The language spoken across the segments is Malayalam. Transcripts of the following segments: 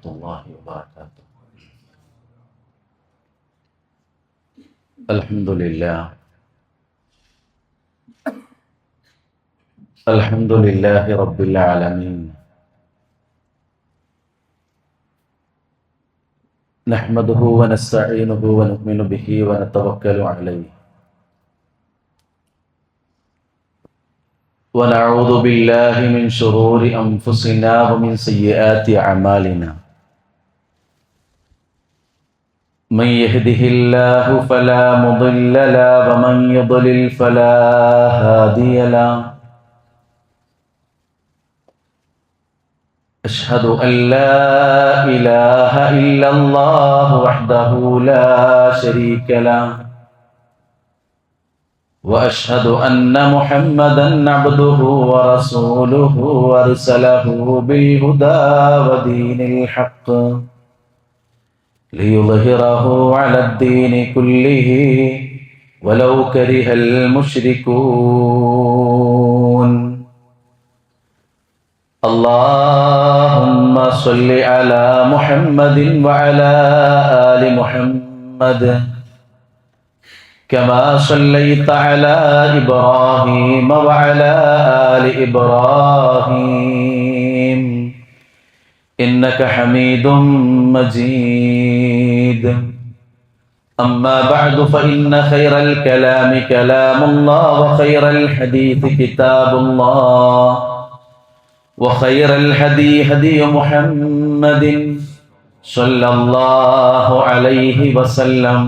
الله وبركاته. الحمد لله الحمد لله رب العالمين، نحمده ونستعينه ونؤمن به ونتوكل عليه، ونعوذ بالله من شرور أنفسنا ومن سيئات أعمالنا. من يهده الله فلا مضل له ومن يضلل فلا هادي له. أشهد أن لا إله إلا الله وحده لا شريك له، وأشهد أن محمدا عبده ورسوله أرسله بالهدى ودين الحق ليظهره على الدين كله ولو كره المشركون. اللهم صل على محمد وعلى آل محمد كما صليت على إبراهيم وعلى آل إبراهيم إنك حميد مجيد. أما بعد فإن خير الكلام كلام الله، وخير الحديث كتاب الله، وخير الهدي هدي محمد صلى الله عليه وسلم،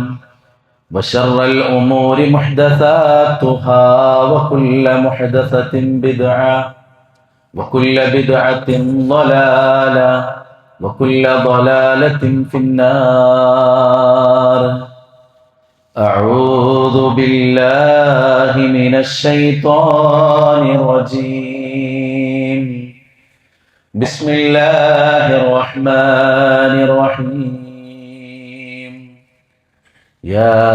وشر الأمور محدثاتها، وكل محدثة بدعة، وكل بدعة ضلالة، وكل ضلالة في النار. أعوذ بالله من الشيطان الرجيم. بسم الله الرحمن الرحيم. يا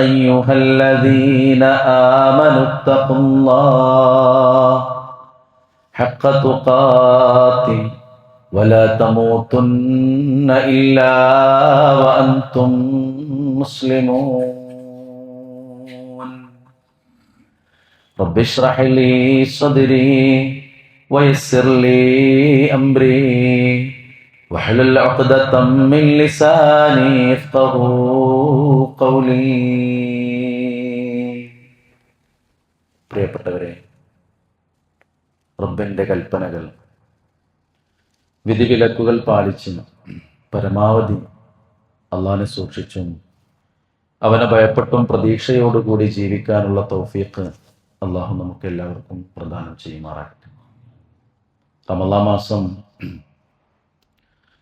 أيها الذين آمنوا اتقوا الله حق تقاته ولا تموتن إلا وأنتم مسلمون. رب اشرح لي صدري ويسر لي أمري واحلل عقدة من لساني يفقهوا قولي. പ്രിയപ്പെട്ടവരെ, റബ്ബിന്റെ കൽപ്പനകൾ വിധിവിലക്കുകൾ പാലിച്ചും പരമാവധി അള്ളാഹിനെ സൂക്ഷിച്ചും അവനെ ഭയപ്പെട്ടും പ്രതീക്ഷയോടുകൂടി ജീവിക്കാനുള്ള തൗഫീഖ് അള്ളാഹു നമുക്ക് എല്ലാവർക്കും പ്രദാനം ചെയ്യുമാറാകട്ടെ. റമളാൻ മാസം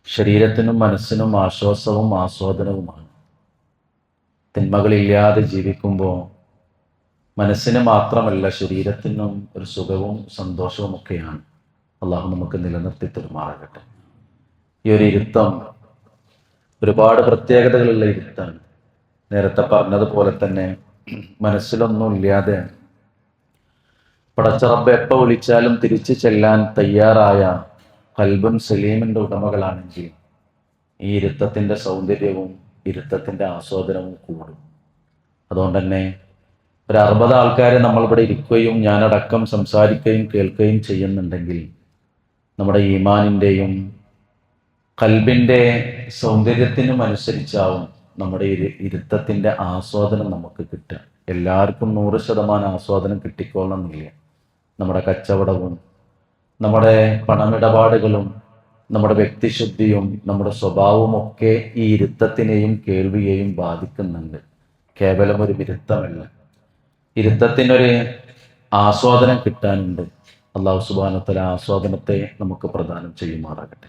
ശരീരത്തിനും മനസ്സിനും ആശ്വാസവും ആസ്വാദനവുമാണ്. തിന്മകളില്ലാതെ ജീവിക്കുമ്പോൾ മനസ്സിന് മാത്രമല്ല ശരീരത്തിനും ഒരു സുഖവും സന്തോഷവും ഒക്കെയാണ്. അള്ളാഹു നമുക്ക് നിലനിർത്തി തരുമാറാകട്ടെ. ഈ ഒരു ഇരുത്തം ഒരുപാട് പ്രത്യേകതകളുള്ള ഇരുത്താണ്. നേരത്തെ പറഞ്ഞതുപോലെ തന്നെ മനസ്സിലൊന്നും ഇല്ലാതെ പടച്ച റബ്ബ് എപ്പോൾ വിളിച്ചാലും തിരിച്ചു ചെല്ലാൻ തയ്യാറായ ഖൽബുൻ സലീമിൻ്റെ ഉടമകളാണെങ്കിൽ ഈ ഇരുത്തത്തിൻ്റെ സൗന്ദര്യവും ഇരുത്തത്തിൻ്റെ ആസ്വാദനവും കൂടും. അതുകൊണ്ട് തന്നെ ഒരു 60 ആൾക്കാർ നമ്മളിവിടെ ഇരിക്കുകയും ഞാനടക്കം സംസാരിക്കുകയും കേൾക്കുകയും ചെയ്യുന്നുണ്ടെങ്കിൽ നമ്മുടെ ഈമാനിൻ്റെയും ഖൽബിൻ്റെ സൗന്ദര്യത്തിനും അനുസരിച്ചാവും നമ്മുടെ ഇരുത്തത്തിൻ്റെ ആസ്വാദനം നമുക്ക് കിട്ടുക. എല്ലാവർക്കും 100% ആസ്വാദനം കിട്ടിക്കൊള്ളണമെന്നില്ല. നമ്മുടെ കച്ചവടവും നമ്മുടെ പണമിടപാടുകളും നമ്മുടെ വ്യക്തിശുദ്ധിയും നമ്മുടെ സ്വഭാവവും ഒക്കെ ഈ ഇരുത്തത്തിനെയും കേൾവിയെയും ബാധിക്കുന്നുണ്ട്. കേവലം ഒരു വിരുത്തമല്ല, ഇരുത്തത്തിനൊരു ആസ്വാദനം കിട്ടാനുണ്ട്. അല്ലാഹു സുബ്ഹാനഹു വ തആല ആസ്വാദനത്തെ നമുക്ക് പ്രദാനം ചെയ്യുമാറാകട്ടെ.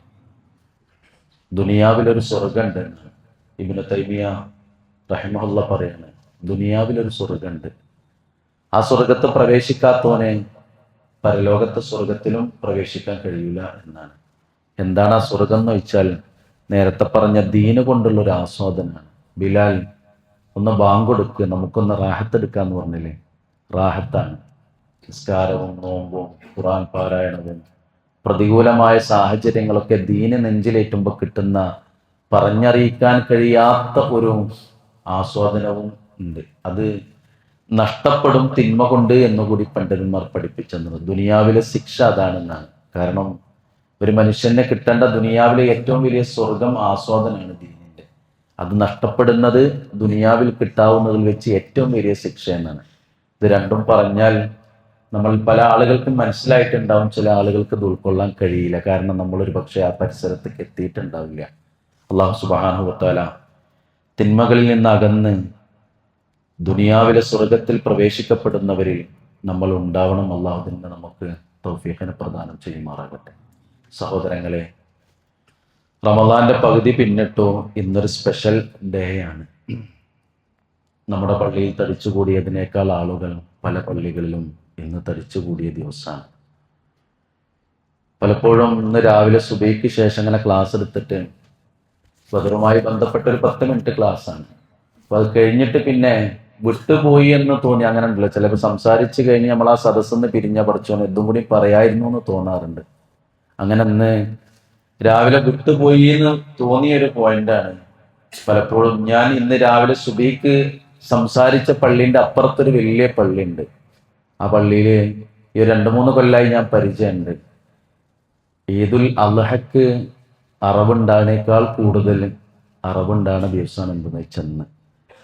ദുനിയാവിലൊരു സ്വർഗമുണ്ട്. ഇബ്നു തൈമിയ റഹിമഹുല്ലാ പറയാണ്, ദുനിയാവിലൊരു സ്വർഗമുണ്ട്. ആ സ്വർഗത്ത് പ്രവേശിക്കാത്തവനെ പരലോകത്തെ സ്വർഗത്തിലും പ്രവേശിക്കാൻ കഴിയില്ല എന്നാണ്. എന്താണ് ആ സ്വർഗം എന്ന് വെച്ചാൽ നേരത്തെ പറഞ്ഞ ദീന് കൊണ്ടുള്ളൊരു ആസ്വാദനമാണ്. ബിലാൽ ഒന്ന് ബാങ്ക് കൊടുക്കുക, നമുക്കൊന്ന് റാഹത്തെടുക്കുക എന്ന് പറഞ്ഞില്ലേ, റാഹത്താണ്. നിസ്കാരവും നോമ്പും ഖുർആൻ പാരായണവും പ്രതികൂലമായ സാഹചര്യങ്ങളൊക്കെ ദീന് നെഞ്ചിലേറ്റുമ്പോൾ കിട്ടുന്ന പറഞ്ഞറിയിക്കാൻ കഴിയാത്ത ഒരു ആസ്വാദനവും ഉണ്ട്. അത് നഷ്ടപ്പെടും തിന്മ കൊണ്ട് എന്നുകൂടി പണ്ഡിതന്മാർ പഠിപ്പിച്ചെന്നത്. ദുനിയാവിലെ ശിക്ഷ അതാണെന്നാണ്. കാരണം ഒരു മനുഷ്യനെ കിട്ടേണ്ട ദുനിയാവിലെ ഏറ്റവും വലിയ സ്വർഗം ആസ്വാദനമാണ് ദീനിന്റെ. അത് നഷ്ടപ്പെടുന്നത് ദുനിയാവിൽ കിട്ടാവുന്നതിൽ വെച്ച് ഏറ്റവും വലിയ ശിക്ഷ എന്നാണ്. ഇത് രണ്ടും പറഞ്ഞാൽ നമ്മൾ പല ആളുകൾക്കും മനസ്സിലായിട്ടുണ്ടാവും, ചില ആളുകൾക്ക് ഇത് ഉൾക്കൊള്ളാൻ കഴിയില്ല. കാരണം നമ്മളൊരു പക്ഷേ ആ പരിസരത്തേക്ക് എത്തിയിട്ടുണ്ടാവില്ല. അള്ളാഹു സുബ്ഹാനഹു വ തആല തിന്മകളിൽ നിന്ന് അകന്ന് ദുനിയാവിലെ സ്വർഗത്തിൽ പ്രവേശിക്കപ്പെടുന്നവരിൽ നമ്മൾ ഉണ്ടാവണം. അള്ളാഹു തന്നെ നമുക്ക് തൗഫീഖിനെ പ്രദാനം ചെയ്യുമാറാകട്ടെ. സഹോദരങ്ങളെ, റമദാന്റെ പകുതി പിന്നിട്ടോ. ഇന്നൊരു സ്പെഷ്യൽ ഡേ ആണ്. നമ്മുടെ പള്ളിയിൽ തടിച്ചുകൂടിയതിനേക്കാൾ ആളുകൾ പല പള്ളികളിലും ഇന്ന് തടിച്ചുകൂടിയ ദിവസമാണ്. പലപ്പോഴും ഇന്ന് രാവിലെ സുബഹിക്ക് ശേഷം അങ്ങനെ ക്ലാസ് എടുത്തിട്ട് ബദറുമായി ബന്ധപ്പെട്ട ഒരു 10 മിനിറ്റ് ക്ലാസ്സാണ്. അപ്പോൾ അത് കഴിഞ്ഞിട്ട് പിന്നെ വിട്ടുപോയി എന്ന് തോന്നി. അങ്ങനെ ഉണ്ടല്ലോ, ചിലപ്പോൾ സംസാരിച്ച് കഴിഞ്ഞ് നമ്മൾ ആ സദസ്സിന്ന് പിരിഞ്ഞ പഠിച്ചോന്ന് എന്തും കൂടി പറയായിരുന്നു എന്ന് തോന്നാറുണ്ട്. അങ്ങനെ ഇന്ന് രാവിലെ വിട്ടുപോയി എന്ന് തോന്നിയൊരു പോയിന്റാണ്. പലപ്പോഴും ഞാൻ ഇന്ന് രാവിലെ സുബഹിക്ക് സംസാരിച്ച പള്ളീൻ്റെ അപ്പുറത്തൊരു വലിയ പള്ളിയുണ്ട്. ആ പള്ളിയിൽ ഈ 2-3 കൊല്ലമായി ഞാൻ പരിചയമുണ്ട്. ഈദുൽ അദ്ഹയ്ക്ക് അറവുണ്ടാകുന്നേക്കാൾ കൂടുതൽ അറവുണ്ടാകുന്ന ദിവസമാണ് എന്തെന്ന് വെച്ചെന്ന്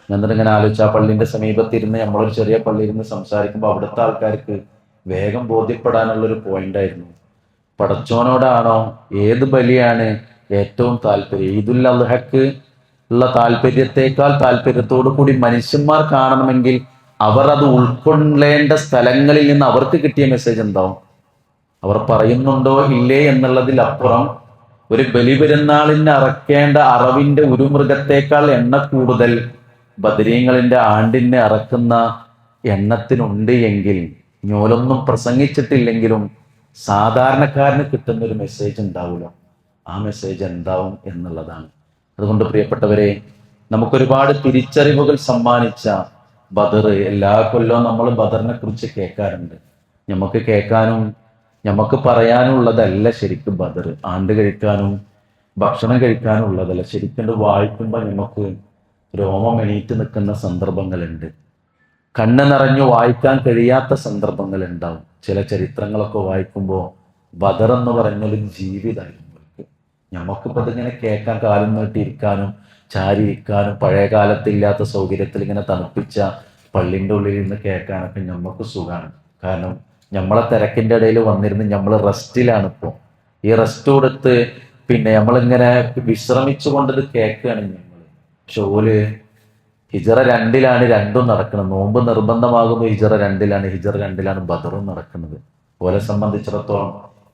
എന്നിട്ട് ഇങ്ങനെ ആലോചിച്ച് ആ പള്ളിൻ്റെ സമീപത്തിരുന്ന് നമ്മളൊരു ചെറിയ പള്ളിയിരുന്ന് സംസാരിക്കുമ്പോൾ അവിടുത്തെ ആൾക്കാർക്ക് വേഗം ബോധ്യപ്പെടാനുള്ളൊരു പോയിന്റായിരുന്നു, പടച്ചോനോടാണോ ഏത് ബലിയാണ് ഏറ്റവും താല്പര്യം? ഈദുൽ അദ്ഹയ്ക്ക് ഉള്ള താല്പര്യത്തെക്കാൾ താല്പര്യത്തോടു കൂടി മനുഷ്യന്മാർ കാണണമെങ്കിൽ അവർ അത് ഉൾക്കൊള്ളേണ്ട സ്ഥലങ്ങളിൽ നിന്ന് അവർക്ക് കിട്ടിയ മെസ്സേജ് എന്താവും? അവർ പറയുന്നുണ്ടോ ഇല്ലേ എന്നുള്ളതിലപ്പുറം ഒരു ബലിപെരുന്നാളിന് അറക്കേണ്ട അറവിന്റെ ഒരു മൃഗത്തേക്കാൾ എണ്ണ കൂടുതൽ ബദരീങ്ങളിന്റെ ആണ്ടിനെ അറക്കുന്ന എണ്ണത്തിനുണ്ട് എങ്കിൽ ഞോലൊന്നും പ്രസംഗിച്ചിട്ടില്ലെങ്കിലും സാധാരണക്കാരന് കിട്ടുന്ന ഒരു മെസ്സേജ് ഉണ്ടാവുമല്ലോ. ആ മെസ്സേജ് എന്താവും എന്നുള്ളതാണ്. അതുകൊണ്ട് പ്രിയപ്പെട്ടവരെ, നമുക്കൊരുപാട് തിരിച്ചറിവുകൾ സമ്മാനിച്ച ബദർ, എല്ലാ കൊല്ലവും നമ്മൾ ബദറിനെ കുറിച്ച് കേൾക്കാറുണ്ട്. നമുക്ക് കേൾക്കാനും നമുക്ക് പറയാനുള്ളതല്ല ശരിക്കും ബദർ. ആണ്ട് കഴിക്കാനും ഭക്ഷണം കഴിക്കാനും ഉള്ളതല്ല. ശരിക്കും വായിക്കുമ്പോൾ നമുക്ക് രോമം എണീറ്റ് നിൽക്കുന്ന സന്ദർഭങ്ങളുണ്ട്. കണ്ണ് നിറഞ്ഞു വായിക്കാൻ കഴിയാത്ത സന്ദർഭങ്ങൾ ഉണ്ടാവും. ചില ചരിത്രങ്ങളൊക്കെ വായിക്കുമ്പോൾ ബദർ എന്ന് പറഞ്ഞൊരു ജീവിതമായിരുന്നു. നമുക്കിപ്പോൾ അതിങ്ങനെ കേൾക്കാൻ കാലം നീട്ടിയിരിക്കാനും ചാരിയിരിക്കാനും പഴയ കാലത്തില്ലാത്ത സൗകര്യത്തിൽ ഇങ്ങനെ തണുപ്പിച്ച പള്ളിൻ്റെ ഉള്ളിൽ നിന്ന് കേൾക്കാനൊക്കെ നമുക്ക് സുഖമാണ്. കാരണം നമ്മളെ തിരക്കിൻ്റെ ഇടയിൽ വന്നിരുന്ന് നമ്മൾ റെസ്റ്റിലാണ്. ഇപ്പോൾ ഈ റെസ്റ്റ് കൊടുത്ത് പിന്നെ നമ്മളിങ്ങനെ വിശ്രമിച്ചു കൊണ്ടത് കേൾക്കുകയാണ് നമ്മൾ. പക്ഷെ ഓല് ഹിജറ 2-ലാണ് രണ്ടും നടക്കുന്നത്. നോമ്പ് നിർബന്ധമാകുമ്പോൾ ഹിജറ 2-ലാണ്, ഹിജറ 2-ലാണ് ബദറും നടക്കുന്നത്. ഓലെ സംബന്ധിച്ചിടത്തോളം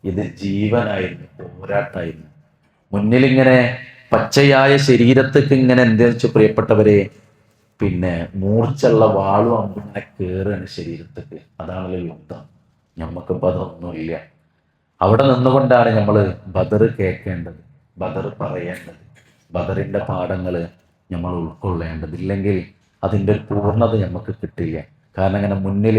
ഇത് ജീവനായിരുന്നു, പോരാട്ടായിരുന്നു. മുന്നിലിങ്ങനെ പച്ചയായ ശരീരത്തേക്ക് ഇങ്ങനെ എന്താ വെച്ചാൽ പ്രിയപ്പെട്ടവരെ, പിന്നെ മൂർച്ചുള്ള വാളും അമ്പും ഇങ്ങനെ കയറുകയാണ് ശരീരത്തേക്ക്. അതാണല്ലോ യുദ്ധം. നമുക്കിപ്പോൾ അതൊന്നുമില്ല. അവിടെ നിന്നുകൊണ്ടാണ് നമ്മൾ ബദർ കേൾക്കേണ്ടത്, ബദർ പറയേണ്ടത്, ബദറിൻ്റെ പാഠങ്ങൾ നമ്മൾ ഉൾക്കൊള്ളേണ്ടത്. ഇല്ലെങ്കിൽ അതിൻ്റെ ഒരു പൂർണ്ണത നമുക്ക് കിട്ടില്ല. കാരണം ഇങ്ങനെ മുന്നിൽ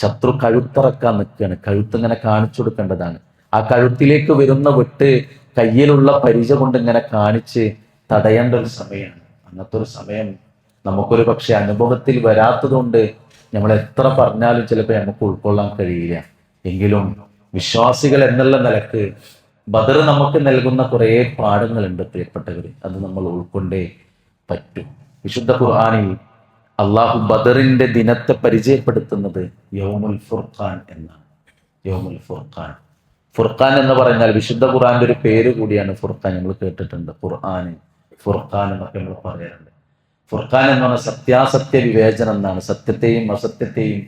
ശത്രു കഴുത്തിറക്കാൻ നിൽക്കുകയാണ്. കഴുത്തിങ്ങനെ കാണിച്ചു കൊടുക്കേണ്ടതാണ്. ആ കഴുത്തിലേക്ക് വരുന്ന വിട്ട് കയ്യിലുള്ള പരിച കൊണ്ട് ഇങ്ങനെ കാണിച്ച് തടയേണ്ട ഒരു സമയമാണ്. അങ്ങനത്തെ ഒരു സമയം നമുക്കൊരു പക്ഷെ അനുഭവത്തിൽ വരാത്തതുകൊണ്ട് നമ്മൾ എത്ര പറഞ്ഞാലും ചിലപ്പോൾ നമുക്ക് ഉൾക്കൊള്ളാൻ കഴിയില്ല. എങ്കിലും വിശ്വാസികൾ എന്നുള്ള നിലക്ക് ബദർ നമുക്ക് നൽകുന്ന കുറേ പാഠങ്ങളുണ്ട് പ്രിയപ്പെട്ടവർ. അത് നമ്മൾ ഉൾക്കൊണ്ടേ പറ്റും. വിശുദ്ധ ഖുർആനിൽ അള്ളാഹു ബദറിന്റെ ദിനത്തെ പരിചയപ്പെടുത്തുന്നത് യൗമുൽ ഫുർഖാൻ എന്നാണ്. യൗമുൽ ഫുർഖാൻ, ഫുർഖാൻ എന്ന് പറഞ്ഞാൽ വിശുദ്ധ ഖുർആന്റെ ഒരു പേര് കൂടിയാണ് ഫുർഖാൻ. നമ്മൾ കേട്ടിട്ടുണ്ട് ഖുർആൻ ഫുർഖാൻ എന്നൊക്കെ നമ്മൾ പറയാറുണ്ട്. ഫുർഖാൻ എന്ന് പറഞ്ഞാൽ സത്യാസത്യ വിവേചനം എന്നാണ്. സത്യത്തെയും അസത്യത്തെയും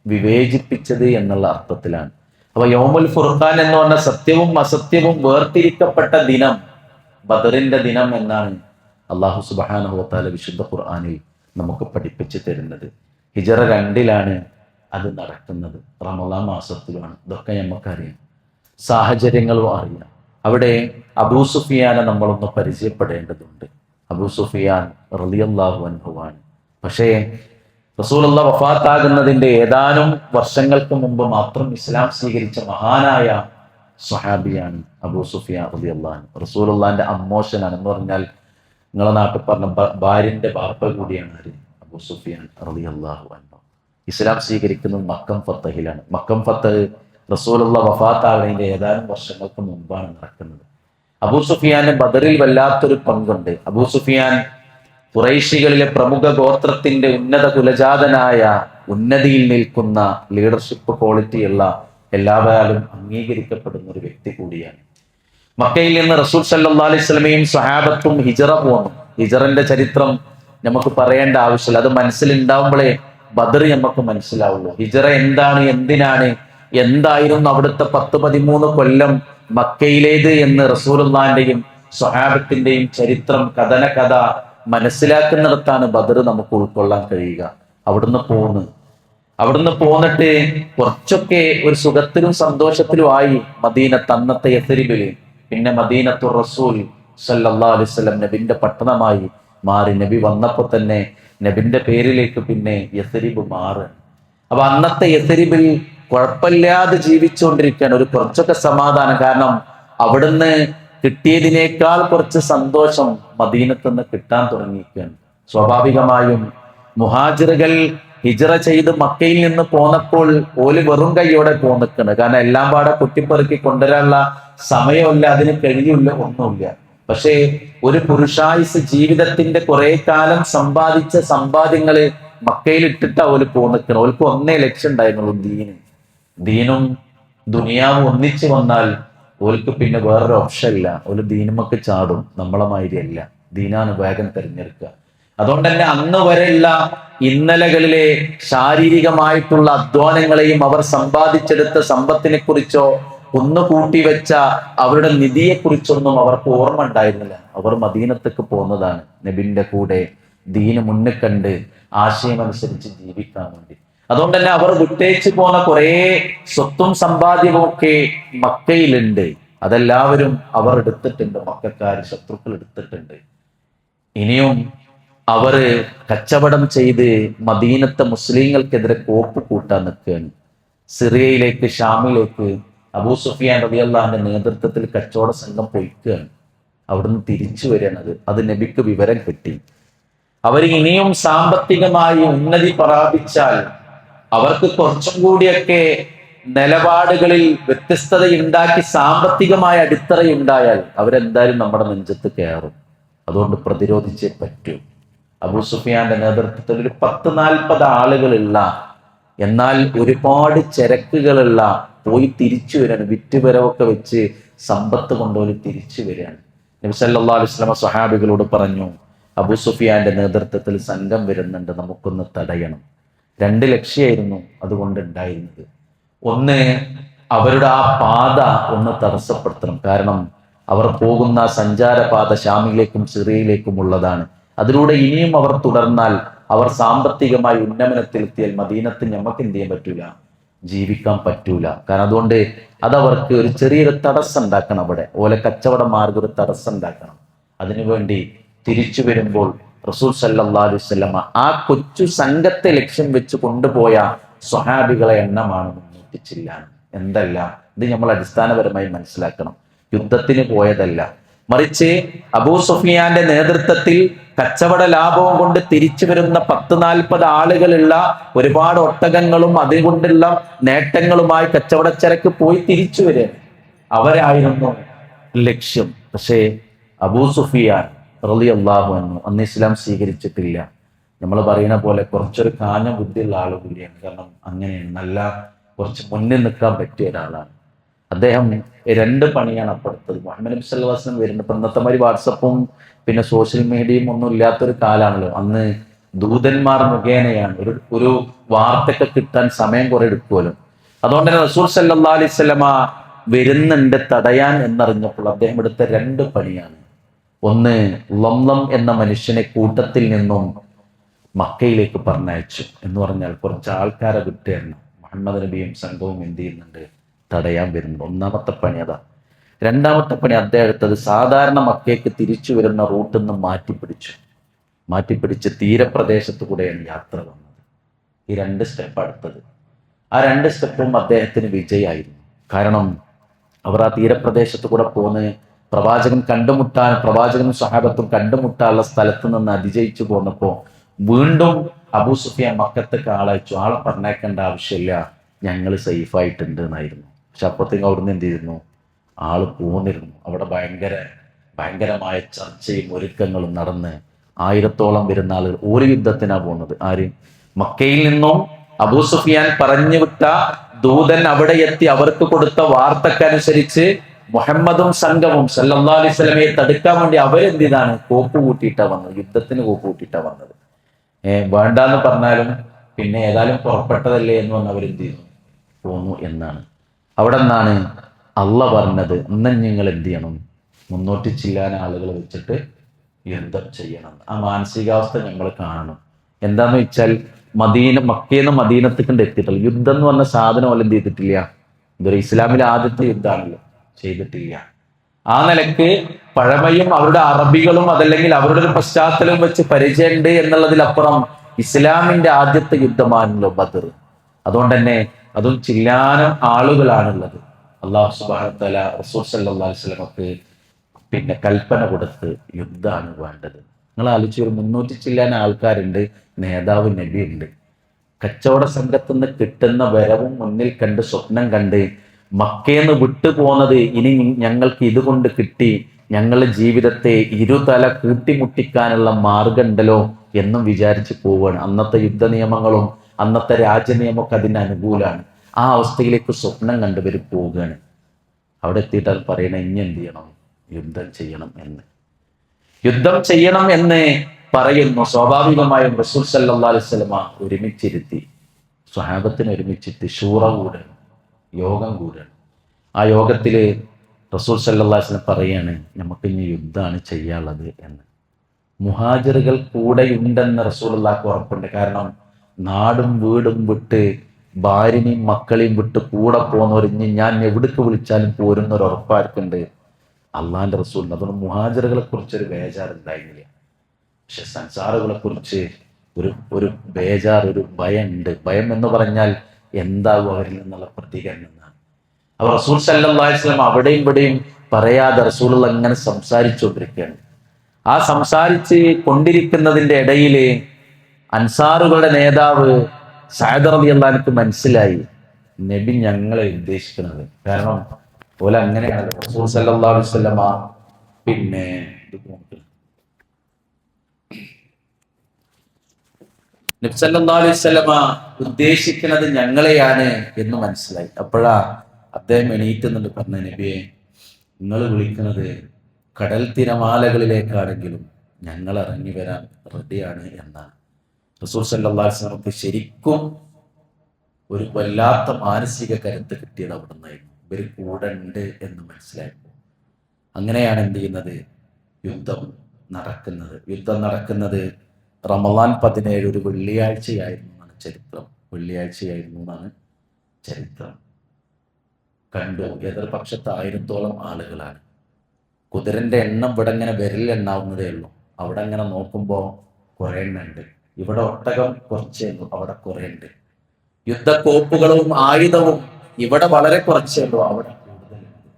വിവേചിപ്പിച്ചത് എന്നുള്ള അർത്ഥത്തിലാണ്. അപ്പൊ യൗമുൽ ഫുർഖാൻ എന്ന് പറഞ്ഞാൽ സത്യവും അസത്യവും വേർതിരിക്കപ്പെട്ട ദിനം, ബദറിന്റെ ദിനം എന്നാണ് അള്ളാഹു സുബ്ഹാനഹു വ തആല വിശുദ്ധ ഖുർആനിൽ നമുക്ക് പഠിപ്പിച്ചു തരുന്നത്. ഹിജറ 2-ലാണ് അത് നടക്കുന്നത്, റമളാൻ മാസത്തിലാണ്. ഇതൊക്കെ നമുക്കറിയാം, സാഹചര്യങ്ങളും അറിയാം. അവിടെ അബൂ സുഫിയാനെ നമ്മളൊന്ന് പരിചയപ്പെടേണ്ടതുണ്ട്. അബൂ സുഫിയാൻ റളിയല്ലാഹു അൻഹുവാണ്. പക്ഷേ റസൂലുള്ളാഹി വഫാത്താകുന്നതിൻ്റെ ഏതാനും വർഷങ്ങൾക്ക് മുമ്പ് മാത്രം ഇസ്ലാം സ്വീകരിച്ച മഹാനായ സ്വഹാബിയാണ് അബൂ സുഫിയാൻ റളിയല്ലാഹു അൻഹു. റസൂലുള്ളാഹിന്റെ അമ്മോശനാണ്. എന്ന് പറഞ്ഞാൽ നിങ്ങളെ നാട്ടിൽ പറഞ്ഞ ഭാര്യന്റെ ബാപ്പ കൂടിയാണ് ആര്? അബൂ സുഫിയാൻ റളിയല്ലാഹു അൻഹു. ഇസ്ലാം സ്വീകരിക്കുന്നത് മക്കം ഫത്തഹിലാണ്. മക്കം ഫത്തഹ് റസൂലുള്ള വഫാത്താവുന്നതിന്റെ ഏതാനും വർഷങ്ങൾക്ക് മുമ്പാണ് നടക്കുന്നത്. അബൂ സുഫിയാന് ബദറിൽ വല്ലാത്തൊരു പങ്കുണ്ട്. അബൂ സുഫിയാൻ ഖുറൈശികളിലെ പ്രമുഖ ഗോത്രത്തിന്റെ ഉന്നത കുലജാതനായ, ഉന്നതിയിൽ നിൽക്കുന്ന, ലീഡർഷിപ്പ് ക്വാളിറ്റിയുള്ള, എല്ലാവരും അംഗീകരിക്കപ്പെടുന്ന ഒരു വ്യക്തി കൂടിയാണ്. മക്കയിൽ നിന്ന് റസൂൽ സല്ലല്ലാഹു അലൈഹി വസല്ലമയും സ്വഹാബത്തും ഹിജറ പോന്നു. ഹിജറിന്റെ ചരിത്രം നമുക്ക് പറയേണ്ട ആവശ്യമില്ല. അത് മനസ്സിലുണ്ടാവുമ്പോഴേ ബദർ നമുക്ക് മനസ്സിലാവുള്ളൂ. ഹിജറ എന്താണ്, എന്തിനാണ്, എന്തായിരുന്നു അവിടുത്തെ 10-13 കൊല്ലം മക്കയിലേത് എന്ന് റസൂലുള്ളാഹിന്റെയും സ്വഹാബത്തിന്റെയും ചരിത്രം, കഥ മനസ്സിലാക്കുന്നിടത്താണ് ബദർ നമുക്ക് ഉൾക്കൊള്ളാൻ കഴിയുക. അവിടുന്ന് പോന്നിട്ട് കുറച്ചൊക്കെ ഒരു സുഖത്തിലും സന്തോഷത്തിലും ആയി മദീനത്ത്, അന്നത്തെ യഥരിബില്, പിന്നെ മദീനത്തു റസൂൽ സല്ലല്ലാഹു അലൈഹി വസല്ലം നബിന്റെ പട്ടണമായി മാറി. നബി വന്നപ്പോ തന്നെ നബിന്റെ പേരിലേക്ക് പിന്നെ യഥരിബ് മാറി. അപ്പൊ അന്നത്തെ യഥരിബിൽ കുഴപ്പമില്ലാതെ ജീവിച്ചുകൊണ്ടിരിക്കുകയാണ്. ഒരു കുറച്ചൊക്കെ സമാധാനം. കാരണം അവിടുന്ന് കിട്ടിയതിനേക്കാൾ കുറച്ച് സന്തോഷം മദീനത്ത് നിന്ന് കിട്ടാൻ തുടങ്ങിയിരിക്കുകയാണ്. സ്വാഭാവികമായും മുഹാജിറുകൾ ഹിജറ ചെയ്ത് മക്കയിൽ നിന്ന് പോന്നപ്പോൾ ഓല് വെറും കൈയോടെ പോന്നിക്കണ്. കാരണം എല്ലാം പാടെ കുത്തിപ്പെറുക്കി കൊണ്ടുവരാനുള്ള സമയമില്ല, അതിന് കഴിയില്ല, ഒന്നുമില്ല. പക്ഷേ ഒരു പുരുഷായുസ് ജീവിതത്തിന്റെ കുറെ കാലം സമ്പാദിച്ച സമ്പാദ്യങ്ങള് മക്കയിൽ ഇട്ടിട്ടാ ഓല് പോന്നിക്കണം. ഓൽക്ക് ഒന്നേ ലക്ഷ്യം ഉണ്ടായിരുന്നുള്ളൂ, ദീനും ദുനിയാവും ഒന്നിച്ചു വന്നാൽ ഓൽക്ക് പിന്നെ വേറൊരു ഓപ്ഷൻ ഇല്ല. ഓല് ദീനുമൊക്കെ ചാടും. നമ്മളെ മാതിരിയല്ല, ദീനാണ് വേഗം തിരഞ്ഞെടുക്കുക. അതുകൊണ്ട് തന്നെ അന്ന് വരെയുള്ള ഇന്നലകളിലെ ശാരീരികമായിട്ടുള്ള അധ്വാനങ്ങളെയും അവർ സമ്പാദിച്ചെടുത്ത സമ്പത്തിനെ കുറിച്ചോ കുന്നുകൂട്ടി വെച്ച അവരുടെ നിധിയെക്കുറിച്ചൊന്നും അവർക്ക് ഓർമ്മ ഉണ്ടായിരുന്നില്ല. അവർ മദീനത്തേക്ക് പോകുന്നതാണ് നബിന്റെ കൂടെ ദീന് മുന്നിൽ കണ്ട് ആശയമനുസരിച്ച് ജീവിക്കാൻ വേണ്ടി. അതുകൊണ്ട് തന്നെ അവർ വിട്ടേച്ച് പോന്ന കുറെ സ്വത്തും സമ്പാദ്യവും ഒക്കെ മക്കയിലുണ്ട്. അതെല്ലാവരും അവർ എടുത്തിട്ടുണ്ട്. മക്കക്കാർ ശത്രുക്കൾ എടുത്തിട്ടുണ്ട്. ഇനിയും അവര് കച്ചവടം ചെയ്ത് മദീനത്തെ മുസ്ലിങ്ങൾക്കെതിരെ കോപ്പ് കൂട്ടാൻ നിൽക്കുകയാണ്. സിറിയയിലേക്ക്, ഷാമിലേക്ക് അബൂ സുഫിയാൻ റളിയല്ലാഹുവിന്റെ നേതൃത്വത്തിൽ കച്ചവട സംഘം പൊയ്ക്കുകയാണ്. അവിടുന്ന് തിരിച്ചു വരികയാണ്. അത് നബിക്ക് വിവരം കിട്ടി. അവർ ഇനിയും സാമ്പത്തികമായി ഉന്നതി പ്രാപിച്ചാൽ, അവർക്ക് കുറച്ചും കൂടിയൊക്കെ നിലപാടുകളിൽ വ്യത്യസ്തതയുണ്ടാക്കി സാമ്പത്തികമായ അടിത്തറയുണ്ടായാൽ അവരെന്തായാലും നമ്മുടെ നെഞ്ചത്ത് കയറും. അതുകൊണ്ട് പ്രതിരോധിച്ചേ പറ്റൂ. അബൂ സുഫിയാന്റെ നേതൃത്വത്തിൽ ഒരു 10-40 ആളുകളുള്ള, എന്നാൽ ഒരുപാട് ചരക്കുകളുള്ള, പോയി തിരിച്ചു വരികയാണ്. വിറ്റുവരവൊക്കെ വെച്ച് സമ്പത്ത് കൊണ്ടുപോയി തിരിച്ചു വരികയാണ്. നബി സല്ലല്ലാഹു അലൈഹി വസല്ലം സ്വഹാബികളോട് പറഞ്ഞു, അബൂ സുഫിയാന്റെ നേതൃത്വത്തിൽ സംഘം വരുന്നുണ്ട്, നമുക്കൊന്ന് തടയണം. 2 ലക്ഷ്യമായിരുന്നു അതുകൊണ്ട് ഉണ്ടായിരുന്നത്. ഒന്ന്, അവരുടെ ആ പാത ഒന്ന് തടസ്സപ്പെടുത്തണം. കാരണം അവർ പോകുന്ന സഞ്ചാരപാത ഷാമിലേക്കും സിറിയയിലേക്കും ഉള്ളതാണ്. അതിലൂടെ ഇനിയും അവർ തുടർന്നാൽ, അവർ സാമ്പത്തികമായി ഉന്നമനത്തിലെത്തിയാൽ മദീനത്ത് നമുക്ക് എന്ത് ചെയ്യാൻ പറ്റൂല, ജീവിക്കാൻ പറ്റൂല. കാരണം അതുകൊണ്ട് അതവർക്ക് ഒരു ചെറിയൊരു തടസ്സം ഉണ്ടാക്കണം. അവിടെ ഓലെ കച്ചവട മാർഗം ഒരു തടസ്സം ഉണ്ടാക്കണം. അതിനുവേണ്ടി തിരിച്ചു വരുമ്പോൾ റസൂൽ സല്ലല്ലാഹു അലൈഹി വസല്ലം ആ കൊച്ചു സംഘത്തെ ലക്ഷ്യം വെച്ച് കൊണ്ടുപോയ സ്വഹാബികളെ എണ്ണമാണ് 300 എന്തല്ല. ഇത് നമ്മൾ അടിസ്ഥാനപരമായി മനസ്സിലാക്കണം. യുദ്ധത്തിന് പോയതല്ല, മറിച്ച് അബൂ സുഫിയാന്റെ നേതൃത്വത്തിൽ കച്ചവട ലാഭവും കൊണ്ട് തിരിച്ചു വരുന്ന 10-40 ആളുകളുള്ള, ഒരുപാട് ഒട്ടകങ്ങളും അതുകൊണ്ടുള്ള നേട്ടങ്ങളുമായി കച്ചവടച്ചരക്ക് പോയി തിരിച്ചു വരിക, അവരായിരുന്നു ലക്ഷ്യം. പക്ഷേ അബൂ സുഫിയാൻ റളിയല്ലാഹു അൻഹു അന്ന് ഇസ്ലാം സ്വീകരിച്ചിട്ടില്ല. നമ്മൾ പറയുന്ന പോലെ കുറച്ചൊരു കാഞ്ഞ ബുദ്ധിയുള്ള ആൾ കൂടിയാണ്. കാരണം അങ്ങനെയാണ്, നല്ല കുറച്ച് മുന്നിൽ നിൽക്കാൻ പറ്റിയ ഒരാളാണ്. അദ്ദേഹം 2 പണിയാണ് അപ്പെടുത്തത്. മുഹമ്മദ് നബി സല്ലല്ലാഹു അലൈഹി വസല്ലം വരുന്നുണ്ട്. ഇപ്പൊ ഇന്നത്തെ മാതിരി വാട്സപ്പും പിന്നെ സോഷ്യൽ മീഡിയയും ഒന്നും ഇല്ലാത്തൊരു കാലാണല്ലോ. അന്ന് ദൂതന്മാർ മുഖേനയാണ് ഒരു വാർത്തയൊക്കെ കിട്ടാൻ സമയം കുറെ എടുക്കുമല്ലോ. അതുകൊണ്ട് തന്നെ റസൂൽ സല്ലല്ലാഹു അലൈഹി വസല്ലമ വരുന്നുണ്ട് തടയാൻ എന്നറിഞ്ഞപ്പോൾ അദ്ദേഹം എടുത്ത 2 പണിയാണ്. ഒന്ന്, ലംലം എന്ന മനുഷ്യനെ കൂട്ടത്തിൽ നിന്നും മക്കയിലേക്ക് പറഞ്ഞയച്ചു. എന്ന് പറഞ്ഞാൽ കുറച്ച് ആൾക്കാരെ വിട്ടുതരണം. മുഹമ്മദ് നബിയും സംഘവും എന്ത് ചെയ്യുന്നുണ്ട്, തടയാൻ വരുന്നുണ്ട്. ഒന്നാമത്തെ പണി അതാ. 2ാമത്തെ പണി അദ്ദേഹം എടുത്തത്, സാധാരണ മക്കയ്ക്ക് തിരിച്ചു വരുന്ന റൂട്ടിൽ നിന്ന് മാറ്റിപ്പിടിച്ച് തീരപ്രദേശത്തു കൂടെയാണ് യാത്ര വന്നത്. ഈ 2 സ്റ്റെപ്പ് എടുത്തത്. ആ 2 സ്റ്റെപ്പും അദ്ദേഹത്തിന് വിജയമായിരുന്നു. കാരണം അവർ ആ തീരപ്രദേശത്ത് കൂടെ പോന്ന് പ്രവാചകനും സഹാബത്തും കണ്ടുമുട്ടാനുള്ള സ്ഥലത്ത് നിന്ന് അതിജയിച്ചു പോന്നപ്പോ വീണ്ടും അബൂ സുഫിയാൻ മക്കത്തേക്ക് ആളയച്ചു. ആളെ പറഞ്ഞേക്കേണ്ട ആവശ്യമില്ല, ഞങ്ങൾ സേഫായിട്ടുണ്ട് എന്നായിരുന്നു. പക്ഷെ അപ്പത്തേക്ക് അവിടുന്ന് എന്ത് ചെയ്തിരുന്നു? ആള് പോന്നിരുന്നു. അവിടെ ഭയങ്കരമായ ചർച്ചയും ഒരുക്കങ്ങളും നടന്ന് 1000-ഓളം വരുന്ന ആളുകൾ ഒരു യുദ്ധത്തിനാണ് പോകുന്നത്. ആര്? മക്കയിൽ നിന്നും അബൂ സുഫിയാൻ പറഞ്ഞു വിട്ട ദൂതൻ അവിടെ എത്തി അവർക്ക് കൊടുത്ത വാർത്തക്കനുസരിച്ച് മുഹമ്മദും സംഘവും സല്ലല്ലാഹു അലൈഹി വസല്ലമയെ തടുക്കാൻ വേണ്ടി അവരെന്ത് ചെയ്താണ്? കോപ്പ് കൂട്ടിയിട്ടാ വന്നത്, യുദ്ധത്തിന് കോപ്പ് കൂട്ടിയിട്ടാ വന്നത്. വേണ്ടാന്ന് പറഞ്ഞാലും പിന്നെ ഏതായാലും പുറപ്പെട്ടതല്ലേ എന്ന് പറഞ്ഞ് അവരെന്ത് ചെയ്യുന്നു? പോന്നു എന്നാണ്. അവിടെ നിന്നാണ് അള്ള പറഞ്ഞത്, ഇന്ന് നിങ്ങൾ എന്ത് ചെയ്യണം? 300 ചില്ലാന ആളുകൾ വെച്ചിട്ട് യുദ്ധം ചെയ്യണം. ആ മാനസികാവസ്ഥ നമ്മൾ കാണണം. എന്താന്ന് വെച്ചാൽ മക്കയെന്ന് മദീനത്തേക്ക് എത്തിയിട്ടില്ല. യുദ്ധം എന്ന് പറഞ്ഞ സാധനം പോലെ എന്ത് ചെയ്തിട്ടില്ല. ഇതൊരു ഇസ്ലാമിലെ ആദ്യത്തെ യുദ്ധമാണല്ലോ, ചെയ്തിട്ടില്ല. ആ നിലക്ക് പഴമയും അവരുടെ അറബികളും അതല്ലെങ്കിൽ അവരുടെ ഒരു പശ്ചാത്തലവും വെച്ച് പരിചയമുണ്ട് എന്നുള്ളതിലപ്പുറം ഇസ്ലാമിന്റെ ആദ്യത്തെ യുദ്ധമാണല്ലോ ബദർ. അതുകൊണ്ട് തന്നെ അതും ചില്ലാനം ആളുകളാണുള്ളത്. അല്ലാഹു സുബ്ഹാനഹു വ തആല റസൂൽ സല്ലല്ലാഹു അലൈഹി വസല്ലമക്ക് പിന്നെ കൽപ്പന കൊടുത്ത് യുദ്ധമാണ് വേണ്ടത്. നിങ്ങൾ ആലോചിച്ച്, ഒരു 300 ചില്ലാന ആൾക്കാരുണ്ട്, നേതാവ് നബി ഉണ്ട്. കച്ചവട സംഘത്തുനിന്ന് കിട്ടുന്ന വരവും മുന്നിൽ കണ്ട് സ്വപ്നം കണ്ട് മക്കയെന്ന് വിട്ടുപോകുന്നത് ഇനി ഞങ്ങൾക്ക് ഇതുകൊണ്ട് കിട്ടി, ഞങ്ങളുടെ ജീവിതത്തെ ഇരുതല കൂട്ടിമുട്ടിക്കാനുള്ള മാർഗമുണ്ടല്ലോ എന്നും വിചാരിച്ച് പോവുകയാണ്. അന്നത്തെ യുദ്ധ നിയമങ്ങളും അന്നത്തെ രാജ്യനിയമമൊക്കെ അതിന് അനുകൂലമാണ്. ആ അവസ്ഥയിലേക്ക് സ്വപ്നം കണ്ടുവർ പോവുകയാണ്. അവിടെ എത്തിയിട്ട് അത് പറയണ ഇനി എന്ത് ചെയ്യണം? യുദ്ധം ചെയ്യണം എന്ന് പറയുന്നു. സ്വാഭാവികമായും റസൂൽ സല്ലല്ലാഹു അലൈഹി വസല്ലമ ഒരുമിച്ചിരുത്തി സ്വഹാബത്തിനെ ഒരുമിച്ചിരുത്തി ശൂറ കൂടെ യോഗം കൂടാണ്. ആ യോഗത്തില് റസൂൽ സല്ലല്ലാഹു അലൈഹി വസല്ലം പറയാണ്, നമുക്ക് ഇനി യുദ്ധമാണ് ചെയ്യാനുള്ളത് എന്ന്. മുഹാജിറുകൾ കൂടെയുണ്ടെന്ന് റസൂലുള്ളാഹിക്ക് ഉറപ്പുണ്ട്. കാരണം നാടും വീടും വിട്ട് ഭാര്യനെയും മക്കളെയും വിട്ട് കൂടെ പോകുന്നവരിഞ്ഞ് ഞാൻ എവിടേക്ക് വിളിച്ചാലും പോരുന്നൊരു ഉറപ്പാർക്കുണ്ട്, അള്ളാഹിന്റെ റസൂലിന്. അതുകൊണ്ട് മുഹാജിറുകളെ കുറിച്ചൊരു ബേജാറുണ്ടായിരുന്നില്ല. പക്ഷെ സൻസാറുകളെ കുറിച്ച് ഒരു ബേജാർ, ഒരു ഭയം ഉണ്ട്. ഭയം എന്ന് പറഞ്ഞാൽ എന്താകും അവരിൽ നിന്നുള്ള പ്രതികരണം എന്നാണ്. അപ്പൊ റസൂൽ സല്ലല്ലാഹു അലൈഹി വസല്ലം അവിടെയും ഇവിടെയും പറയാതെ റസൂലുള്ള അങ്ങനെ സംസാരിച്ചുകൊണ്ടിരിക്കുകയാണ്. ആ സംസാരിച്ച് കൊണ്ടിരിക്കുന്നതിന്റെ ഇടയില് അൻസാറുകളുടെ നേതാവ് സഅദ് റളിയല്ലാഹു അൻഹു മനസ്സിലായി നബി ഞങ്ങളെ ഉദ്ദേശിക്കുന്നത്. കാരണം പോലെ അങ്ങനെയാണ് റസൂൽ സല്ലല്ലാഹു അലൈഹി വസല്ലമ പിന്നെ നബി സല്ലല്ലാഹു അലൈഹി വസല്ലമ ഉദ്ദേശിക്കുന്നത് ഞങ്ങളെയാണ് എന്ന് മനസ്സിലായി. അപ്പോഴാ അദ്ദേഹം എണീറ്റുന്നുണ്ട് പറഞ്ഞ, നബിയെ നിങ്ങൾ വിളിക്കുന്നത് കടൽ തിരമാലകളിലേക്കാണെങ്കിലും ഞങ്ങൾ ഇറങ്ങി വരാൻ റെഡിയാണ് എന്നാണ്. റസൂൽ സല്ലല്ലാഹു അലൈഹി വസല്ലമക്ക് ശരിക്കും ഒരു വല്ലാത്ത മാനസിക കരുത്ത് കിട്ടിയത് അവിടെ നിന്നായിരുന്നു. ഇവർ കൂടെ ഉണ്ട് എന്ന് മനസ്സിലായപ്പോൾ അങ്ങനെയാണ് എന്ത് ചെയ്യുന്നത്? യുദ്ധം നടക്കുന്നത് റമളാൻ 17 ഒരു വെള്ളിയാഴ്ചയായിരുന്നു എന്നാണ് ചരിത്രം. കണ്ടു എതിർപക്ഷത്ത് 1000-ഓളം ആളുകളാണ്. കുതിരന്റെ എണ്ണം ഇവിടെ ഇങ്ങനെ വിരലെണ്ണാവുന്നതേ ഉള്ളൂ. അവിടെ ഇങ്ങനെ നോക്കുമ്പോൾ കുറേ എണ്ണുണ്ട്. ഇവിടെ ഒട്ടകം കുറച്ചേ ഉള്ളൂ, അവിടെ കുറേ ഉണ്ട്. യുദ്ധക്കോപ്പുകളും ആയുധവും ഇവിടെ വളരെ കുറച്ചേ ഉള്ളൂ, അവിടെ കൂടുതലുണ്ട്.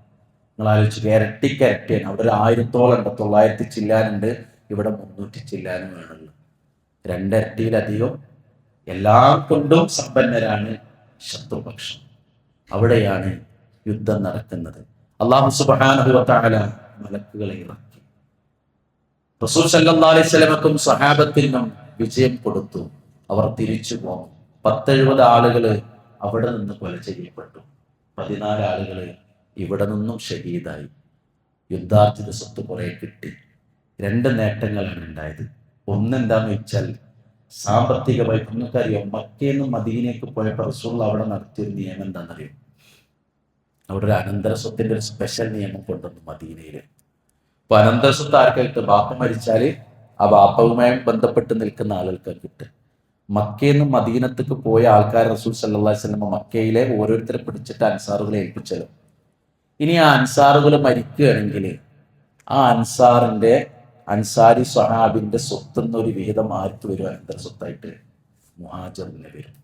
നിങ്ങൾ ആലോചിച്ചു, ഇരട്ടിയാണ്. അവിടെ ഒരു 1000-ഓളം ഉണ്ട്, 900 ചില്ലാനുണ്ട്, ഇവിടെ 300 ചില്ലാനും വേണമല്ലോ. 2 ഇരട്ടിയിലധികം. എല്ലാം കൊണ്ടും സമ്പന്നരാണ് ശത്രുപക്ഷം. അവിടെയാണ് യുദ്ധം നടക്കുന്നത്. അല്ലാഹു സുബ്ഹാനഹു വ തആല മലക്കുകളെ ഇറക്കി. റസൂൽ സല്ലല്ലാഹു അലൈഹി വസല്ലമക്കും സഹാബത്തിനും വിജയം കൊടുത്തു. അവർ തിരിച്ചു പോന്നു. 170 ആളുകൾ അവിടെ നിന്ന് കൊല ചെയ്യപ്പെട്ടു. 14 ആളുകൾ ഇവിടെ നിന്നും ഷഹീദായി. യുദ്ധാർജിത സ്വത്ത് കുറെ കിട്ടി. 2 നേട്ടങ്ങളാണ് ഉണ്ടായത്. ഒന്നെന്താന്ന് വെച്ചാൽ സാമ്പത്തികമായി നിങ്ങൾക്കറിയാം, മക്കയിൽ നിന്ന് മദീനയ്ക്ക് പോയപ്പോൾ റസൂൽ അവിടെ നടത്തിയൊരു നിയമം എന്താണെന്നറിയും? അവിടെ ഒരു അനന്തര സ്വത്തിന്റെ ഒരു സ്പെഷ്യൽ നിയമം കൊണ്ടുവന്നു മദീനയിൽ. അപ്പൊ അനന്തര സ്വത്ത് ആർക്കാ കിട്ടും? ബാപ്പ മരിച്ചാൽ ആ ബാപ്പവുമായി ബന്ധപ്പെട്ട് നിൽക്കുന്ന ആളുകൾക്ക് കിട്ടും. മക്കയിൽ നിന്ന് മദീനത്തേക്ക് പോയ ആൾക്കാർ റസൂൽ സല്ലല്ലാഹു അലൈഹി വസല്ലം മക്കയിലെ ഓരോരുത്തരെ പിടിച്ചിട്ട് അൻസാറുകളെ ഏൽപ്പിച്ചല്ലോ. ഇനി ആ അൻസാറുകൾ മരിക്കുകയാണെങ്കിൽ ആ അൻസാരി സ്വഹാബിന്റെ സ്വത്തുനിന്നൊരു വിഹിതം ആർക്ക് വരും? അനന്തര സ്വത്തായിട്ട് മുഹാജിറിന് വരും.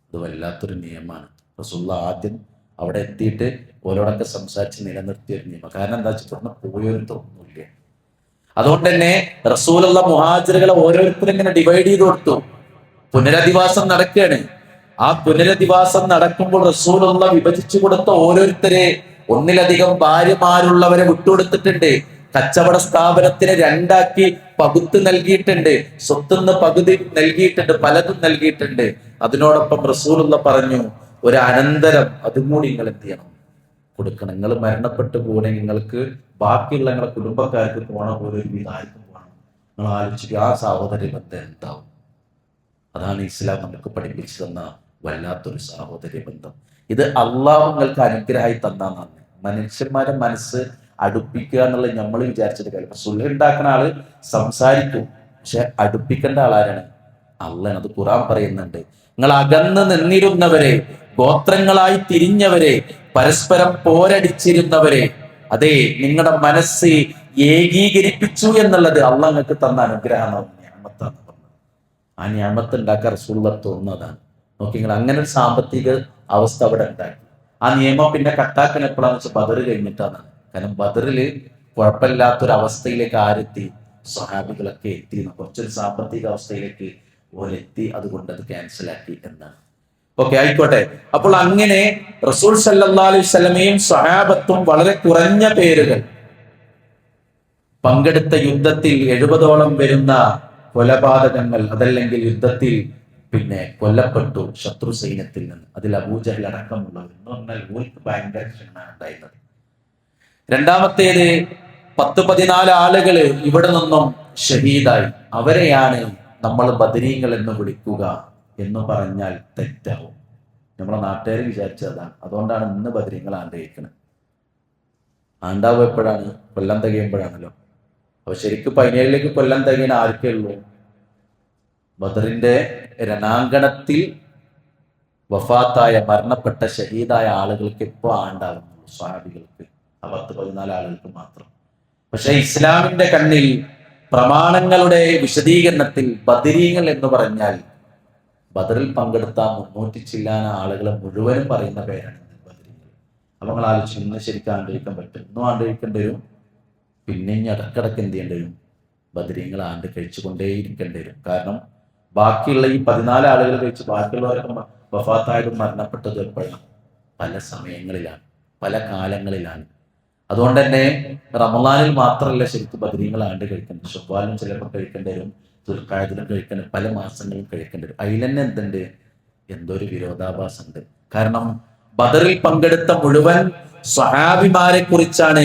അത് വല്ലാത്തൊരു നിയമമാണ്. റസൂലുള്ളാഹി ആദ്യം അവിടെ എത്തിയിട്ട് ഓരോടൊക്കെ സംസാരിച്ച് നിലനിർത്തിയ ഒരു നിയമം. കാരണം എന്താ വെച്ചാൽ ഇവിടുന്ന് പോയൊരു തോന്നുന്നില്ല. അതുകൊണ്ട് തന്നെ റസൂലുള്ള മുഹാജിറുകളെ ഓരോരുത്തരും ഇങ്ങനെ ഡിവൈഡ് ചെയ്ത് കൊടുത്തു. പുനരധിവാസം നടക്കുകയാണ്. ആ പുനരധിവാസം നടക്കുമ്പോൾ റസൂലുള്ള വിഭജിച്ചു കൊടുത്ത ഓരോരുത്തരെ, ഒന്നിലധികം ഭാര്യമാരുള്ളവരെ വിട്ടുകൊടുത്തിട്ടുണ്ട്. കച്ചവട സ്ഥാപനത്തിന് രണ്ടാക്കി പകുത്ത് നൽകിയിട്ടുണ്ട്. സ്വത്തുനിന്ന് പകുതി നൽകിയിട്ടുണ്ട്, പലതും നൽകിയിട്ടുണ്ട്. അതിനോടൊപ്പം റസൂലുള്ള പറഞ്ഞു, ഒരു അനന്തരം അതും കൂടി നിങ്ങൾ എന്ത് ചെയ്യണം, കൊടുക്കണം. നിങ്ങൾ മരണപ്പെട്ടു പോലെ നിങ്ങൾക്ക് ബാക്കിയുള്ള നിങ്ങളുടെ കുടുംബക്കാർക്ക് പോണ പോലെ ഒരു വിധാനം പോകണം. നിങ്ങൾ ആലോചിക്കുക, ആ സഹോദരി ബന്ധം എന്താവും? അതാണ് ഇസ്ലാം നമുക്ക് പഠിപ്പിച്ചു തന്ന വല്ലാത്തൊരു സഹോദര്യ ബന്ധം. ഇത് അള്ളാഹു നിങ്ങൾക്ക് അനുഗ്രഹമായി തന്നാന്നാണ്. മനുഷ്യന്മാരെ മനസ്സ് അടുപ്പിക്കുക എന്നുള്ളത് നമ്മൾ വിചാരിച്ചിട്ട് കാര്യം. സുൽഹ് ഉണ്ടാക്കുന്ന ആള് സംസാരിക്കും, പക്ഷെ അടുപ്പിക്കേണ്ട ആളാരാണ്? അള്ളാഹ്. അത് ഖുർആൻ പറയുന്നുണ്ട്, നിങ്ങൾ അകന്ന് നിന്നിരുന്നവരെ, ഗോത്രങ്ങളായി തിരിഞ്ഞവരെ, പരസ്പരം പോരടിച്ചിരുന്നവരെ, അതെ നിങ്ങളുടെ മനസ്സ് ഏകീകരിപ്പിച്ചു എന്നുള്ളത് അള്ളാഹ് നിങ്ങൾക്ക് തന്ന അനുഗ്രഹമാണ്, നിഅമത്താണ്. ആ നിഅമത്ത് ഉണ്ടാക്കാൻ റസൂലുള്ളാഹി തോന്നുന്നതാണ്. നോക്കി നിങ്ങൾ, അങ്ങനെ ഒരു സാമ്പത്തിക അവസ്ഥ അവിടെ ഉണ്ടാക്കി. ആ നിയമം പിന്നെ കട്ടാക്കാൻ എപ്പോഴാന്ന് വെച്ചാൽ ബദർ കഴിഞ്ഞിട്ടാണ്. കാരണം ബദറിൽ കുഴപ്പമില്ലാത്തൊരവസ്ഥയിലേക്ക് ആരെത്തി? സ്വഹാബികളൊക്കെ എത്തി, കുറച്ചൊരു സാമ്പത്തിക അവസ്ഥയിലേക്ക് ഓരെത്തി. അതുകൊണ്ട് അത് ക്യാൻസലാക്കി എന്നാണ്. ഓക്കെ, ആയിക്കോട്ടെ. അപ്പോൾ അങ്ങനെ റസൂൽ സല്ലല്ലാഹു അലൈഹി വസല്ലമയും സ്വഹാബത്തും വളരെ കുറഞ്ഞ പേരുകൾ പങ്കെടുത്ത യുദ്ധത്തിൽ 70ഓളം വരുന്ന കൊലപാതകങ്ങൾ, അതല്ലെങ്കിൽ യുദ്ധത്തിൽ പിന്നെ കൊല്ലപ്പെട്ടു ശത്രു സൈന്യത്തിൽ നിന്ന്. അതിൽ അബൂജഹൽ അടക്കമുള്ളവർ എന്ന് പറഞ്ഞാൽ ഓർക്ക് ഭയങ്കര ക്ഷീണമാണ് ഉണ്ടായിരുന്നത്. രണ്ടാമത്തേത് 10-14 ആളുകൾ ഇവിടെ നിന്നും ഷഹീദായി. അവരെയാണ് നമ്മൾ ബദരീങ്ങൾ എന്ന് വിളിക്കുക എന്ന് പറഞ്ഞാൽ തെറ്റാവും. നമ്മളെ നാട്ടുകാർ വിചാരിച്ചതാണ്. അതുകൊണ്ടാണ് ഇന്ന് ബദരീങ്ങൾ ആഗ്രഹിക്കുന്നത്. ആണ്ടാവും എപ്പോഴാണ്? കൊല്ലം തികയുമ്പോഴാണല്ലോ. അപ്പൊ ശരിക്കും 17ലേക്ക് കൊല്ലം തികയാൻ ആർക്കേ ഉള്ളൂ? ബദറിന്റെ രണാങ്കണത്തിൽ വഫാത്തായ, മരണപ്പെട്ട, ഷഹീദായ ആളുകൾക്ക് എപ്പോ ആണ്ടാവുന്നുള്ളൂ? സ്വഹാബികൾക്ക്, ആ 10-14 ആളുകൾക്ക് മാത്രം. പക്ഷെ ഇസ്ലാമിന്റെ കണ്ണിൽ പ്രമാണങ്ങളുടെ വിശദീകരണത്തിൽ ബദരീങ്ങൾ എന്ന് പറഞ്ഞാൽ ബദറിൽ പങ്കെടുത്ത 300 ചില്ലാന ആളുകളെ മുഴുവനും പറയുന്ന പേരാണ് ബദരീങ്ങൾ. അപ്പൊ നിങ്ങൾ ആലോചിച്ചു, ഇന്ന് ശരിക്കും ആണ്ടിരിക്കാൻ പറ്റും? ഇന്നും ആണ്ടിരിക്കേണ്ടി വരും. പിന്നെ ഇനി ഇടക്കിടക്ക് എന്ത് ചെയ്യേണ്ടി വരും? ബദരീങ്ങൾ ആണ്ട് കഴിച്ചുകൊണ്ടേയിരിക്കേണ്ടി വരും. കാരണം ബാക്കിയുള്ള ഈ 14 ആളുകൾ കഴിച്ച് ബാക്കിയുള്ളവരൊക്കെ വഫാത്തായതും മരണപ്പെട്ടതും എപ്പോഴാണ്? പല സമയങ്ങളിലാണ്, പല കാലങ്ങളിലാണ്. അതുകൊണ്ട് തന്നെ റമളാനിൽ മാത്രമല്ല ശരിക്കും ബദരീങ്ങൾ ആണ്ട് കഴിക്കേണ്ടത്. ശവ്വാലും ചിലപ്പോൾ കഴിക്കേണ്ടി വരും, ദുൽഖഅദിലും കഴിക്കേണ്ടി വരും, പല മാസങ്ങളിലും കഴിക്കേണ്ടി വരും. അതിൽ തന്നെ എന്തുണ്ട്? എന്തോ ഒരു വിരോധാഭാസം ഉണ്ട്. കാരണം ബദറിൽ പങ്കെടുത്ത മുഴുവൻ സ്വഹാബിമാരെ കുറിച്ചാണ്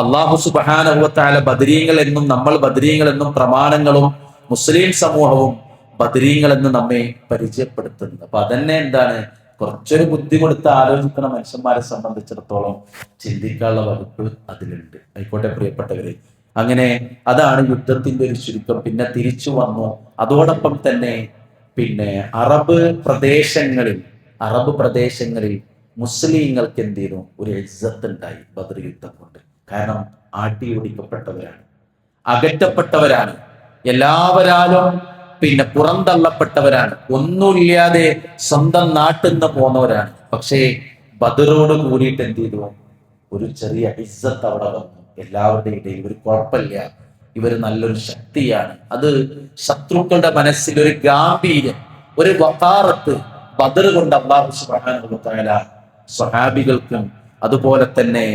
അല്ലാഹു സുബ്ഹാനഹു വ തആല ബദരീങ്ങൾ എന്നും നമ്മൾ ബദരീങ്ങൾ എന്നും പ്രമാണങ്ങളും മുസ്ലിം സമൂഹവും ബദരീങ്ങൾ എന്ന് നമ്മെ പരിചയപ്പെടുത്തുന്നത്. അപ്പൊ അതന്നെ എന്താണ്? കുറച്ചൊരു ബുദ്ധി കൊടുത്ത് ആലോചിക്കുന്ന മനുഷ്യന്മാരെ സംബന്ധിച്ചിടത്തോളം ചിന്തിക്കാനുള്ള വകുപ്പ് അതിലുണ്ട്. ആയിക്കോട്ടെ പ്രിയപ്പെട്ടവരെ, അങ്ങനെ അതാണ് യുദ്ധത്തിന്റെ ഒരു ചുരുക്കം. പിന്നെ തിരിച്ചു വന്നു. അതോടൊപ്പം തന്നെ പിന്നെ അറബ് പ്രദേശങ്ങളിൽ മുസ്ലിങ്ങൾക്ക് എന്ത് ചെയ്തു? ഒരു ഇസ്സത്ത് ഉണ്ടായി ബദർ യുദ്ധം കൊണ്ട്. കാരണം ആട്ടിയോടിക്കപ്പെട്ടവരാണ്, അകറ്റപ്പെട്ടവരാണ്, എല്ലാവരാലും പിന്നെ പുറന്തള്ളപ്പെട്ടവരാണ്, ഒന്നുമില്ലാതെ സ്വന്തം നാട്ടിൽ നിന്ന് പോന്നവരാണ്. പക്ഷേ ബദറോട് കൂടിയിട്ട് എന്ത് ചെയ്തു? ഒരു ചെറിയ ഇസ്സത്ത് അവിടെ വന്നു. എല്ലാവരുടെയും ഇടയിൽ ഒരു കുഴപ്പമില്ല, ഇവർ നല്ലൊരു ശക്തിയാണ്. അത് ശത്രുക്കളുടെ മനസ്സിൽ ഒരു ഗാംഭീര്യം, ഒരു വഖാറത്ത് ബദർ കൊണ്ട് അല്ലാഹു സുബ്ഹാനഹു വ തആല സ്വഹാബികൾക്കും അതുപോലെ തന്നെ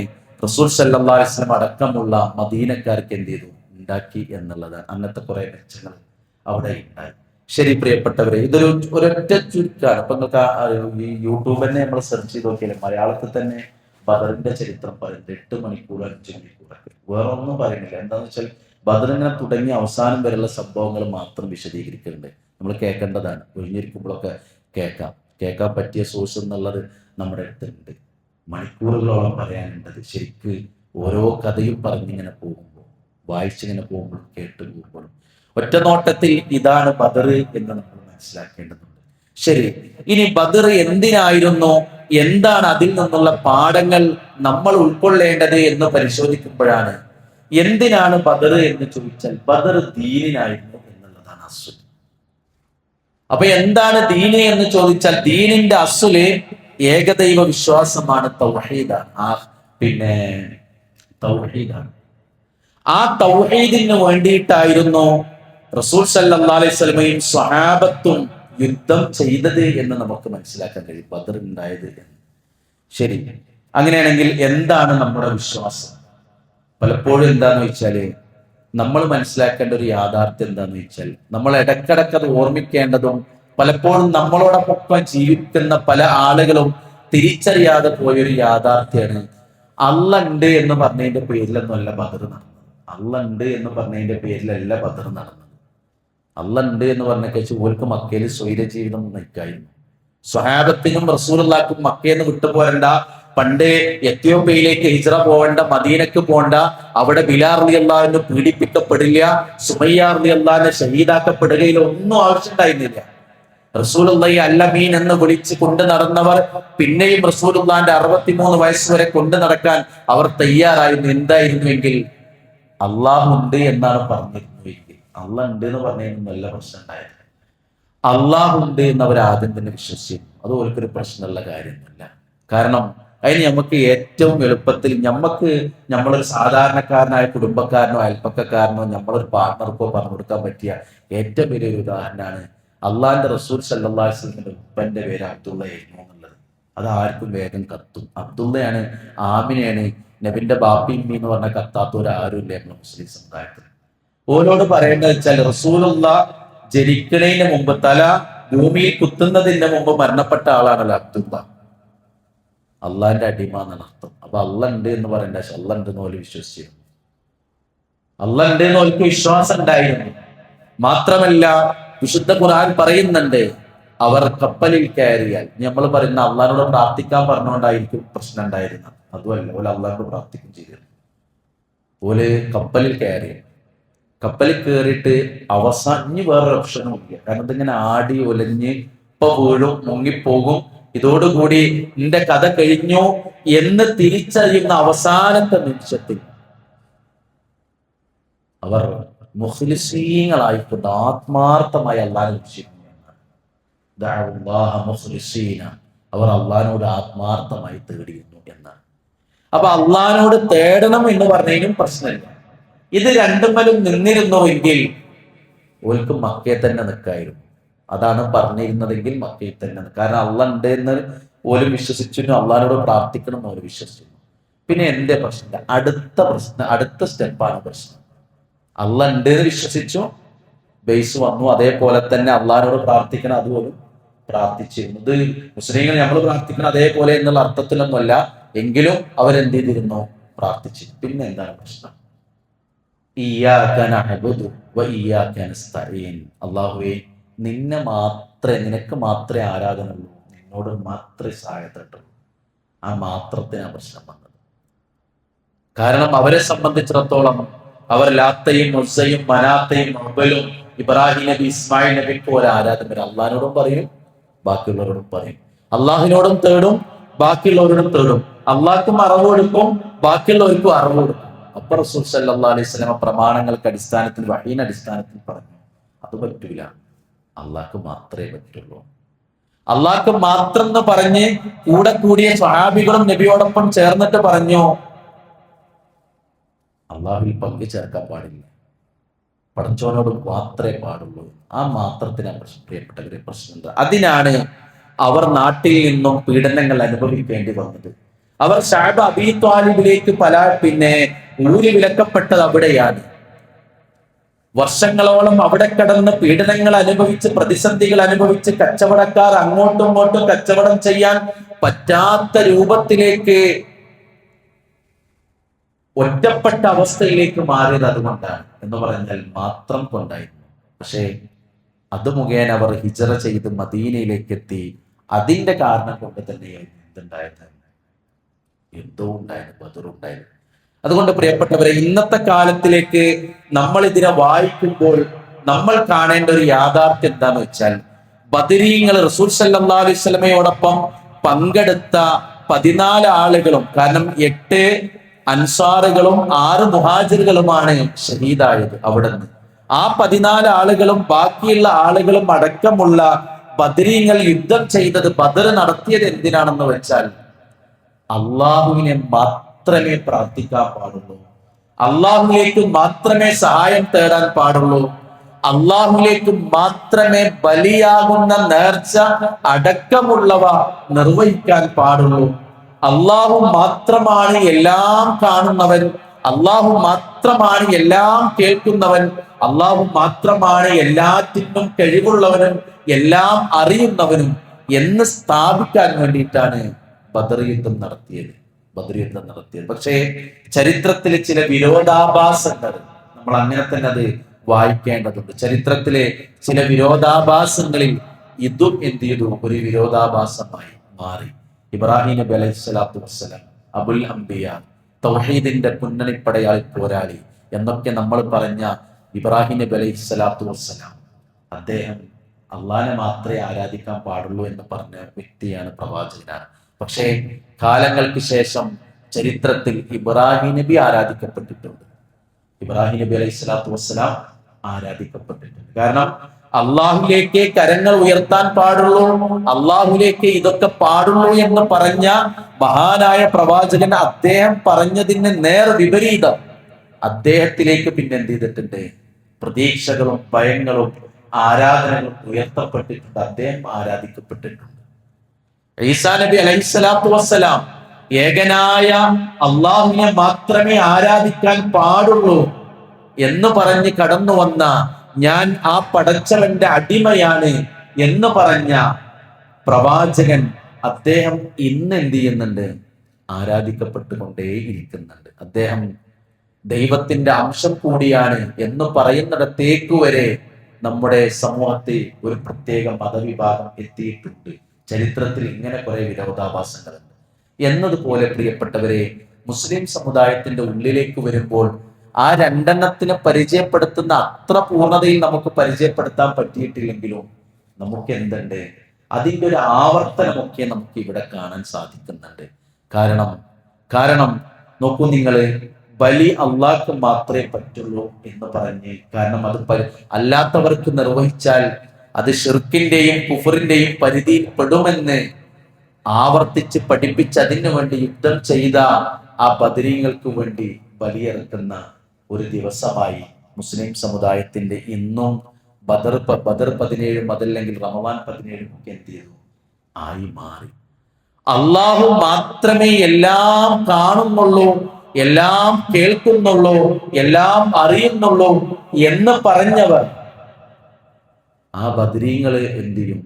റസൂൽ സല്ലല്ലാഹു അലൈഹി വസല്ലം അടക്കമുള്ള മദീനക്കാർക്ക് എന്ത് ചെയ്തു? ഉണ്ടാക്കി എന്നുള്ളതാണ്. അങ്ങനത്തെ കുറെ മെച്ചങ്ങൾ അവിടെ ഉണ്ടായി. ശരി പ്രിയപ്പെട്ടവരെ, ഇതൊരു ഒരൊറ്റ ചുരുക്കാണ്. അപ്പൊ നിങ്ങൾക്ക് ഈ യൂട്യൂബ് തന്നെ നമ്മൾ സെർച്ച് ചെയ്ത് നോക്കിയാലും മലയാളത്തിൽ തന്നെ ബദറിന്റെ ചരിത്രം പറയുന്നത് 8 മണിക്കൂർ 5 മണിക്കൂറൊക്കെ, വേറെ ഒന്നും പറയുന്നില്ല. എന്താണെന്ന് വെച്ചാൽ ബദറിങ്ങനെ തുടങ്ങി അവസാനം വരെയുള്ള സംഭവങ്ങൾ മാത്രം വിശദീകരിക്കുന്നുണ്ട്. നമ്മൾ കേൾക്കേണ്ടതാണ്. ഒഴിഞ്ഞിരിക്കുമ്പോഴൊക്കെ കേൾക്കാൻ പറ്റിയ സോഴ്സ് എന്നുള്ളത് നമ്മുടെ അടുത്തുണ്ട്. മണിക്കൂറുകളോളം പറയാനുണ്ടത്. ശരിക്ക് ഓരോ കഥയും പറഞ്ഞിങ്ങനെ പോകുമ്പോൾ, വായിച്ചിങ്ങനെ പോകുമ്പോൾ, കേട്ടു പോകുമ്പോഴും ഒറ്റ നോട്ടത്തിൽ ഇതാണ് ബദർ എന്ന് നമ്മൾ മനസ്സിലാക്കേണ്ടതുണ്ട്. ശരി, ഇനി ബദർ എന്തിനായിരുന്നു, എന്താണ് അതിൽ നിന്നുള്ള പാഠങ്ങൾ നമ്മൾ ഉൾക്കൊള്ളേണ്ടത് എന്ന് പരിശോധിക്കുമ്പോഴാണ് എന്തിനാണ് ബദർ എന്ന് ചോദിച്ചാൽ ബദർ ദീനിനായിരുന്നു എന്നുള്ളതാണ് അസ്സുൽ. അപ്പൊ എന്താണ് ദീന് എന്ന് ചോദിച്ചാൽ ദീനിന്റെ അസ്സുല് ഏകദൈവ വിശ്വാസമാണ്, തൗഹീദാണ്. പിന്നെ തൗഹീദാണ്. ആ തൗഹീദിന് വേണ്ടിയിട്ടായിരുന്നു റസൂൽ സല്ലല്ലാഹു അലൈഹി വസല്ലമയും സ്വഹാബത്തും യുദ്ധം ചെയ്തത് എന്ന് നമുക്ക് മനസ്സിലാക്കാൻ കഴിയും, ബദർ ഉണ്ടായത് എന്ന്. ശരി, അങ്ങനെയാണെങ്കിൽ എന്താണ് നമ്മുടെ വിശ്വാസം? പലപ്പോഴും എന്താന്ന് വെച്ചാല് നമ്മൾ മനസ്സിലാക്കേണ്ട ഒരു യാഥാർത്ഥ്യം എന്താന്ന് വെച്ചാൽ, നമ്മൾ ഇടക്കിടക്ക് അത് ഓർമ്മിക്കേണ്ടതും പലപ്പോഴും നമ്മളോടൊപ്പം ജീവിക്കുന്ന പല ആളുകളും തിരിച്ചറിയാതെ പോയൊരു യാഥാർത്ഥ്യമാണ്, അല്ലാഹ് ഉണ്ട് എന്ന് പറഞ്ഞതിന്റെ പേരിലൊന്നുമല്ല ബദർ നടന്നത്. അല്ലാഹ് ഉണ്ട് എന്ന് പറഞ്ഞതിന്റെ പേരിലല്ല ബദർ നടന്നത്. അല്ലാഹ് ഉണ്ട് എന്ന് പറഞ്ഞ കഴിച്ച് ഓർക്ക് മക്കയിൽ സ്വൈര ജീവിതം നയിക്കായിരുന്നു. സ്വഹാബത്തിനും റസൂലുള്ളാഹിക്കും മക്കയിൽ നിന്ന് വിട്ടുപോരണ്ട, പണ്ട് എത്യോപ്യയിലേക്ക് ഹിജ്റ പോകേണ്ട, മദീനക്ക് പോകണ്ട, അവിടെ ബിലാൽ റളിയല്ലാഹു അൻഹു പീഡിപ്പിക്കപ്പെടില്ല, സുമയ്യ റളിയല്ലാഹു അൻഹ ഷഹീദാക്കപ്പെടുകയില്ല, ഒന്നും ആവശ്യമുണ്ടായിരുന്നില്ല. റസൂലുള്ളാഹി അല്ലമീൻ എന്ന് വിളിച്ച് കൊണ്ട് നടന്നവർ പിന്നെയും റസൂലുള്ളാഹിന്റെ 63 വയസ്സ് വരെ കൊണ്ട് നടക്കാൻ അവർ തയ്യാറായിരുന്നു. എന്തായിരുന്നുവെങ്കിൽ അള്ളാഹു ഉണ്ട് എന്നാണ് പറഞ്ഞിരുന്നുവെങ്കിൽ. അള്ളാഹ് ഉണ്ട് എന്ന് പറഞ്ഞതിന് നല്ല പ്രശ്നം ഉണ്ടായിരുന്നു. അള്ളാഹു ഉണ്ട് എന്ന് അവർ ആദ്യം തന്നെ വിശ്വസിച്ചിരുന്നു. അത് ഓർക്കൊരു പ്രശ്നമുള്ള കാര്യമൊന്നുമില്ല. കാരണം അതിന് നമുക്ക് ഏറ്റവും എളുപ്പത്തിൽ നമ്മളൊരു സാധാരണക്കാരനായ കുടുംബക്കാരനോ അയൽപ്പക്കക്കാരനോ നമ്മളൊരു പാർട്ണർക്കോ പറഞ്ഞു കൊടുക്കാൻ പറ്റിയ ഏറ്റവും വലിയൊരു ഉദാഹരണമാണ് അള്ളാഹിന്റെ റസൂൽ സല്ലല്ലാഹു അലൈഹി വസല്ലമയുടെ ഉപ്പന്റെ പേര് അബ്ദുള്ളയായിരുന്നു എന്നുള്ളത്. അത് ആർക്കും വേഗം കത്തും. അബ്ദുള്ളയാണ്, ആമിനയാണ്, നബിന്റെ ബാപ്പി ഇമ്മി എന്ന് പറഞ്ഞ കത്താത്തവർ ആരും ഇല്ല നമ്മുടെ മുസ്ലിം സമുദായത്തിൽ. ഓരോട് പറയേണ്ടത് വെച്ചാൽ റസൂലുള്ളാഹ് ജനിക്കുന്നതിന് മുമ്പ്, തല ഭൂമിയിൽ കുത്തുന്നതിന് മുമ്പ് മരണപ്പെട്ട ആളാണല്ലോ അബ്ദുള്ള. അള്ളാഹിന്റെ അടിമ എന്നാണ് അർത്ഥം. അപ്പൊ അള്ളാഹ് ഉണ്ട് എന്ന് പറയണ്ട, അള്ളാഹ് ഉണ്ടെന്ന് പോലെ വിശ്വസിച്ചിരുന്നു. അള്ളാഹ് ഉണ്ട് എന്ന് ഓർക്ക് വിശ്വാസം ഉണ്ടായിരുന്നു. മാത്രമല്ല വിശുദ്ധ ഖുർആൻ പറയുന്നുണ്ട്, അവർ കപ്പലിൽ കയറിയാൽ, നമ്മൾ പറയുന്ന അള്ളാഹിനോട് പ്രാർത്ഥിക്കാൻ പറഞ്ഞുകൊണ്ടായിരിക്കും പ്രശ്നം ഉണ്ടായിരുന്നത്. അതുമല്ല, ഓല് അള്ളാഹിനോട് പ്രാർത്ഥിക്കും ചെയ്തിരുന്നു. ഓല് കപ്പലിൽ കയറിയിട്ട് അവസാനം വേറൊരു ഓപ്ഷനും ഇല്ല. കാരണം ഇതിങ്ങനെ ആടി ഒലഞ്ഞ് ഇപ്പൊ വീഴും, മുങ്ങിപ്പോകും, ഇതോടുകൂടി നിന്റെ കഥ കഴിഞ്ഞു എന്ന് തിരിച്ചറിയുന്ന അവസാനത്തെ നിമിഷത്തിൽ അവർ മുഖ്ലിസീങ്ങളായിക്കൊണ്ട് ആത്മാർത്ഥമായി അള്ളാഹിനെ വിളിച്ചിരുന്നു. അവർ അള്ളാഹിനോട് ആത്മാർത്ഥമായി തേടിയിരുന്നു എന്നാണ്. അപ്പൊ അള്ളാഹിനോട് തേടണം എന്ന് പറഞ്ഞതിനും പ്രശ്നമില്ല. ഇത് രണ്ടുമലും നിന്നിരുന്നുവെങ്കിൽ ഓൽക്ക് മക്കയിൽ തന്നെ നിൽക്കായിരുന്നു. അതാണ് പറഞ്ഞിരുന്നതെങ്കിൽ മക്കയിൽ തന്നെ. കാരണം അള്ളാഹ് ഉണ്ട് എന്ന് ഓലും വിശ്വസിച്ചു, അള്ളാഹിനോട് പ്രാർത്ഥിക്കണം എന്ന് ഓല് വിശ്വസിച്ചു. പിന്നെ എന്റെ പ്രശ്നം, അടുത്ത സ്റ്റെപ്പാണ് പ്രശ്നം. അള്ളാഹ് ഉണ്ട് എന്ന് വിശ്വസിച്ചു, ബേസ് വന്നു, അതേപോലെ തന്നെ അള്ളാഹിനോട് പ്രാർത്ഥിക്കണം, അതുപോലും പ്രാർത്ഥിച്ചിരുന്നു. ഇത് മുസ്ലിങ്ങൾ നമ്മൾ പ്രാർത്ഥിക്കണം അതേപോലെ എന്നുള്ള അർത്ഥത്തിലൊന്നുമല്ല, എങ്കിലും അവരെന്ത് ചെയ്തിരുന്നു, പ്രാർത്ഥിച്ചിരുന്നു. പിന്നെ എന്താണ് പ്രശ്നം? അല്ലാഹുവേ, നിനക്ക് മാത്രമേ ആരാധന ഉള്ളൂ, നിന്നോട് മാത്രമേ സഹായത്തുള്ളൂ. ആ മാത്രത്തിനാണ് പ്രശ്നം വന്നത്. കാരണം അവരെ സംബന്ധിച്ചിടത്തോളം അവർ ലാത്തയും ഉസ്സയും മനാത്തയും ഹുബലും ഇബ്രാഹിം നബി ഇസ്മായിൽ നബിക്ക് പോലെ ആരാധന അള്ളാഹിനോടും പറയും, ബാക്കിയുള്ളവരോടും പറയും. അള്ളാഹിനോടും തേടും, ബാക്കിയുള്ളവരോടും തേടും. അള്ളാഹ്ക്കും അറിവ് കൊടുക്കും, ബാക്കിയുള്ളവർക്കും അറിവ് കൊടുക്കും. അപ്പൊ റസൂൽ സല്ലല്ലാഹു അലൈഹി വസല്ലം പ്രമാണങ്ങൾക്ക് അടിസ്ഥാനത്തിൽ, വഹീന്റെ അടിസ്ഥാനത്തിൽ പറഞ്ഞു, അത് പറ്റൂല, അള്ളാഹ്ക്ക് മാത്രമേ പറ്റുള്ളൂ. അള്ളാഹ്ക്ക് മാത്രം എന്ന് പറഞ്ഞ് കൂടെ കൂടിയ സ്വഹാബികളും നബിയോടൊപ്പം ചേർന്നിട്ട് പറഞ്ഞു, അള്ളാഹുവിൽ പങ്കു ചേർക്കാൻ പാടില്ല, പടച്ചോനോട് മാത്രമേ പാടുള്ളൂ. ആ മാത്രത്തിനാണ് പ്രിയപ്പെട്ടവരെ പ്രശ്നം. അതിനാണ് അവർ നാട്ടിൽ നിന്നും പീഡനങ്ങൾ അനുഭവിക്കേണ്ടി വന്നത്. അവർ ശഅബ് അബീ ത്വാലിബിലേക്ക് ഊരി വിലക്കപ്പെട്ടത് അവിടെയാണ്. വർഷങ്ങളോളം അവിടെ കിടന്ന് പീഡനങ്ങൾ അനുഭവിച്ച്, പ്രതിസന്ധികൾ അനുഭവിച്ച്, കച്ചവടക്കാർ അങ്ങോട്ടും ഇങ്ങോട്ടും കച്ചവടം ചെയ്യാൻ പറ്റാത്ത രൂപത്തിലേക്ക്, ഒറ്റപ്പെട്ട അവസ്ഥയിലേക്ക് മാറിയത് അതുകൊണ്ടാണ് എന്ന് പറഞ്ഞാൽ മാത്രം കൊണ്ടായിരുന്നു. പക്ഷേ അത് മുഖേന അവർ ഹിജ്റ ചെയ്ത് മദീനയിലേക്ക് എത്തി. അതിന്റെ കാരണം കൊണ്ട് തന്നെയാണ് എന്തുണ്ടായത്, യുദ്ധവും ഉണ്ടായിരുന്നു, ബദറും ഉണ്ടായിരുന്നു. അതുകൊണ്ട് പ്രിയപ്പെട്ടവരെ, ഇന്നത്തെ കാലത്തിലേക്ക് നമ്മൾ ഇതിനെ വായിക്കുമ്പോൾ നമ്മൾ കാണേണ്ട ഒരു യാഥാർത്ഥ്യം എന്താന്ന് വെച്ചാൽ, ബദരീങ്ങൾ റസൂൽ സല്ലല്ലാഹു അലൈഹി വസല്ലമയോടൊപ്പം പങ്കെടുത്ത 14 ആളുകളും, കാരണം 8 അൻസാറുകളും 6 മുഹാജിറുകളുമാണ് ഷഹീദായത് അവിടുന്ന്. ആ 14 ആളുകളും ബാക്കിയുള്ള ആളുകളും അടക്കമുള്ള ബദരീങ്ങൾ യുദ്ധം ചെയ്തത്, ബദർ നടത്തിയത് എന്തിനാണെന്ന് വെച്ചാൽ അള്ളാഹുവിനെ മാത്രമേ പ്രാർത്ഥിക്കാൻ പാടുള്ളൂ, അള്ളാഹുലേക്ക് മാത്രമേ സഹായം തേടാൻ പാടുള്ളൂ, അള്ളാഹുലേക്ക് മാത്രമേ ബലിയാകുന്ന നേർച്ച അടക്കമുള്ളവ നിർവഹിക്കാൻ പാടുള്ളൂ. അള്ളാഹു മാത്രമാണ് എല്ലാം കാണുന്നവൻ, അള്ളാഹു മാത്രമാണ് എല്ലാം കേൾക്കുന്നവൻ, അള്ളാഹു മാത്രമാണ് എല്ലാറ്റിനും കഴിവുള്ളവനും എല്ലാം അറിയുന്നവനും എന്ന് സ്ഥാപിക്കാൻ വേണ്ടിയിട്ടാണ് ബദർ യുദ്ധം നടത്തിയത്. പക്ഷേ ചരിത്രത്തിലെ ചില വിരോധാഭാസങ്ങൾ നമ്മൾ അങ്ങനെ തന്നെ അത് വായിക്കേണ്ടതുണ്ട്. ചരിത്രത്തിലെ ചില വിരോധാഭാസങ്ങളിൽ ഇതും എന്ത് ചെയ്തു? ഒരു വിരോധാഭാസമായി മാറി. ഇബ്രാഹിം നബി അലൈഹി സ്വലാത്തു വസ്സലാം, അബുൽ അംബിയ, തൗഹീദിന്റെ മുന്നണിപ്പടയാളി പോരാളി എന്നൊക്കെ നമ്മൾ പറഞ്ഞ ഇബ്രാഹിം നബി അലൈഹി സ്വലാത്തു വസ്സലാം, അദ്ദേഹം അള്ളാഹനെ മാത്രമേ ആരാധിക്കാൻ പാടുള്ളൂ എന്ന് പറഞ്ഞ വ്യക്തിയാണ്, പ്രവാചകനാണ്. പക്ഷേ കാലങ്ങൾക്ക് ശേഷം ചരിത്രത്തിൽ ഇബ്രാഹിം നബി ആരാധിക്കപ്പെട്ടിട്ടുണ്ട്. ഇബ്രാഹിം നബി അലൈഹി സ്വലാത്തു വസ്സലാം ആരാധിക്കപ്പെട്ടിട്ടുണ്ട്. കാരണം അള്ളാഹുലേക്ക് കരങ്ങൾ ഉയർത്താൻ പാടുള്ളൂ, അള്ളാഹുലേക്ക് ഇതൊക്കെ പാടുള്ളൂ എന്ന് പറഞ്ഞ മഹാനായ പ്രവാചകൻ അദ്ദേഹം പറഞ്ഞതിന് നേർ വിപരീതം അദ്ദേഹത്തിലേക്ക് പിന്നെ എന്ത് ചെയ്തിട്ടുണ്ട്? പ്രതീക്ഷകളും ഭയങ്ങളും ആരാധനകളും ഉയർത്തപ്പെട്ടിട്ടുണ്ട്. അദ്ദേഹം ആരാധിക്കപ്പെട്ടിട്ടുണ്ട്. ഈസാ നബി അലൈഹി സ്വലാത്തു വസ്സലാം ഏകനായ അള്ളാഹുവിനെ മാത്രമേ ആരാധിക്കാൻ പാടുള്ളൂ എന്ന് പറഞ്ഞ് കടന്നു വന്ന, ഞാൻ ആ പടച്ചവന്റെ അടിമയാണ് എന്ന് പറഞ്ഞ പ്രവാചകൻ അദ്ദേഹം ഇന്ന് എന്ത് ചെയ്യുന്നുണ്ട്? ആരാധിക്കപ്പെട്ടുകൊണ്ടേ ഇരിക്കുന്നുണ്ട്. അദ്ദേഹം ദൈവത്തിന്റെ അംശം കൂടിയാണ് എന്ന് പറയുന്നിടത്തേക്ക് വരെ നമ്മുടെ സമൂഹത്തിൽ ഒരു പ്രത്യേക മതവിഭാഗം എത്തിയിട്ടുണ്ട്. ചരിത്രത്തിൽ ഇങ്ങനെ കുറെ വിരോധാഭാസങ്ങളുണ്ട്. എന്നതുപോലെ പ്രിയപ്പെട്ടവരെ, മുസ്ലിം സമുദായത്തിന്റെ ഉള്ളിലേക്ക് വരുമ്പോൾ ആ രണ്ടെണ്ണത്തിനെ പരിചയപ്പെടുത്തുന്ന അത്ര പൂർണ്ണതയിൽ നമുക്ക് പരിചയപ്പെടുത്താൻ പറ്റിയിട്ടില്ലെങ്കിലും നമുക്ക് എന്തുണ്ട്? അതിൻ്റെ ഒരു ആവർത്തനമൊക്കെ നമുക്ക് ഇവിടെ കാണാൻ സാധിക്കുന്നുണ്ട്. കാരണം നോക്കൂ നിങ്ങൾ, ബലി അള്ളാഹ്ക്ക് മാത്രമേ പറ്റുള്ളൂ എന്ന് പറഞ്ഞ്, കാരണം അത് അല്ലാത്തവർക്ക് നിർവഹിച്ചാൽ അത് ഷിർക്കിന്റെയും കുഫറിന്റെയും പരിധിയിൽ പെടുമെന്ന് ആവർത്തിച്ച് പഠിപ്പിച്ച് അതിനു വേണ്ടി യുദ്ധം ചെയ്ത ആ ബദരീങ്ങൾക്ക് വേണ്ടി ബലിയിറക്കുന്ന ഒരു ദിവസമായി മുസ്ലിം സമുദായത്തിന്റെ ഇന്നും ബദർ 17 അതല്ലെങ്കിൽ റമദാൻ 17 ഒക്കെ എന്ത് ചെയ്തു? ആയി മാറി. അള്ളാഹു മാത്രമേ എല്ലാം കാണുന്നുള്ളൂ, എല്ലാം കേൾക്കുന്നുള്ളൂ, എല്ലാം അറിയുന്നുള്ളൂ എന്ന് പറഞ്ഞവർ ആ ബദരീങ്ങള് എന്ത് ചെയ്യും?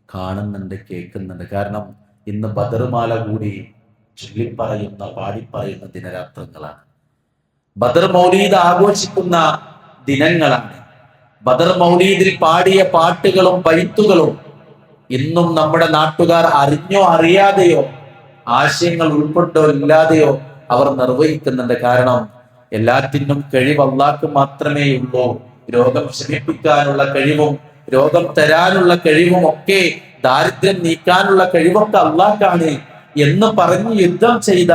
കാണുന്നുണ്ട്, കേൾക്കുന്നുണ്ട്. കാരണം ഇന്ന് ബദർമാല കൂടി ചൊല്ലിപ്പറയുന്ന, പാടിപ്പറയുന്ന ദിനരാത്രങ്ങളാണ്. ബദർ മൗലീദ് ആഘോഷിക്കുന്ന ദിനങ്ങളാണ്. ബദർ മൗലീദിൽ പാടിയ പാട്ടുകളും ബൈത്തുകളും ഇന്നും നമ്മുടെ നാട്ടുകാർ അറിഞ്ഞോ അറിയാതെയോ, ആശയങ്ങൾ ഉൾപ്പെട്ടോ ഇല്ലാതെയോ അവർ നിർവഹിക്കുന്നുണ്ട്. കാരണം എല്ലാറ്റിനും കഴിവ് അള്ളാഹ്ക്ക് മാത്രമേ ഉള്ളൂ. രോഗം ശമിപ്പിക്കാനുള്ള കഴിവും രോഗം തരാനുള്ള കഴിവും ഒക്കെ, ദാരിദ്ര്യം നീക്കാനുള്ള കഴിവൊക്കെ അള്ളാഹ്ക്കാണ് എന്ന് പറഞ്ഞ് യുദ്ധം ചെയ്ത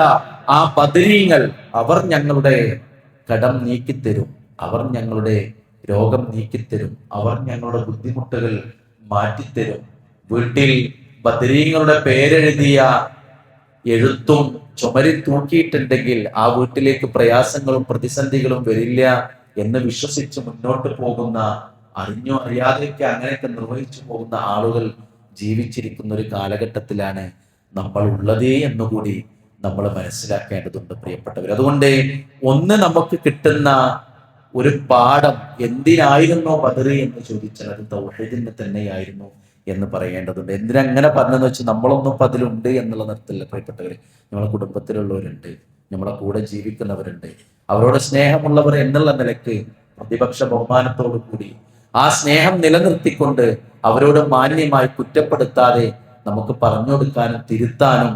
ആ ബദരീങ്ങൾ, അവർ ഞങ്ങളുടെ കടം നീക്കിത്തരും, അവർ ഞങ്ങളുടെ രോഗം നീക്കിത്തരും, അവർ ഞങ്ങളുടെ ബുദ്ധിമുട്ടുകൾ മാറ്റിത്തരും. വീട്ടിൽ ബദരീങ്ങളുടെ പേരെഴുതിയ എഴുത്തും ചുമരിൽ തൂക്കിയിട്ടുണ്ടെങ്കിൽ ആ വീട്ടിലേക്ക് പ്രയാസങ്ങളും പ്രതിസന്ധികളും വരില്ല എന്ന് വിശ്വസിച്ച് മുന്നോട്ട് പോകുന്ന, അറിഞ്ഞോ അറിയാതെയൊക്കെ അങ്ങനെയൊക്കെ നിർവഹിച്ചു പോകുന്ന ആളുകൾ ജീവിച്ചിരിക്കുന്ന ഒരു കാലഘട്ടത്തിലാണ് നമ്മൾ ഉള്ളത് എന്നുകൂടി നമ്മൾ മനസ്സിലാക്കേണ്ടതുണ്ട് പ്രിയപ്പെട്ടവർ. അതുകൊണ്ട് ഒന്ന് നമുക്ക് കിട്ടുന്ന ഒരു പാഠം, എന്തിനായിരുന്നോ ബദർ എന്ന് ചോദിച്ചാൽ അത് തൗഹീദിന് തന്നെയായിരുന്നു എന്ന് പറയേണ്ടതുണ്ട്. എന്തിനങ്ങനെ പറഞ്ഞെന്ന് വെച്ചാൽ നമ്മളൊന്നും ഇപ്പം അതിലുണ്ട് എന്നുള്ള നിർത്തില്ല പ്രിയപ്പെട്ടവർ. നമ്മളെ കുടുംബത്തിലുള്ളവരുണ്ട്, നമ്മളെ കൂടെ ജീവിക്കുന്നവരുണ്ട്, അവരോട് സ്നേഹമുള്ളവർ എന്നുള്ള നിലയ്ക്ക് പ്രതിപക്ഷ ബഹുമാനത്തോടു കൂടി ആ സ്നേഹം നിലനിർത്തിക്കൊണ്ട് അവരോട് മാന്യമായി കുറ്റപ്പെടുത്താതെ നമുക്ക് പറഞ്ഞു കൊടുക്കാനും തിരുത്താനും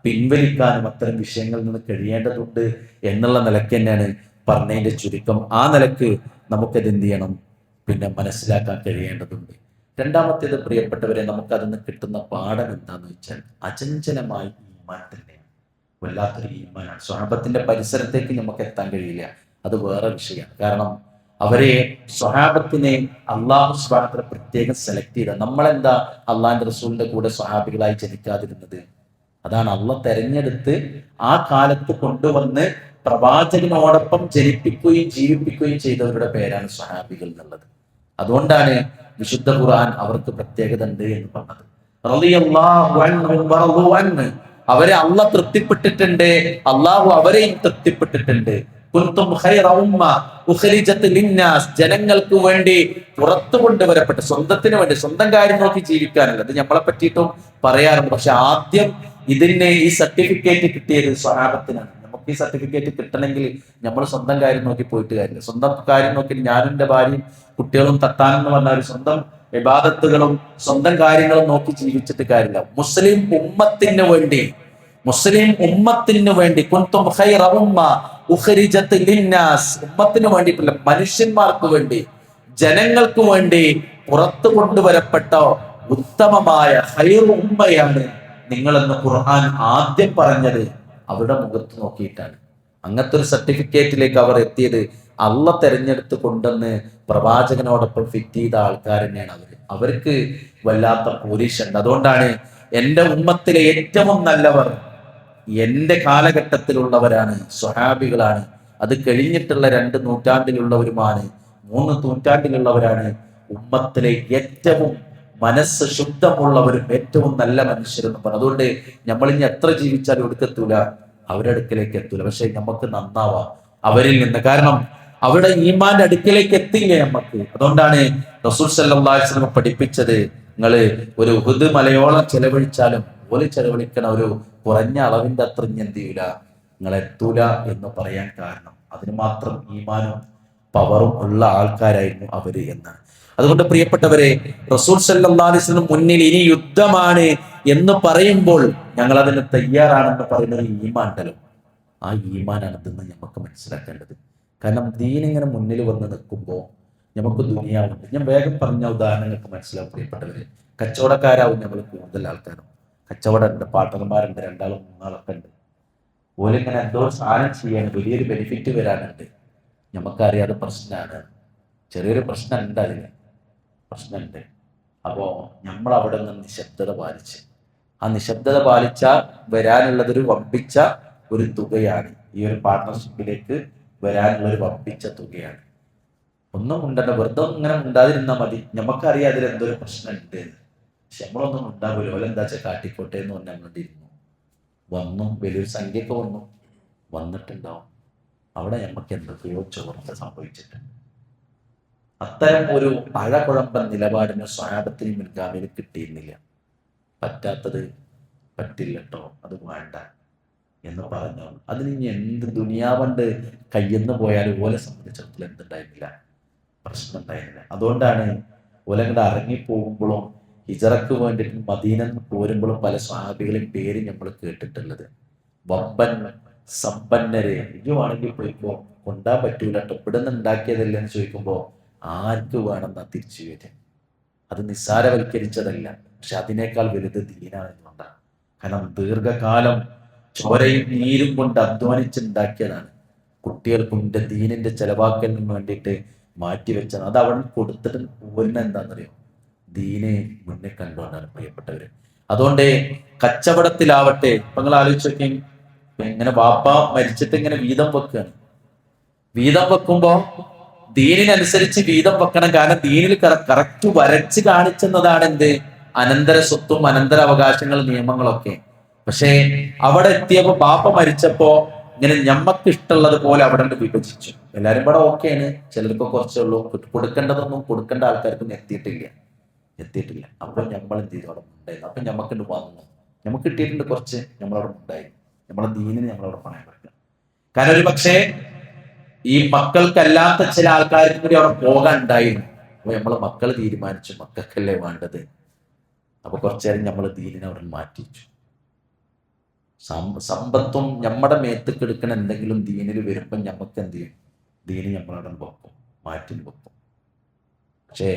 പിൻവലിക്കാനും അത്തരം വിഷയങ്ങളിൽ നിന്ന് കഴിയേണ്ടതുണ്ട് എന്നുള്ള നിലയ്ക്ക് തന്നെയാണ് പറഞ്ഞതിന്റെ ചുരുക്കം. ആ നിലക്ക് നമുക്കത് എന്ത് ചെയ്യണം? പിന്നെ മനസ്സിലാക്കാൻ കഴിയേണ്ടതുണ്ട്. രണ്ടാമത്തേത് പ്രിയപ്പെട്ടവരെ, നമുക്കതിന് കിട്ടുന്ന പാഠം എന്താന്ന് വെച്ചാൽ അചഞ്ചലമായി ഈമാൻ തന്നെയാണ്. വല്ലാത്തൊരു ഈമാനാണ്. സ്വഹാബത്തിന്റെ പരിസരത്തേക്ക് നമുക്ക് എത്താൻ കഴിയില്ല, അത് വേറെ വിഷയമാണ്. കാരണം അവരെ സ്വഹാബത്തിനെ അള്ളാഹു സുബ്ഹാനഹു വ തആല പ്രത്യേകം സെലക്ട് ചെയ്ത. നമ്മളെന്താ അള്ളാഹിന്റെ റസൂലിന്റെ കൂടെ സ്വഹാബികളായി ജനിക്കാതിരുന്നത്? അതാണ് അള്ളാഹ് തെരഞ്ഞെടുത്ത് ആ കാലത്ത് കൊണ്ടുവന്ന് പ്രവാചകനോടൊപ്പം ജനിപ്പിക്കുകയും ജീവിപ്പിക്കുകയും ചെയ്തവരുടെ പേരാണ് സ്വഹാബികൾ എന്നുള്ളത്. അതുകൊണ്ടാണ് വിശുദ്ധ ഖുർആൻ അവർക്ക് പ്രത്യേകത ഉണ്ട് എന്ന് പറഞ്ഞത്. റളിയല്ലാഹു അൻഹും വറളു അൻഹു. അവരെ അള്ളാഹ് തൃപ്തിപ്പെട്ടിട്ടുണ്ട്, അള്ളാഹു അവരെയും തൃപ്തിപ്പെട്ടിട്ടുണ്ട്. കുൻതും ഖൈറ ഉമ്മ ഉഖ്രിജത് ലിന്നാസ്. ജനങ്ങൾക്ക് വേണ്ടി പുറത്തു കൊണ്ടുവരപ്പെട്ട, സ്വന്തത്തിന് വേണ്ടി, സ്വന്തം കാര്യം നോക്കി ജീവിക്കാനല്ല. അത് നമ്മളെ പറ്റിയിട്ടും പറയാറുണ്ട്. പക്ഷെ ആദ്യം ഇതിന് ഈ സർട്ടിഫിക്കറ്റ് കിട്ടിയത് സ്വഹാബത്തിനാണ്. നമുക്ക് ഈ സർട്ടിഫിക്കറ്റ് കിട്ടണമെങ്കിൽ നമ്മൾ സ്വന്തം കാര്യം നോക്കി പോയിട്ട് കാര്യമില്ല. സ്വന്തം കാര്യം നോക്കി ഞാനും എൻ്റെ ഭാര്യയും കുട്ടികളും തട്ടാനെന്ന് പറഞ്ഞാൽ സ്വന്തം ഇബാദത്തുകളും സ്വന്തം കാര്യങ്ങളും നോക്കി ജീവിച്ചിട്ട് കാര്യമില്ല. മുസ്ലിം ഉമ്മത്തിന് വേണ്ടി കുൻതും ഖൈറ ഉമ്മ ഉഖ്രിജത് ലിന്നാസ്, ഉമ്മത്തിന് വേണ്ടിയിട്ടില്ല, മനുഷ്യന്മാർക്ക് വേണ്ടി, ജനങ്ങൾക്ക് വേണ്ടി പുറത്തു കൊണ്ടുവരപ്പെട്ട ഉത്തമമായ ഖൈറു ഉമ്മയാണ് നിങ്ങളെന്ന് ഖുർആൻ ആദ്യം പറഞ്ഞത് അവരുടെ മുഖത്ത് നോക്കിയിട്ടാണ്. അങ്ങനത്തെ ഒരു സർട്ടിഫിക്കറ്റിലേക്ക് അവർ എത്തിയത് അള്ളാഹ് തെരഞ്ഞെടുത്ത് കൊണ്ടുവന്ന് പ്രവാചകനോടൊപ്പം ഫിറ്റ് ചെയ്ത ആൾക്കാർ തന്നെയാണ് അവർക്ക് വല്ലാത്ത പോലീഷുണ്ട്. അതുകൊണ്ടാണ് എൻ്റെ ഉമ്മത്തിലെ ഏറ്റവും നല്ലവർ എൻ്റെ കാലഘട്ടത്തിലുള്ളവരാണ്, സ്വഹാബികളാണ്. അത് കഴിഞ്ഞിട്ടുള്ള 2 നൂറ്റാണ്ടിലുള്ളവരുമാണ്, 3 നൂറ്റാണ്ടിലുള്ളവരാണ് ഉമ്മത്തിലെ ഏറ്റവും മനസ്സ് ശുദ്ധമുള്ളവരും ഏറ്റവും നല്ല മനുഷ്യരെന്ന് പറഞ്ഞു. അതുകൊണ്ട് നമ്മളിനി എത്ര ജീവിച്ചാലും എടുക്കത്തൂല, അവരുടെ അടുക്കലേക്ക് എത്തൂല. പക്ഷെ നമുക്ക് നന്നാവാം അവരിൽ നിന്ന്. കാരണം അവിടെ ഈമാന്റെ അടുക്കലേക്ക് എത്തിയില്ലേ നമുക്ക്. അതുകൊണ്ടാണ് റസൂൽ സല്ലല്ലാഹു അലൈഹി വസല്ലം പഠിപ്പിച്ചത്, നിങ്ങൾ ഒരു ഉഹുദ് മലയോളം ചെലവഴിച്ചാലും പോലെ ചെലവഴിക്കണ ഒരു കുറഞ്ഞ അളവിന്റെ അത്ര എന്ത് ചെയ്യൂല, നിങ്ങൾ എത്തൂല എന്ന് പറയാൻ കാരണം അതിന് മാത്രം ഈമാനും പവറും ഉള്ള ആൾക്കാരായിരുന്നു അവര് എന്നാണ്. അതുകൊണ്ട് പ്രിയപ്പെട്ടവരെ, റസൂൽ സല്ലല്ലാഹു അലൈഹി വസല്ലം മുന്നിൽ ഇനി യുദ്ധമാണ് എന്ന് പറയുമ്പോൾ ഞങ്ങൾ അതിന് തയ്യാറാണെന്ന് പറയുന്നത് ഈമാൻ ഉണ്ടല്ലോ, ആ ഈമാനാണ് ഇതെന്ന് നമുക്ക് മനസ്സിലാക്കേണ്ടത്. കാരണം ദീൻ ഇങ്ങനെ മുന്നിൽ വന്ന് നിൽക്കുമ്പോൾ നമുക്ക് ദുനിയാവുണ്ട്. ഞാൻ വേഗം പറഞ്ഞ ഉദാഹരണങ്ങൾക്ക് മനസ്സിലാവും പ്രിയപ്പെട്ടവര്. കച്ചവടക്കാരാവും നമ്മൾ കൂടുതൽ ആൾക്കാരും. കച്ചവടമുണ്ട്, പാർട്ട്ണർമാരുണ്ട്, 2 ആളും 3 ആളൊക്കെ ഉണ്ട്. ഓലിങ്ങനെ എന്തോ സാധനം ചെയ്യാൻ വലിയൊരു ബെനിഫിറ്റ് വരാനുണ്ട്, നമുക്കറിയാതെ പ്രശ്നമാണ്, ചെറിയൊരു പ്രശ്നമുണ്ട്, അതിന് പ്രശ്നമുണ്ട്. അപ്പോൾ നമ്മൾ അവിടെ നിന്ന് നിശബ്ദത പാലിച്ച്, ആ നിശബ്ദത പാലിച്ചാൽ വരാനുള്ളതൊരു വമ്പിച്ച ഒരു തുകയാണ്. ഈ ഒരു പാർട്ട്ണർഷിപ്പിലേക്ക് വരാനുള്ളൊരു വമ്പിച്ച തുകയാണ്. ഒന്നും ഉണ്ടല്ല, വെറുതെ ഇങ്ങനെ ഉണ്ടാതിരുന്നാൽ മതി. നമുക്കറിയാം അതിലെന്തൊരു പ്രശ്നമുണ്ട്, പക്ഷെ നമ്മളൊന്നും ഉണ്ടാവില്ല. ഓലെന്താ വെച്ചാൽ കാട്ടിക്കോട്ടെ എന്ന് പറഞ്ഞാൽ അങ്ങോട്ടിരുന്നു. വന്നു, വലിയൊരു സംഖ്യയൊക്കെ വന്നിട്ടുണ്ടാവും. അവിടെ നമുക്ക് എന്തൊക്കെയോ ചോർച്ച സംഭവിച്ചിട്ടുണ്ട്. അത്തരം ഒരു അഴകുഴമ്പൻ നിലപാടിന് സ്വഹാബത്തിന് മുൻഗാമിയിൽ കിട്ടിയിരുന്നില്ല. പറ്റാത്തത് പറ്റില്ലട്ടോ, അത് വേണ്ട എന്ന് പറഞ്ഞു. അതിന് ഇനി എന്ത് ദുനിയാവണ്ട് കയ്യെന്ന് പോയാലും ഓലെ സംബന്ധിച്ചിടത്തോളം എന്തുണ്ടായിരുന്നില്ല, പ്രശ്നം ഉണ്ടായിരുന്നില്ല. അതുകൊണ്ടാണ് ഓലങ്ങടെ ഇറങ്ങിപ്പോകുമ്പോഴും ഹിജറക്ക് വേണ്ടിയിട്ട് മദീനന്ന് പോരുമ്പോഴും പല സ്വഹാബികളെയും പേര് നമ്മൾ കേട്ടിട്ടുള്ളത്. വമ്പൻ സമ്പന്നര്, ഇതുവാണെങ്കിൽ പോയിപ്പോ കൊണ്ടാൻ പറ്റൂല കേട്ടോ, ഇവിടെ നിന്ന് ഉണ്ടാക്കിയതല്ല എന്ന് ചോദിക്കുമ്പോൾ ആർക്ക് വേണമെന്നാ തിരിച്ചു വരിക. അത് നിസ്സാരവൽക്കരിച്ചതല്ല, പക്ഷെ അതിനേക്കാൾ വലുത് ദീനാണെന്നുണ്ടാണ്. കാരണം ദീർഘകാലം ചോരയും നീരും കൊണ്ട് അധ്വാനിച്ചുണ്ടാക്കിയതാണ്. കുട്ടികൾക്കും ദീനിന്റെ ചെലവാക്കലിനും വേണ്ടിയിട്ട് മാറ്റിവെച്ചതാണ്. അത് അവിടെ കൊടുത്തിട്ട് പോരുന്ന എന്താണെന്നറിയോ, ദീനെ മുന്നിൽ കണ്ടുകൊണ്ടാണ് പ്രിയപ്പെട്ടവര്. അതുകൊണ്ട് കച്ചവടത്തിലാവട്ടെ, ഇപ്പൊ നിങ്ങൾ ആലോചിച്ച് നോക്കി, ഇങ്ങനെ വാപ്പ മരിച്ചിട്ട് ഇങ്ങനെ വീതം വെക്കുകയാണ്. വീതം വെക്കുമ്പോ ദീനിനനുസരിച്ച് വീതം വെക്കണം. കാരണം ദീനിൽ കറക്റ്റ് വരച്ച് കാണിച്ചെന്നതാണ് എന്ത്, അനന്തര സ്വത്തും അനന്തര അവകാശങ്ങൾ നിയമങ്ങളൊക്കെ. പക്ഷേ അവിടെ എത്തിയപ്പോ ബാപ്പ മരിച്ചപ്പോ ഇങ്ങനെ ഞമ്മക്ക് ഇഷ്ടമുള്ളത് പോലെ അവിടെ വിഭജിച്ചു. എല്ലാരും ഇവിടെ ഓക്കെയാണ്, ചിലർക്ക് കുറച്ചേ ഉള്ളൂ, കൊടുക്കേണ്ടതൊന്നും കൊടുക്കേണ്ട ആൾക്കാർക്കൊന്നും എത്തിയിട്ടില്ല. അപ്പൊ നമ്മൾ എന്ത് ചെയ്തു, അവിടെ ഉണ്ടായിരുന്നു. അപ്പൊ ഞമ്മക്കുണ്ട് വന്നു, നമുക്ക് കിട്ടിയിട്ടുണ്ട് കുറച്ച്, നമ്മളവിടെ ഉണ്ടായി. നമ്മളെ ദീനിന് നമ്മളവിടെ പണയം വെക്കുക. കാരണം ഒരു പക്ഷേ ഈ മക്കൾക്കല്ലാത്ത ചില ആൾക്കാർക്കും കൂടി അവിടെ പോകാൻ ഉണ്ടായിരുന്നു. അപ്പൊ നമ്മളെ മക്കൾ തീരുമാനിച്ചു മക്കൾക്കല്ലേ വേണ്ടത്. അപ്പൊ കുറച്ചു നേരം നമ്മൾ ദീനിനെ അവിടെ മാറ്റിച്ചു. സമ്പത്തും നമ്മുടെ മേത്തേക്ക് എടുക്കണ എന്തെങ്കിലും ദീനിൽ വരുമ്പം നമുക്ക് എന്ത് ചെയ്യും, ദീന് നമ്മളവിടെ വെക്കും, മാറ്റി വെക്കും. പക്ഷേ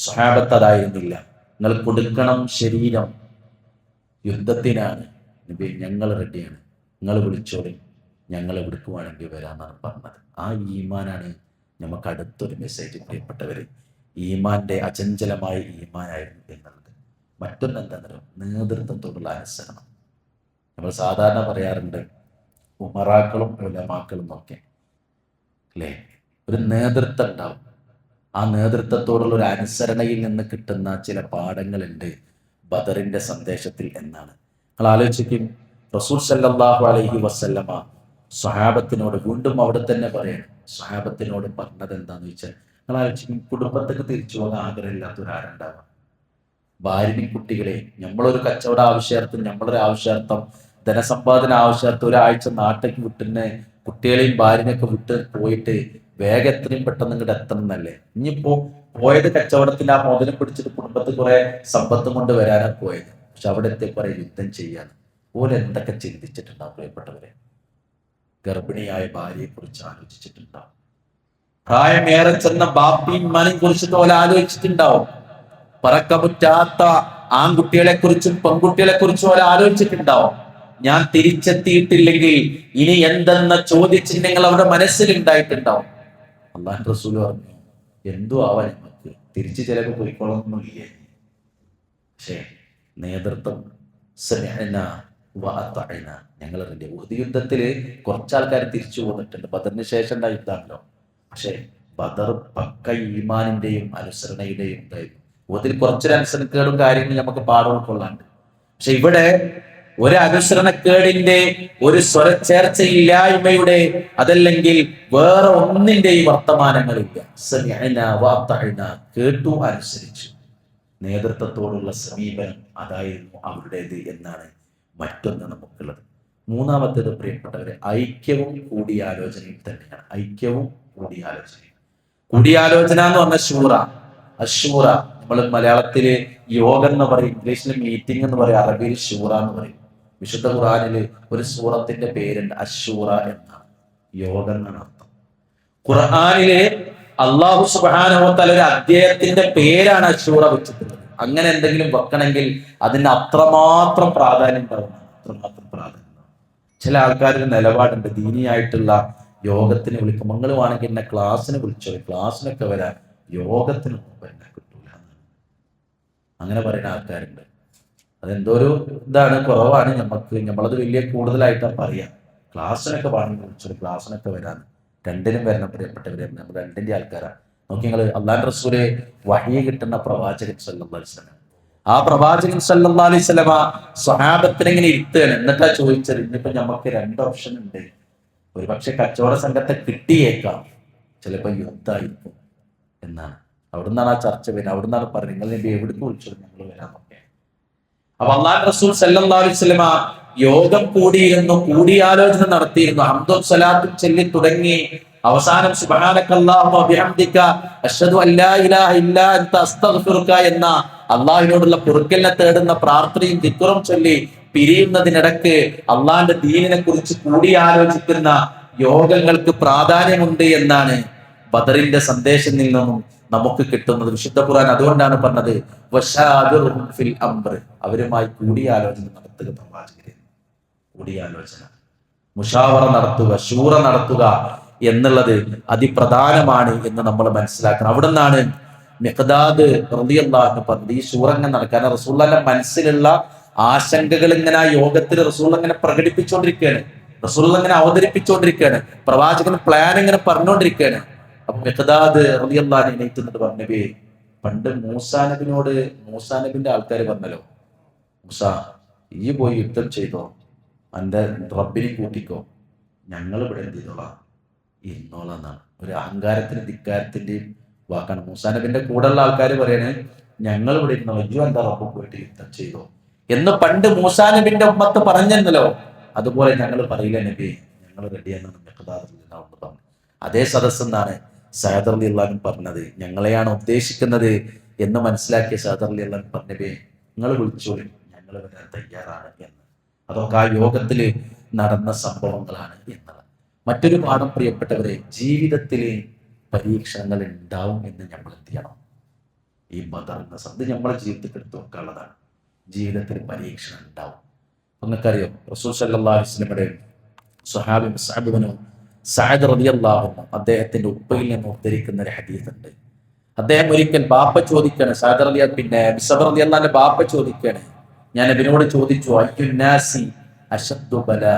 സ്വഹാബത്ത് അതായിരുന്നില്ല. നിങ്ങൾ കൊടുക്കണം, ശരീരം യുദ്ധത്തിനാണ്, ഞങ്ങൾ റെഡിയാണ്, നിങ്ങൾ വിളിച്ചോളി, ഞങ്ങൾ എടുക്കുവാണെങ്കിൽ വരാമെന്നാണ് പറഞ്ഞത്. ആ ഈമാനാണ് നമുക്ക് അടുത്തൊരു മെസ്സേജ് പ്രിയപ്പെട്ടവർ, ഈമാന്റെ അചഞ്ചലമായ ഈമാനായിരുന്നു എന്നുള്ളത്. മറ്റൊന്ന് എന്താണെന്നോ, നേതൃത്വത്തോടുള്ള അനുസരണം. നമ്മൾ സാധാരണ പറയാറുണ്ട് ഉമറാക്കളും ഉലമാക്കളും ഒക്കെ അല്ലേ, ഒരു നേതൃത്വം ഉണ്ടാവും. ആ നേതൃത്വത്തോടുള്ള ഒരു അനുസരണയിൽ നിന്ന് കിട്ടുന്ന ചില പാഠങ്ങളുണ്ട് ബദറിന്റെ സന്ദേശത്തിൽ എന്നാണ്. നിങ്ങൾ ആലോചിക്കും, റസൂൽ സല്ലല്ലാഹു അലൈഹി വസല്ലമ സ്വഹാബത്തിനോട് വീണ്ടും അവിടെ തന്നെ പറയണം, സ്വഹാബത്തിനോട് പറഞ്ഞത് എന്താന്ന് വെച്ചാൽ, നിങ്ങൾ ആലോചിക്കും, കുടുംബത്തേക്ക് തിരിച്ചു പോകാൻ ആഗ്രഹമില്ലാത്ത ഒരാളുണ്ടാവാം. ഭാര്യയും കുട്ടികളെയും നമ്മളൊരു കച്ചവട ആവശ്യാർത്ഥം, നമ്മളൊരു ആവശ്യാർത്ഥം, ധനസമ്പാദന ആവശ്യാർത്ഥം ഒരാഴ്ച നാട്ടിലേക്ക് വിട്ടുന്നെ കുട്ടികളെയും ഭാര്യനെയൊക്കെ വിട്ട് പോയിട്ട് വേഗം എത്രയും പെട്ടെന്ന് ഇങ്ങോട്ട് എത്തണം എന്നല്ലേ. ഇനിയിപ്പോ പോയത് കച്ചവടത്തിന്റെ ആ മുതലും പിടിച്ചിട്ട് കുടുംബത്തിൽ കുറെ സമ്പത്തും കൊണ്ട് വരാനാണ് പോയത്. പക്ഷെ അവിടെ എത്തിയപ്പോ യുദ്ധം ചെയ്യാൻ ഓരോ എന്തൊക്കെ ചിന്തിച്ചിട്ടുണ്ടാവും പ്രിയപ്പെട്ടവരെ. ഗർഭിണിയായ ഭാര്യയെ കുറിച്ച് ആലോചിച്ചിട്ടുണ്ടാവും, പ്രായമേറെ ചെന്ന ബാപ്പിയും മനെയും കുറിച്ചിട്ട് ഓല ആലോചിച്ചിട്ടുണ്ടാവും, പറക്കമുറ്റാത്ത ആൺകുട്ടികളെ കുറിച്ചും പെൺകുട്ടികളെ കുറിച്ചും ഓല ആലോചിച്ചിട്ടുണ്ടാവും. ഞാൻ തിരിച്ചെത്തിയിട്ടില്ലെങ്കിൽ ഇനി എന്തെന്ന ചോദ്യചിഹ്നങ്ങൾ അവരുടെ മനസ്സിലുണ്ടായിട്ടുണ്ടാവും. അള്ളാഹു റസൂൽ പറഞ്ഞു, എന്തു ആവാൻ നമുക്ക് തിരിച്ച് ചിലപ്പോൾ പോയിക്കൊള്ളൊന്നുമില്ലേ. പക്ഷേ നേതൃത്വം ഞങ്ങൾ അറിഞ്ഞ ഉഹദ് യുദ്ധത്തില് കുറച്ചാൾക്കാർ തിരിച്ചു പോന്നിട്ടുണ്ട്. ബദറിന് ശേഷം ഉണ്ടായ യുദ്ധമാണല്ലോ. പക്ഷെ ബദർ പക്ക ഈമാനിന്റെയും അനുസരണയുടെയും ഉണ്ടായിരുന്നു. ഉഹദിൽ കുറച്ചൊരു അനുസരണക്കേടും കാര്യങ്ങളും നമുക്ക് പാഠം ഉൾക്കൊള്ളാണ്ട്. പക്ഷെ ഇവിടെ ഒരു അനുസരണക്കേടിന്റെ, ഒരു സ്വരച്ചേർച്ചയില്ലായ്മയുടെ, അതല്ലെങ്കിൽ വേറെ ഒന്നിന്റെയും വർത്തമാനങ്ങളില്ല. കേട്ടു, അനുസരിച്ചു. നേതൃത്വത്തോടുള്ള സമീപനം അതായിരുന്നു അവരുടേത് എന്നാണ് മറ്റൊന്ന് നമുക്കുള്ളത്. മൂന്നാമത്തേത് പ്രിയപ്പെട്ടവരെ, ഐക്യവും കൂടിയാലോചനയും തന്നെയാണ്. ഐക്യവും കൂടിയാലോചനയും. കൂടിയാലോചന എന്ന് പറഞ്ഞ ഷൂറ, അഷൂറ. നമ്മൾ മലയാളത്തില് യോഗം എന്ന് പറയും, ഇംഗ്ലീഷിൽ മീറ്റിംഗ് എന്ന് പറയും, അറബിയിൽ ഷൂറ എന്ന് പറയും. വിശുദ്ധ ഖുർആനില് ഒരു സൂറത്തിന്റെ പേരുണ്ട്, അഷൂറ എന്നാണ്. യോഗം എന്നാണ് അർത്ഥം. ഖുർആനില് അല്ലാഹു സുബ്ഹാനഹു വ തആല ഒരു അധ്യായത്തിന്റെ പേരാണ് അഷൂറ വെച്ചിട്ടുള്ളത്. അങ്ങനെ എന്തെങ്കിലും വെക്കണമെങ്കിൽ അതിന് അത്രമാത്രം പ്രാധാന്യം ഉണ്ടാവണം, അത്രമാത്രം പ്രാധാന്യം. ചില ആൾക്കാരുടെ നിലപാടുണ്ട്, ദീനിയായിട്ടുള്ള യോഗത്തിന് വിളിക്കും, മംഗളുവാണെങ്കിൽ എന്നെ ക്ലാസ്സിന് വിളിച്ചോ, ക്ലാസ്സിനൊക്കെ വരാൻ, യോഗത്തിന് എന്നെ കിട്ടൂല, അങ്ങനെ പറയുന്ന ആൾക്കാരുണ്ട്. അതെന്തോ ഒരു ഇതാണ്, കുറവാണ് നമുക്ക്. നമ്മളത് വലിയ കൂടുതലായിട്ടാണ് പറയാം. ക്ലാസ്സിനൊക്കെ പറഞ്ഞു വിളിച്ചോ, ക്ലാസ്സിനൊക്കെ വരാൻ. രണ്ടിനും വരണം പ്രിയപ്പെട്ടവരെ, നമ്മൾ രണ്ടിന്റെ ആൾക്കാരാണ്. നോക്കി നിങ്ങൾ, അല്ലാഹു റസൂലെ വഹി കിട്ടുന്ന പ്രവാചകൻ സല്ലല്ലാഹു അലൈഹി വസല്ലം, ആ പ്രവാചകൻ സല്ലല്ലാഹു അലൈഹി വസല്ലം സ്വഹാബത്തിനെ ഇങ്ങനെ ഇരുത്തുകയാണ്. എന്നിട്ടാ ചോദിച്ചത്, ഇന്നിപ്പോ നമുക്ക് രണ്ട് ഓപ്ഷൻ ഉണ്ട്. ഒരു പക്ഷെ കച്ചവട സംഘത്തെ കിട്ടിയേക്കാം, ചിലപ്പോൾ യുദ്ധമായിരിക്കും എന്നാണ്. അവിടുന്നാണ് ആ ചർച്ച വരുന്നത്. അവിടുന്നാണ് പറഞ്ഞത്, നിങ്ങൾ നബി എവിടേക്ക് വിളിച്ചത്, ഞങ്ങൾ വരാമൊക്കെ. അപ്പൊ അല്ലാഹു റസൂൽ സല്ലല്ലാഹു അലൈഹി വസല്ലം യോഗം കൂടിയിരുന്നു, കൂടിയാലോചന നടത്തിയിരുന്നു. ഹംദും സ്വലാത്തും ചൊല്ലി തുടങ്ങി അവസാനം സുബ്ഹാനക്കല്ലാഹുമ്മ വബിഹംദിക അശ്ഹദു അല്ലാ ഇലാഹ ഇല്ലാ അൻത അസ്തഗ്ഫിറുക എന്ന അള്ളാഹുവിനോടുള്ള പൊറുക്കലിനെ തേടുന്ന പ്രാർത്ഥനയും ദിക്റും ചൊല്ലി പിരിയുന്നതിനിടക്ക് അള്ളാഹിന്റെ ദീനിനെ കുറിച്ച് കൂടിയാലോചിക്കുന്ന യോഗങ്ങൾക്ക് പ്രാധാന്യമുണ്ട് എന്നാണ് ബദറിന്റെ സന്ദേശത്തിൽ നിന്നും നമുക്ക് കിട്ടുന്നത്. വിശുദ്ധ ഖുർആൻ അതുകൊണ്ടാണ് പറഞ്ഞത്, വശാദിറുഹും ഫിൽ അംർ, അവരുമായി കൂടിയാലോചന നടത്തുക. പ്രവാചകരെ, കൂടിയാലോചന, മുഷാവറ നടത്തുക, ശൂറ നടത്തുക എന്നുള്ളത് അതിപ്രധാനമാണ് എന്ന് നമ്മൾ മനസ്സിലാക്കണം. അവിടെ നിന്നാണ് മിഖ്ദാദ് റളിയല്ലാഹു അൻഹു പറഞ്ഞത്, ഈ ശൂറ ഇങ്ങനെ നടക്കാൻ റസൂലുള്ളാഹിന്റെ മനസ്സിലുള്ള ആശങ്കകൾ ഇങ്ങനെ ആ യോഗത്തിൽ റസൂൽ ഇങ്ങനെ പ്രകടിപ്പിച്ചുകൊണ്ടിരിക്കുകയാണ്, റസൂൽ ഇങ്ങനെ അവതരിപ്പിച്ചുകൊണ്ടിരിക്കുകയാണ്, പ്രവാചകൻ പ്ലാൻ ഇങ്ങനെ പറഞ്ഞുകൊണ്ടിരിക്കുകയാണ്. അപ്പൊ മിഖ്ദാദ് റളിയല്ലാഹു അൻഹു എണീറ്റുന്നിട്ട് പറഞ്ഞു, നബി, പണ്ട് മൂസാ നബിന്റെ ആൾക്കാർ പറഞ്ഞല്ലോ, മൂസാ ഈ പോയി യുദ്ധം ചെയ്തോ, എൻ്റെ റബ്ബിനെ കൂട്ടിക്കോ, ഞങ്ങൾ ഇവിടെ എന്ത് ചെയ്തോളാം, ഇരുന്നോളാം എന്നാണ്. ഒരു അഹങ്കാരത്തിനും ധിക്കാരത്തിന്റെയും വാക്കാണ്. മൂസാ നബിന്റെ കൂടെയുള്ള ആൾക്കാർ പറയണേ, ഞങ്ങൾ ഇവിടെ ഇരുന്നോ, അയ്യോ എന്താ റബ്ബ് പോയിട്ട് യുദ്ധം ചെയ്തോ എന്ന് പണ്ട് മൂസാ നബിന്റെ ഉമ്മത്ത് പറഞ്ഞല്ലോ, അതുപോലെ ഞങ്ങൾ പറയില്ല നബി, ഞങ്ങൾ റെഡിയാണെന്ന് മിഖ്ദാദ് റളിയല്ലാഹു അൻഹു പറഞ്ഞു. അതേ സദസ്സെന്നാണ് സഅദ് റളിയല്ലാഹു അൻഹു പറഞ്ഞത്, ഞങ്ങളെയാണ് ഉദ്ദേശിക്കുന്നത് എന്ന് മനസ്സിലാക്കിയ സഅദ് റളിയല്ലാഹു അൻഹു പറഞ്ഞു, നിങ്ങൾ വിളിച്ചോളൂ, ഞങ്ങൾ വരാൻ തയ്യാറാണ് എന്ന്. അതൊക്കെ ആ യോഗത്തിൽ നടന്ന സംഭവങ്ങളാണ് എന്നത്. മറ്റൊരു പാഠം പ്രിയപ്പെട്ടവരെ, ജീവിതത്തിലെ പരീക്ഷണങ്ങൾ ഉണ്ടാവും എന്ന് നമ്മൾ എന്ത് ചെയ്യണം. ഈ ബദർ എന്ന സന്ദി നമ്മളെ ജീവിതത്തിൽ എടുത്തു വെക്കാനുള്ളതാണ്. ജീവിതത്തിൽ പരീക്ഷണം ഉണ്ടാവും. നിങ്ങൾക്കറിയാം, റസൂൽ സല്ലല്ലാഹു അലൈഹി വസല്ലമയുടെ സ്വഹാബി മുസ്അബ് ഇബ്നു സഅദ് റളിയല്ലാഹു അൻഹു അദ്ദേഹത്തിന്റെ ഉപ്പയിൽ നിന്ന് ഉദ്ധരിക്കുന്ന ഒരു ഹദീസ് ഉണ്ട്. അദ്ദേഹം ഒരിക്കൽ ബാപ്പ ചോദിക്കാണ്, സഅദ് ബിസബർ റളിയല്ലാഹു അൻഹു ബാപ്പ ചോദിക്കാണ്, ഞാൻ നബിയോട് ചോദിച്ചു, അയ്യുന്നാസി അശദ്ദു ബലാ,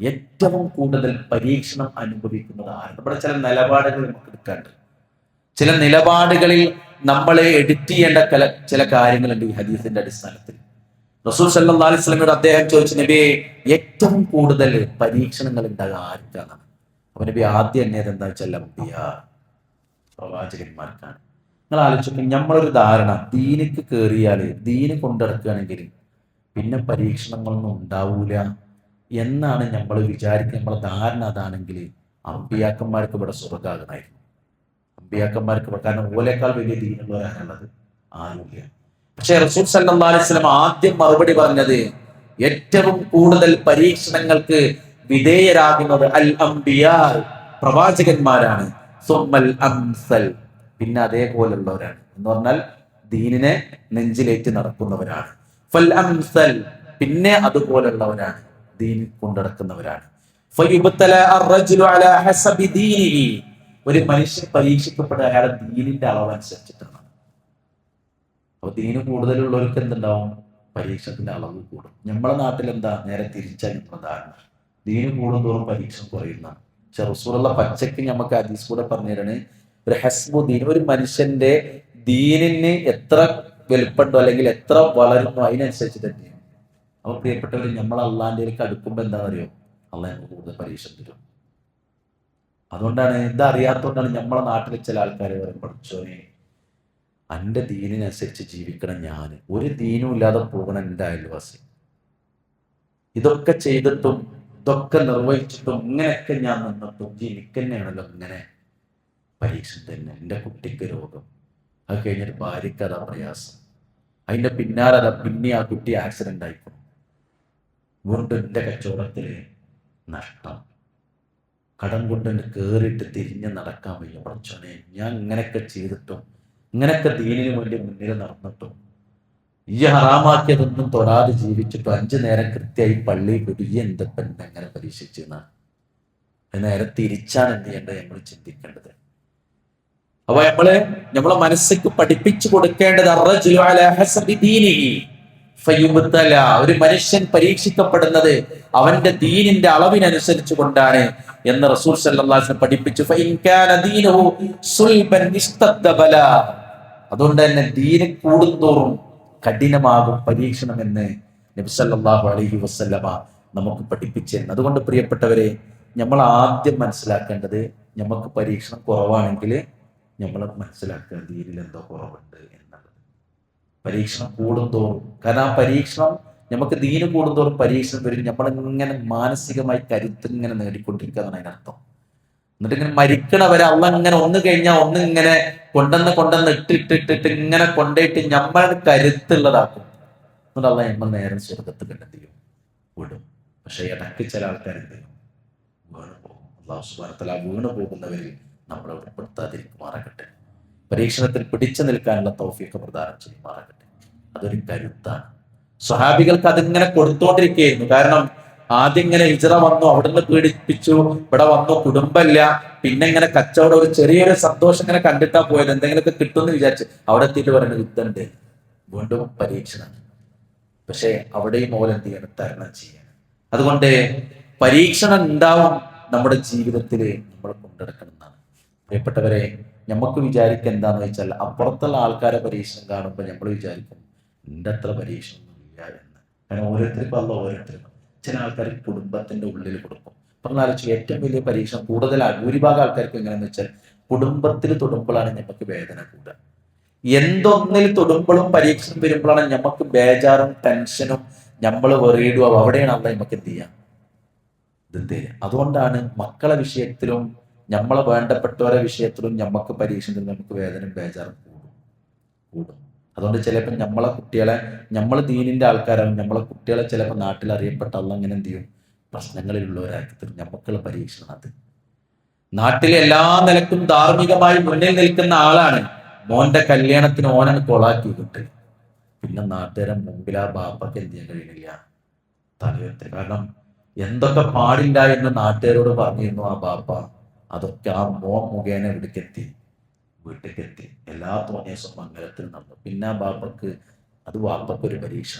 ഏറ്റവും കൂടുതൽ പരീക്ഷണം അനുഭവിക്കുന്നത് ആര്? നമ്മുടെ ചില നിലപാടുകൾ നമുക്ക് എടുക്കാണ്ട്, ചില നിലപാടുകളിൽ നമ്മളെ എഡിറ്റ് ചെയ്യേണ്ട ചില കാര്യങ്ങളുണ്ട് ഈ ഹദീസിന്റെ അടിസ്ഥാനത്തിൽ. റസൂൽ സല്ലല്ലാഹു അലൈഹി വസല്ലമയോട് അദ്ദേഹം ചോദിച്ചു, നബിയെ ഏറ്റവും കൂടുതൽ പരീക്ഷണങ്ങൾ ഉണ്ടാകുക ആർക്കാണ്? അപ്പൊ നബി ആദ്യം എണ്ണയത് എന്താ വെച്ചാൽ പ്രവാചകന്മാർക്കാണ്. നിങ്ങൾ ആലോചിച്ചു, നമ്മളൊരു ധാരണ ദീനിക്ക് കയറിയാൽ ദീന് കൊണ്ടിടക്കുകയാണെങ്കിൽ പിന്നെ പരീക്ഷണങ്ങളൊന്നും ഉണ്ടാവൂല എന്നാണ് നമ്മൾ വിചാരിക്കുക. നമ്മളെ ധാരണ അതാണെങ്കിൽ അമ്പിയാക്കന്മാർക്ക് ഇവിടെ സ്വർഗ്ഗമാകുമായിരുന്നു. അമ്പിയാക്കന്മാർക്ക്, കാരണം ഓലേക്കാൾ വലിയ ദീനുള്ളവരാണുള്ളത് ആരുമില്ല. പക്ഷെ റസൂൽ സല്ലല്ലാഹു അലൈഹി വസല്ലം ആദ്യം മറുപടി പറഞ്ഞത് ഏറ്റവും കൂടുതൽ പരീക്ഷണങ്ങൾക്ക് വിധേയരാകുന്നത് അൽ അംബിയാ, പ്രവാചകന്മാരാണ്. സുമ്മൽ അംസൽ, പിന്നെ അതേപോലുള്ളവരാണ് എന്ന് പറഞ്ഞാൽ ദീനിനെ നെഞ്ചിലേറ്റ് നടക്കുന്നവരാണ്. ഫൽ അംസൽ, പിന്നെ അതുപോലുള്ളവരാണ്, ദീൻ കൊണ്ടടക്കുന്നവരാണ്. ഫയുബ്തല അർറജുലു അലാ ഹസബി ദീനിഹി, ഒരു മനുഷ്യൻ പരീക്ഷിക്കപ്പെടുക അയാളുടെ ദീനിന്റെ അളവനുസരിച്ചിട്ടാണ്. അപ്പൊ ദീന് കൂടുതലുള്ളവർക്ക് എന്തുണ്ടാവും? പരീക്ഷണത്തിന്റെ അളവ് കൂടും. നമ്മളെ നാട്ടിൽ എന്താ നേരെ തിരിച്ചാൽ പ്രധാന, ദീന് കൂടുന്തോറും പരീക്ഷണം കുറയുന്ന. പക്ഷെ റസൂലുള്ള പച്ചക്ക് നമുക്ക് ഹദീസ് കൂടെ പറഞ്ഞിരുന്നു, ഒരു ഹസ്ബു ദീൻ, ഒരു മനുഷ്യന്റെ ദീനിന് എത്ര വലുപ്പുണ്ടോ അല്ലെങ്കിൽ എത്ര വളരുന്നോ അതിനനുസരിച്ച് തന്നെയാണ്. അപ്പൊ പ്രിയപ്പെട്ടവർ, നമ്മൾ അള്ളാഹിലേക്ക് അടുക്കുമ്പോ എന്താണെന്ന് അറിയോ? അള്ളാഹ് നമുക്ക് കൂടുതൽ പരീക്ഷണം തരും. അതുകൊണ്ടാണ് ഇതറിയാത്തതുകൊണ്ടാണ് നമ്മളെ നാട്ടിലെ ചില ആൾക്കാർ പറയും, പഠിച്ചോനെ എൻ്റെ ദീനിനനുസരിച്ച് ജീവിക്കണം, ഞാൻ ഒരു ദീനും ഇല്ലാതെ പോകണം എൻ്റെ അയൽവാസി. ഇതൊക്കെ ചെയ്തിട്ടും ഇതൊക്കെ നിർവഹിച്ചിട്ടും ഇങ്ങനെയൊക്കെ ഞാൻ നിന്നിട്ടും എനിക്ക് തന്നെയാണല്ലോ ഇങ്ങനെ പരീക്ഷണം തന്നെ. എൻ്റെ കുട്ടിക്ക് രോഗം, അത് കഴിഞ്ഞിട്ട് ഭാര്യയ്ക്ക് അതാ പ്രയാസം, അതിൻ്റെ പിന്നാലെ അതാ പിന്നെ ആ കുട്ടി ആക്സിഡന്റ് ആയിക്കണം, വീണ്ടും എൻ്റെ കച്ചവടത്തിൽ നഷ്ടം, കടം കൊണ്ട് കയറിയിട്ട് തിരിഞ്ഞ് നടക്കാൻ വയ്യ. പഠിച്ചോനെ, ഞാൻ ഇങ്ങനെയൊക്കെ ചെയ്തിട്ടും ഇങ്ങനെയൊക്കെ ദീനിന് വേണ്ടി മുന്നിൽ നടന്നിട്ടും ഈ ഹറാമാക്കിയതൊന്നും തൊടാതെ ജീവിച്ചിട്ടും 5 നേരം കൃത്യമായി പള്ളിയിൽ വിടുക എന്തപ്പൻ എങ്ങനെ പരീക്ഷിച്ചെന്നാണ്. നേരെ തിരിച്ചാണ് എന്ത് ചെയ്യേണ്ടത് നമ്മൾ ചിന്തിക്കേണ്ടത്. അപ്പൊ നമ്മളെ മനസ്സിക്ക് പഠിപ്പിച്ചു കൊടുക്കേണ്ടത് അർറജുലു അലാ ഹസബി ദീനിഹി ഫയുബ്തല, ഒരു മനുഷ്യൻ പരീക്ഷിക്കപ്പെടുന്നത് അവന്റെ ദീനിന്റെ അളവിനനുസരിച്ച് കൊണ്ടാണ് എന്ന് റസൂൽ സല്ലല്ലാഹു അലൈഹി വസല്ലം പഠിപ്പിച്ചു. ഫഇൻ കാന ദീനുഹു സുൽബൻ ഇസ്തദ്ദ ബലാ, അതുകൊണ്ട് തന്നെ ദീന് കൂടുന്തോറും കഠിനമാകും പരീക്ഷണം എന്ന് നബി സല്ലല്ലാഹു അലൈഹി വസല്ലമ നമുക്ക് പഠിപ്പിച്ചു. അതുകൊണ്ട് പ്രിയപ്പെട്ടവരെ, നമ്മൾ ആദ്യം മനസ്സിലാക്കേണ്ടത്, നമുക്ക് പരീക്ഷണം കുറവാണെങ്കിൽ നമ്മൾ മനസ്സിലാക്കുക ദീനിൽ എന്തോ കുറവുണ്ട് എന്നുള്ളത്. പരീക്ഷണം കൂടുന്തോറും, കാരണം ആ പരീക്ഷണം നമുക്ക് ദീന് കൂടുന്തോറും പരീക്ഷണം വരും. നമ്മളിങ്ങനെ മാനസികമായി കരുത്ത് ഇങ്ങനെ നേടിക്കൊണ്ടിരിക്കുക എന്നാണ് അതിനർത്ഥം. എന്നിട്ട് ഇങ്ങനെ മരിക്കണവരെ അള്ളാഹ് ഇങ്ങനെ ഒന്ന് കഴിഞ്ഞാൽ ഒന്ന് ഇങ്ങനെ കൊണ്ടുവന്ന് ഇട്ടിട്ടിട്ടിട്ട് ഇങ്ങനെ കൊണ്ടുപോയിട്ട് നമ്മൾ കരുത്തുള്ളതാക്കും. എന്നിട്ട് അള്ളാഹ് നമ്മൾ നേരം സ്വർഗത്ത് കണ്ടെത്തിയും വിടും. പക്ഷെ ഇടയ്ക്ക് ചില ആൾക്കാർ എന്ത് ചെയ്യും? വീണ് പോകും. അള്ളാഹു സുബ്ഹാനഹു വ തആല വീണ് പോകുന്നവരിൽ നമ്മളെ ഉൾപ്പെടുത്താതിരിക്കുമാറാകട്ടെ. പരീക്ഷണത്തിൽ പിടിച്ചു നിൽക്കാനുള്ള തൗഫീഖ് പ്രദാനം ചെയ്യുമാറാകട്ടെ. അതൊരു കരുത്താണ്. സ്വഹാബികൾക്ക് അതിങ്ങനെ കൊടുത്തോണ്ടിരിക്കുകയായിരുന്നു. കാരണം ആദ്യം ഇങ്ങനെ ഹിജ്റ വന്നു, അവിടുന്ന് പീഡിപ്പിച്ചു, ഇവിടെ വന്നു, കുടുംബമില്ല, പിന്നെ ഇങ്ങനെ കച്ചവടം, ഒരു ചെറിയൊരു സന്തോഷം ഇങ്ങനെ കണ്ടിട്ടാ പോയത്, എന്തെങ്കിലുമൊക്കെ കിട്ടുമെന്ന് വിചാരിച്ച് അവിടെ എത്തിയിട്ട് പറയുന്നത് യുദ്ധമുണ്ട്, വീണ്ടും പരീക്ഷണം. പക്ഷെ അവിടെയും ഓരോ എന്ത് ചെയ്യണം? തരണം ചെയ്യണം. അതുകൊണ്ട് പരീക്ഷണം ഉണ്ടാവും നമ്മുടെ ജീവിതത്തിൽ, നമ്മൾ കൊണ്ടെടുക്കണം എന്നാണ്. പ്രിയപ്പെട്ടവരെ, നമുക്ക് വിചാരിക്കുക എന്താന്ന് വെച്ചാൽ, അപ്പുറത്തുള്ള ആൾക്കാരെ പരീക്ഷണം കാണുമ്പോൾ നമ്മൾ വിചാരിക്കും എൻ്റെ അത്ര പരീക്ഷണം ഇല്ല എന്ന്. കാരണം ഓരോരുത്തർക്കും അല്ല, ഓരോരുത്തർക്കും ചില ആൾക്കാർ കുടുംബത്തിന്റെ ഉള്ളിൽ കൊടുക്കും. പറഞ്ഞാലോചിച്ച് ഏറ്റവും വലിയ പരീക്ഷണം ഭൂരിഭാഗം ആൾക്കാർക്ക് എങ്ങനെയാന്ന് വെച്ചാൽ, കുടുംബത്തിൽ തൊടുമ്പോഴാണ് നമുക്ക് വേദന കൂടുക. എന്തൊന്നിൽ തൊടുമ്പോഴും പരീക്ഷണം വരുമ്പോഴാണ് നമുക്ക് ബേജാറും ടെൻഷനും നമ്മൾ വെറിയിടുക. അവിടെയാണ് അല്ല നമുക്ക് എന്ത് ചെയ്യാം ഇത്. അതുകൊണ്ടാണ് മക്കളെ വിഷയത്തിലും നമ്മളെ വേണ്ടപ്പെട്ടവരെ വിഷയത്തിലും നമുക്ക് പരീക്ഷണത്തിൽ നമുക്ക് വേദനയും ബേജാറും കൂടും. അതുകൊണ്ട് ചിലപ്പോൾ നമ്മളെ കുട്ടികളെ, നമ്മൾ ദീനിന്റെ ആൾക്കാരാണ്, നമ്മളെ കുട്ടികളെ ചിലപ്പോൾ നാട്ടിൽ അറിയപ്പെട്ട അല്ല അങ്ങനെ എന്ത് ചെയ്യും? പ്രശ്നങ്ങളിലുള്ളവരാക്കി തരും. നമുക്കുള്ള പരീക്ഷണം അത്. നാട്ടിലെ എല്ലാ നിലക്കും ധാർമ്മികമായി മുന്നിൽ നിൽക്കുന്ന ആളാണ്, മോന്റെ കല്യാണത്തിന് ഓനാണ് കൊളാക്കി കിട്ടുക. പിന്നെ നാട്ടുകാരെ മുമ്പിൽ ആ ബാപ്പക്ക് എന്ത് ചെയ്യാൻ കഴിയുന്നില്ല? തലയുയർത്തി. കാരണം എന്തൊക്കെ പാടില്ല എന്ന് നാട്ടുകാരോട് പറഞ്ഞിരുന്നു ആ ബാപ്പ, അതൊക്കെ ആ മോൻ മുഖേന എവിടേക്കെത്തി, വീട്ടിലെത്തി. എല്ലാ തോന്നിയസും മംഗലത്തിൽ നടന്നു. പിന്നെ ആ ബാപ്പക്ക് അത് വാപ്പക്കൊരു പരീക്ഷ.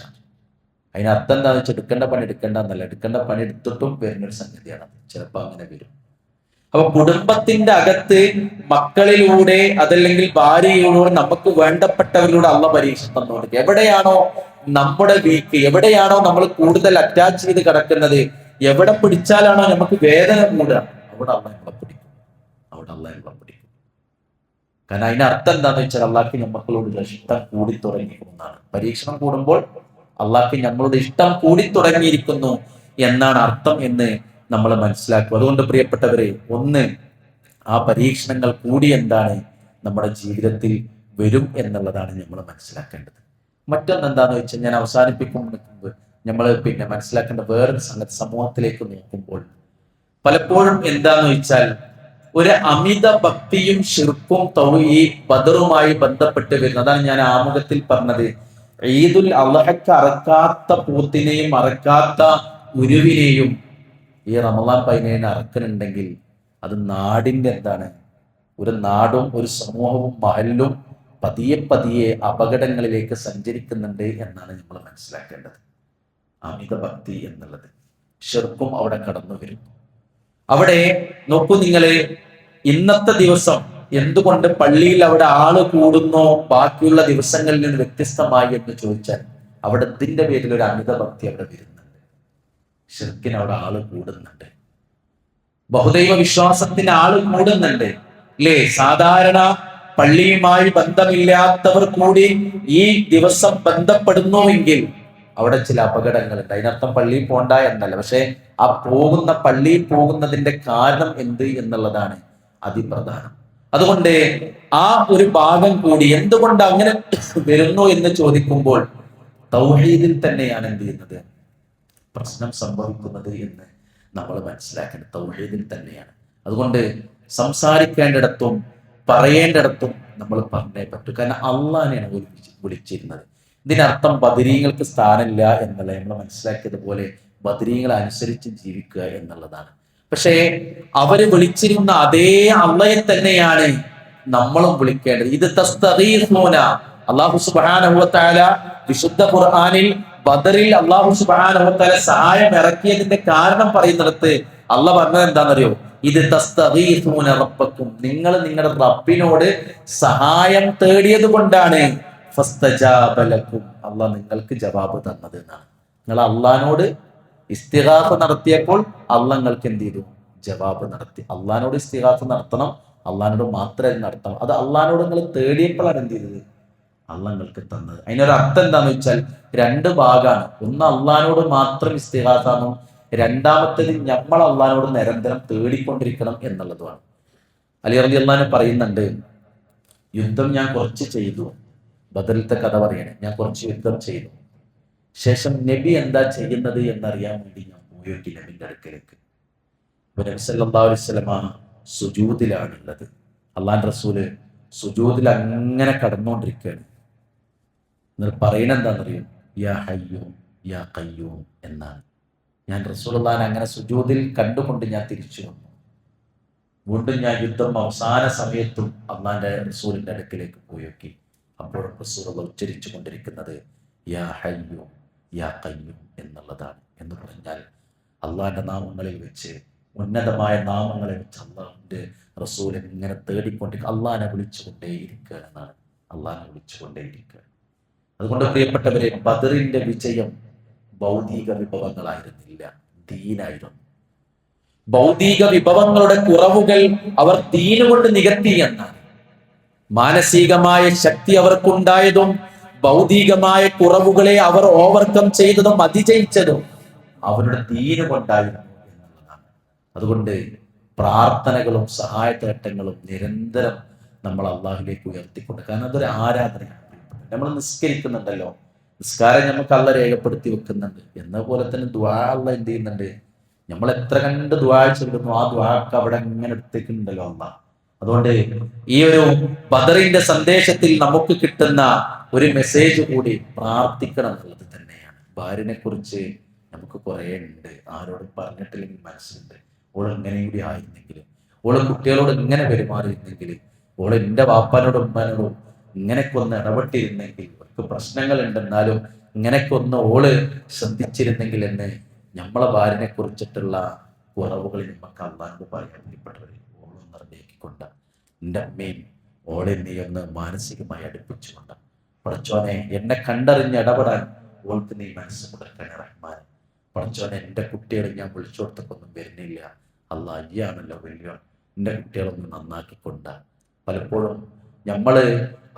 അതിനർത്ഥം എന്താണെന്ന് വെച്ചാൽ എടുക്കേണ്ട പണി എടുക്കേണ്ട എന്നല്ല, എടുക്കേണ്ട പണി എടുത്തിട്ടും വരുന്നൊരു സംഗതിയാണ്. ചിലപ്പോൾ അങ്ങനെ വരും. അപ്പൊ കുടുംബത്തിന്റെ അകത്ത് മക്കളിലൂടെ അതല്ലെങ്കിൽ ഭാര്യയിലൂടെ നമുക്ക് വേണ്ടപ്പെട്ടവരിലൂടെ അള്ള പരീക്ഷ തന്നുകൊടുക്കുക. എവിടെയാണോ നമ്മുടെ വീക്ക്, എവിടെയാണോ നമ്മൾ കൂടുതൽ അറ്റാച്ച് ചെയ്ത് കിടക്കുന്നത്, എവിടെ പിടിച്ചാലാണോ നമുക്ക് വേദന കൂടുക, അവിടെ അള്ള നമ്മളെ പിടിക്കും. അവിടെ അള്ള നമ്മളെ പിടിക്കും. കാരണം അതിനർത്ഥം എന്താണെന്ന് വെച്ചാൽ അള്ളാഹ്ക്ക് നമ്മളോട് ഇഷ്ടം കൂടി തുടങ്ങിയിരിക്കുന്നതാണ്. പരീക്ഷണം കൂടുമ്പോൾ അള്ളാഹ്ക്ക് നമ്മളോട് ഇഷ്ടം കൂടി തുടങ്ങിയിരിക്കുന്നു എന്നാണ് അർത്ഥം എന്ന് നമ്മൾ മനസ്സിലാക്കുക. അതുകൊണ്ട് പ്രിയപ്പെട്ടവരെ, ഒന്ന്, ആ പരീക്ഷണങ്ങൾ കൂടി എന്താണ് നമ്മുടെ ജീവിതത്തിൽ വരും എന്നുള്ളതാണ് നമ്മൾ മനസ്സിലാക്കേണ്ടത്. മറ്റൊന്ന് എന്താന്ന് വെച്ചാൽ, ഞാൻ അവസാനിപ്പിക്കുമ്പോൾ നമ്മൾ മനസ്സിലാക്കേണ്ട വേറൊരു സംഗതി, സമൂഹത്തിലേക്ക് നോക്കുമ്പോൾ പലപ്പോഴും എന്താന്ന് വെച്ചാൽ ഒരു അമിത ഭക്തിയും ശിർക്കും ഈ ബദറുമായി ബന്ധപ്പെട്ട് വരുന്നത്. അതാണ് ഞാൻ ആമുഖത്തിൽ പറഞ്ഞത്, ഈദുൽ അദ്ഹയ്ക്ക് അറക്കാത്ത പൂത്തിനെയും അറക്കാത്ത ഉരുവിനെയും ഈ റമളാൻ 17 അറക്കുന്നുണ്ടെങ്കിൽ അത് നാടിന്റെ എന്താണ്, ഒരു നാടും ഒരു സമൂഹവും മഹല്ലും പതിയെ പതിയെ അപകടങ്ങളിലേക്ക് സഞ്ചരിക്കുന്നുണ്ട് എന്നാണ് നമ്മൾ മനസ്സിലാക്കേണ്ടത്. അമിത ഭക്തി എന്നുള്ളത് ശിർക്കും അവിടെ കടന്നു വരും. അവിടെ നോക്കൂ നിങ്ങള്, ഇന്നത്തെ ദിവസം എന്തുകൊണ്ട് പള്ളിയിൽ അവിടെ ആള് കൂടുന്നോ ബാക്കിയുള്ള ദിവസങ്ങളിൽ നിന്ന് വ്യത്യസ്തമായി എന്ന് ചോദിച്ചാൽ, അവിടെ ഇതിന്റെ പേരിൽ ഒരു അമിത ഭക്തി അവിടെ വരുന്നുണ്ട്. ശിർക്കിന് അവിടെ ആള് കൂടുന്നുണ്ട്, ബഹുദൈവ വിശ്വാസത്തിന് ആള് കൂടുന്നുണ്ട് അല്ലേ? സാധാരണ പള്ളിയുമായി ബന്ധമില്ലാത്തവർ കൂടി ഈ ദിവസം ബന്ധപ്പെടുന്നുവെങ്കിൽ അവിടെ ചില അപകടങ്ങളുണ്ട്. അതിനർത്ഥം പള്ളിയിൽ പോണ്ട എന്നല്ല, പക്ഷെ ആ പോകുന്ന പള്ളിയിൽ പോകുന്നതിന്റെ കാരണം എന്ത് എന്നുള്ളതാണ് അതിപ്രധാനം. അതുകൊണ്ട് ആ ഒരു ഭാഗം കൂടി എന്തുകൊണ്ട് അങ്ങനെ വരുന്നു എന്ന് ചോദിക്കുമ്പോൾ തൗഹീദിൽ തന്നെയാണ് എന്ത് ചെയ്യുന്നത്, പ്രശ്നം സംഭവിക്കുന്നത് എന്ന് നമ്മൾ മനസ്സിലാക്കേണ്ടത്. തൗഹീദിൽ തന്നെയാണ്. അതുകൊണ്ട് സംസാരിക്കേണ്ടിടത്തും പറയേണ്ടിടത്തും നമ്മൾ പറഞ്ഞേ പറ്റൂ. കാരണം അള്ളാനെയാണ് വിളിച്ചിരുന്നത്. ഇതിനർത്ഥം ബദരീങ്ങൾക്ക് സ്ഥാനമില്ല എന്നല്ല, നമ്മൾ മനസ്സിലാക്കിയതുപോലെ ബദരീങ്ങളെ അനുസരിച്ച് ജീവിക്കുക എന്നുള്ളതാണ്. പക്ഷേ അവര് വിളിച്ചിരുന്ന അതേ അള്ളയെ തന്നെയാണ് നമ്മളും വിളിക്കേണ്ടത്. ഇത് തസ്തഗീസൂന, അല്ലാഹു സുബ്ഹാനഹു വ തആല വിശുദ്ധ ഖുർആനിൽ ബദറിൽ അല്ലാഹു സുബ്ഹാനഹു വ തആല സഹായം ഇറക്കിയതിന്റെ കാരണം പറയുന്നിടത്ത് അള്ളാഹ് പറഞ്ഞത് എന്താണെന്നറിയോ? ഇത് തസ്തഗീസൂന റബ്ബക്കും, നിങ്ങൾ നിങ്ങളുടെ റബ്ബിനോട് സഹായം തേടിയത് കൊണ്ടാണ് ഫസ്തജാബ ലക്കും, അള്ളാഹ് നിങ്ങൾക്ക് ജവാബ് തന്നത് എന്നാണ്. നിങ്ങൾ അള്ളാഹിനോട് ഇസ്തിഗാസ നടത്തിയപ്പോൾ അള്ളാഹ് നിങ്ങൾക്ക് എന്ത് ചെയ്തു? ജവാബ് നടത്തി. അള്ളാഹിനോട് ഇസ്തിഗാസ നടത്തണം, അള്ളാഹിനോട് മാത്രമേ നടത്തണം. അത് അള്ളാഹിനോട് നിങ്ങൾ തേടിയപ്പോഴാണ് എന്ത് ചെയ്തത്? അള്ളാഹ് നിങ്ങൾക്ക് തന്നത്. അതിനൊരു അർത്ഥം എന്താന്ന് വെച്ചാൽ രണ്ട് ഭാഗമാണ്. ഒന്ന് അള്ളാഹിനോട് മാത്രം ഇസ്തിഗാസ എന്നും, രണ്ടാമത്തേത് നമ്മൾ അള്ളാഹിനോട് നിരന്തരം തേടിക്കൊണ്ടിരിക്കണം എന്നുള്ളതുമാണ്. അലി റളിയല്ലാഹു അൻഹു പറയുന്നുണ്ട്, യുദ്ധം ഞാൻ കുറച്ച് ചെയ്തു. ബദറിലത്തെ കഥ പറയണേ, ഞാൻ കുറച്ച് യുദ്ധം ചെയ്തു. ശേഷം നബി എന്താ ചെയ്യുന്നത് എന്നറിയാൻ വേണ്ടി ഞാൻ പോയി നബിന്റെ അടുക്കലേക്ക്. നബി സല്ലല്ലാഹു അലൈഹി വസല്ലമ സുജൂദിലാണുള്ളത്. അള്ളാഹുവിന്റെ റസൂല് സുജൂദിൽ അങ്ങനെ കടന്നുകൊണ്ടിരിക്കുകയാണ്. എന്നിട്ട് പറയുന്നത് എന്താണെന്നറിയും? യാ ഹയ്യൂ യാ ഖയ്യൂം എന്നാണ്. ഞാൻ റസൂലുള്ളാഹിനെ അങ്ങനെ സുജൂദിൽ കണ്ടുകൊണ്ട് ഞാൻ തിരിച്ചു വന്നു. വീണ്ടും ഞാൻ യുദ്ധം അവസാന സമയത്തും അള്ളാഹിന്റെ റസൂലിന്റെ അടുക്കിലേക്ക് പോയി. അപ്പോൾ റസൂലുള്ളാഹി ഉച്ചരിച്ചു കൊണ്ടിരിക്കുന്നത് യാ ഹയ്യൂ യാ ഖയ്യൂം എന്നുള്ളതാണ്. എന്ന് പറഞ്ഞാൽ അള്ളാഹിന്റെ നാമങ്ങളിൽ വെച്ച്, ഉന്നതമായ നാമങ്ങളെ വെച്ച് അള്ളാഹുവിന്റെ റസൂൽ ഇങ്ങനെ തേടിക്കൊണ്ടിരിക്കുക, അള്ളാഹിനെ വിളിച്ചുകൊണ്ടേയിരിക്കുക എന്നാണ്. അള്ളാഹിനെ വിളിച്ചുകൊണ്ടേയിരിക്കുക. അതുകൊണ്ട് പ്രിയപ്പെട്ടവരെ, ബദറിന്റെ വിജയം ഭൗതിക വിഭവങ്ങളായിരുന്നില്ല, ദീനായിരുന്നു. ഭൗതിക വിഭവങ്ങളുടെ കുറവുകൾ അവർ ദീന് കൊണ്ട് നികത്തി എന്നാണ്. മാനസികമായ ശക്തി അവർക്കുണ്ടായതും ഭൗതികമായ കുറവുകളെ അവർ ഓവർകം ചെയ്തതും അതിജയിച്ചതും അവരുടെ ദീന് കൊണ്ടായിരുന്നു എന്നുള്ളതാണ്. അതുകൊണ്ട് പ്രാർത്ഥനകളും സഹായത്തേട്ടങ്ങളും നിരന്തരം നമ്മൾ അള്ളാഹുലേക്ക് ഉയർത്തിക്കൊണ്ട്, കാരണം അതൊരു ആരാധനയാണ്. നമ്മൾ നിസ്കരിക്കുന്നുണ്ടല്ലോ, നിസ്കാരം നമുക്ക് അള്ള രേഖപ്പെടുത്തി വെക്കുന്നുണ്ട്. എന്ന പോലെ തന്നെ ദുആ അള്ള എന്ത് ചെയ്യുന്നുണ്ട്? നമ്മൾ എത്ര കണ്ട് ദുആ ചെല്ലുന്നു, ആ ദുആക്ക് അവിടെ ഇങ്ങനെ എടുത്തേക്കുന്നുണ്ടല്ലോ അള്ളാഹ്. അതുകൊണ്ട് ഈ ഒരു ബദറിന്റെ സന്ദേശത്തിൽ നമുക്ക് കിട്ടുന്ന ഒരു മെസ്സേജ് കൂടി പ്രാർത്ഥിക്കണം എന്നുള്ളത് തന്നെയാണ്. ഭാര്യനെ കുറിച്ച് നമുക്ക് കുറേ ഉണ്ട്, ആരോടും പറഞ്ഞിട്ടില്ലെങ്കിൽ മനസ്സിലുണ്ട്. ഓൾ എങ്ങനെയും കൂടി ആയിരുന്നെങ്കിൽ, ഓള് കുട്ടികളോട് ഇങ്ങനെ പെരുമാറിയിരുന്നെങ്കിൽ, ഓള് എൻ്റെ വാപ്പാനോടും ഉമ്മാനോടും ഇങ്ങനെയൊക്കെ ഒന്ന് ഇടപെട്ടിരുന്നെങ്കിൽ, അവർക്ക് പ്രശ്നങ്ങൾ ഉണ്ടെന്നാലും ഇങ്ങനെയൊക്കെ ഒന്ന് ഓള് ശ്രദ്ധിച്ചിരുന്നെങ്കിൽ എന്ന് നമ്മളെ ഭാര്യനെ കുറിച്ചിട്ടുള്ള കുറവുകളിൽ നമുക്ക് അള്ളാഹു പറയാൻ വേണ്ടിപ്പെട്ടവർ ഓളൊന്ന് റെഡിയാക്കിക്കൊണ്ട് എൻ്റെ അമ്മയും ഓളെ നീ ഒന്ന് മാനസികമായി അടുപ്പിച്ചുകൊണ്ട് പടച്ചോനെ എന്നെ കണ്ടറിഞ്ഞ് ഇടപെടാൻ ഓൾക്ക് നീ മനസ്സ് കൊടുക്കണേ റഹ്മാൻ. പടച്ചോനെ എൻ്റെ കുട്ടികളെ ഞാൻ വിളിച്ചു കൊടുത്തൊന്നും വരുന്നില്ല, അള്ളാഹ് അയ്യാണല്ലോ വലിയ, എൻ്റെ കുട്ടികളൊന്ന് നന്നാക്കിക്കൊണ്ട്. പലപ്പോഴും നമ്മള്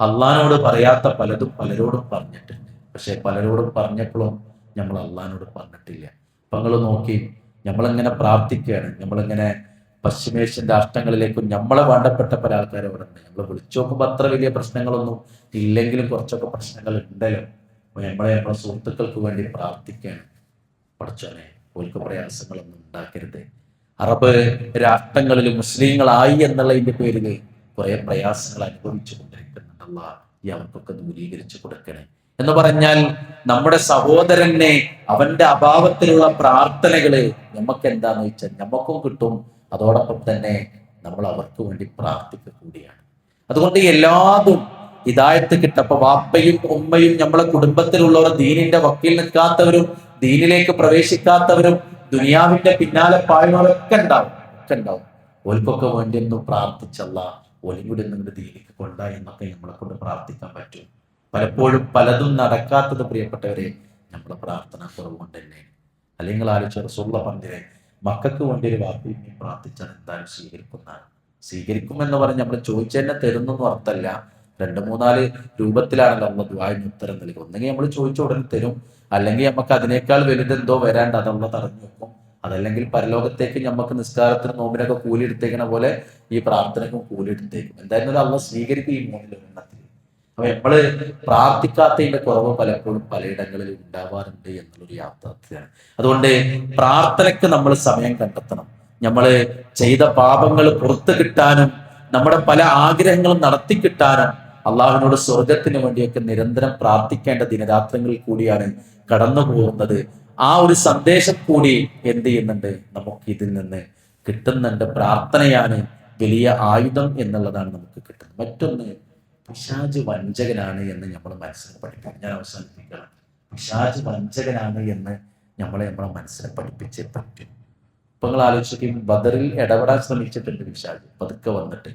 അള്ളാഹിനോട് പറയാത്ത പലതും പലരോടും പറഞ്ഞിട്ടുണ്ട്, പക്ഷെ പലരോടും പറഞ്ഞപ്പോഴും നമ്മൾ അള്ളാഹിനോട് പറഞ്ഞിട്ടില്ല. അപ്പൊ നിങ്ങൾ നോക്കി, നമ്മളിങ്ങനെ പ്രാർത്ഥിക്കുകയാണ്, നമ്മളിങ്ങനെ പശ്ചിമേഷ്യൻ രാഷ്ട്രങ്ങളിലേക്കും നമ്മളെ വേണ്ടപ്പെട്ട പല ആൾക്കാരും അവിടെ ഉണ്ട്. നമ്മൾ വിളിച്ചു നോക്കുമ്പോൾ അത്ര വലിയ പ്രശ്നങ്ങളൊന്നും ഇല്ലെങ്കിലും കുറച്ചൊക്കെ പ്രശ്നങ്ങൾ ഉണ്ടല്ലോ. അപ്പൊ നമ്മളെ സുഹൃത്തുക്കൾക്ക് വേണ്ടി പ്രാർത്ഥിക്കുകയാണ്. പടച്ചോനെ ഓർക്ക് പ്രയാസങ്ങളൊന്നും ഉണ്ടാക്കരുത്. അറബ് രാഷ്ട്രങ്ങളിൽ മുസ്ലിങ്ങളായി എന്നുള്ളതിന്റെ പേരിൽ കുറെ പ്രയാസങ്ങൾ അനുഭവിച്ചു കൊണ്ടിരിക്കുന്നുണ്ട്. അല്ലാഹ് ഈ അവർക്കൊക്കെ ദൂരീകരിച്ചു കൊടുക്കണേ എന്ന് പറഞ്ഞാൽ നമ്മുടെ സഹോദരനെ അവന്റെ അഭാവത്തിലുള്ള പ്രാർത്ഥനകള് നമുക്ക് എന്താന്ന് വെച്ചാൽ നമുക്കും കിട്ടും, അതോടൊപ്പം തന്നെ നമ്മൾ അവർക്ക് വേണ്ടി പ്രാർത്ഥിക്കുക കൂടിയാണ്. അതുകൊണ്ട് എല്ലാതും ഹിദായത്ത് കിട്ടപ്പോ വാപ്പയും ഉമ്മയും നമ്മളെ കുടുംബത്തിലുള്ളവർ ദീനിന്റെ വക്കീൽ നിൽക്കാത്തവരും ദീനിലേക്ക് പ്രവേശിക്കാത്തവരും ദുനിയാവിന്റെ പിന്നാലെ പായുന്നവരൊക്കെ ഉണ്ടാവും. ഓൽക്കൊക്കെ വേണ്ടി ഒന്നും പ്രാർത്ഥിച്ചല്ല, ഓലും കൂടി നിങ്ങളുടെ ദീനിക്ക് കൊണ്ടായി എന്നൊക്കെ നമ്മളെ കൊണ്ട് പ്രാർത്ഥിക്കാൻ പറ്റും. പലപ്പോഴും പലതും നടക്കാത്തത് പ്രിയപ്പെട്ടവരെ നമ്മളെ പ്രാർത്ഥന കുറവുകൊണ്ട് തന്നെ. അല്ലെങ്കിൽ ആലോചിച്ച റസൂലുള്ളാഹി പറഞ്ഞില്ലേ, മക്കൾക്ക് വേണ്ടി ഒരു വാപ്പയും പ്രാർത്ഥിച്ചാൽ എന്തായാലും സ്വീകരിക്കുമെന്ന് പറഞ്ഞ് നമ്മൾ ചോദിച്ചതന്നെ തരുന്നൊന്നും അർത്ഥമല്ല. 2-3-4 രൂപത്തിലാണല്ലോ നമ്മൾ ദുആഇന് ഉത്തരം നൽകുക. ഒന്നെങ്കിൽ നമ്മൾ ചോദിച്ച ഉടനെ തരും, അല്ലെങ്കിൽ നമുക്ക് അതിനേക്കാൾ വലുതെന്തോ വരാണ്ട് അതല്ല തടഞ്ഞു വെക്കും. അതല്ലെങ്കിൽ പരലോകത്തേക്ക് നമുക്ക് നിസ്കാരത്തിന് നോമ്പിനൊക്കെ കൂലി എടുത്തേക്കണ പോലെ ഈ പ്രാർത്ഥനയ്ക്കും കൂലി എടുത്തേക്കും. എന്തായാലും അള്ളാഹ് സ്വീകരിക്കും ഈ 3 എണ്ണത്തിൽ. അപ്പൊ നമ്മള് പ്രാർത്ഥിക്കാത്തതിന്റെ കുറവ് പലപ്പോഴും പലയിടങ്ങളിൽ ഉണ്ടാവാറുണ്ട് എന്നുള്ളൊരു യാഥാർത്ഥ്യമാണ്. അതുകൊണ്ട് പ്രാർത്ഥനയ്ക്ക് നമ്മൾ സമയം കണ്ടെത്തണം. നമ്മള് ചെയ്ത പാപങ്ങൾ പുറത്തു കിട്ടാനും നമ്മുടെ പല ആഗ്രഹങ്ങളും നടത്തി കിട്ടാനും അള്ളാഹുവിനോട് സ്വർഗത്തിന് വേണ്ടിയൊക്കെ നിരന്തരം പ്രാർത്ഥിക്കേണ്ട ദിനരാത്രങ്ങളിൽ കൂടിയാണ് കടന്നു പോകുന്നത്. ആ ഒരു സന്ദേശം കൂടി എന്ത് ചെയ്യുന്നുണ്ട്, നമുക്ക് ഇതിൽ നിന്ന് കിട്ടുന്നുണ്ട്. പ്രാർത്ഥനയാണ് വലിയ ആയുധം എന്നുള്ളതാണ് നമുക്ക് കിട്ടുന്നത്. മറ്റൊന്ന്, പിശാച് വഞ്ചകനാണ് എന്ന് നമ്മൾ മനസ്സിൽ പഠിക്കണം. ഞാൻ അവസാനിപ്പിക്കണം. പിശാച് വഞ്ചകനാണ് എന്ന് നമ്മളെ മനസ്സിനെ പഠിപ്പിച്ചേ പറ്റും. ഇപ്പൊ നിങ്ങൾ ആലോചിക്കും, ബദറിൽ ഇടപെടാൻ ശ്രമിച്ചിട്ടുണ്ട് പിശാച് പതുക്കെ വന്നിട്ട്.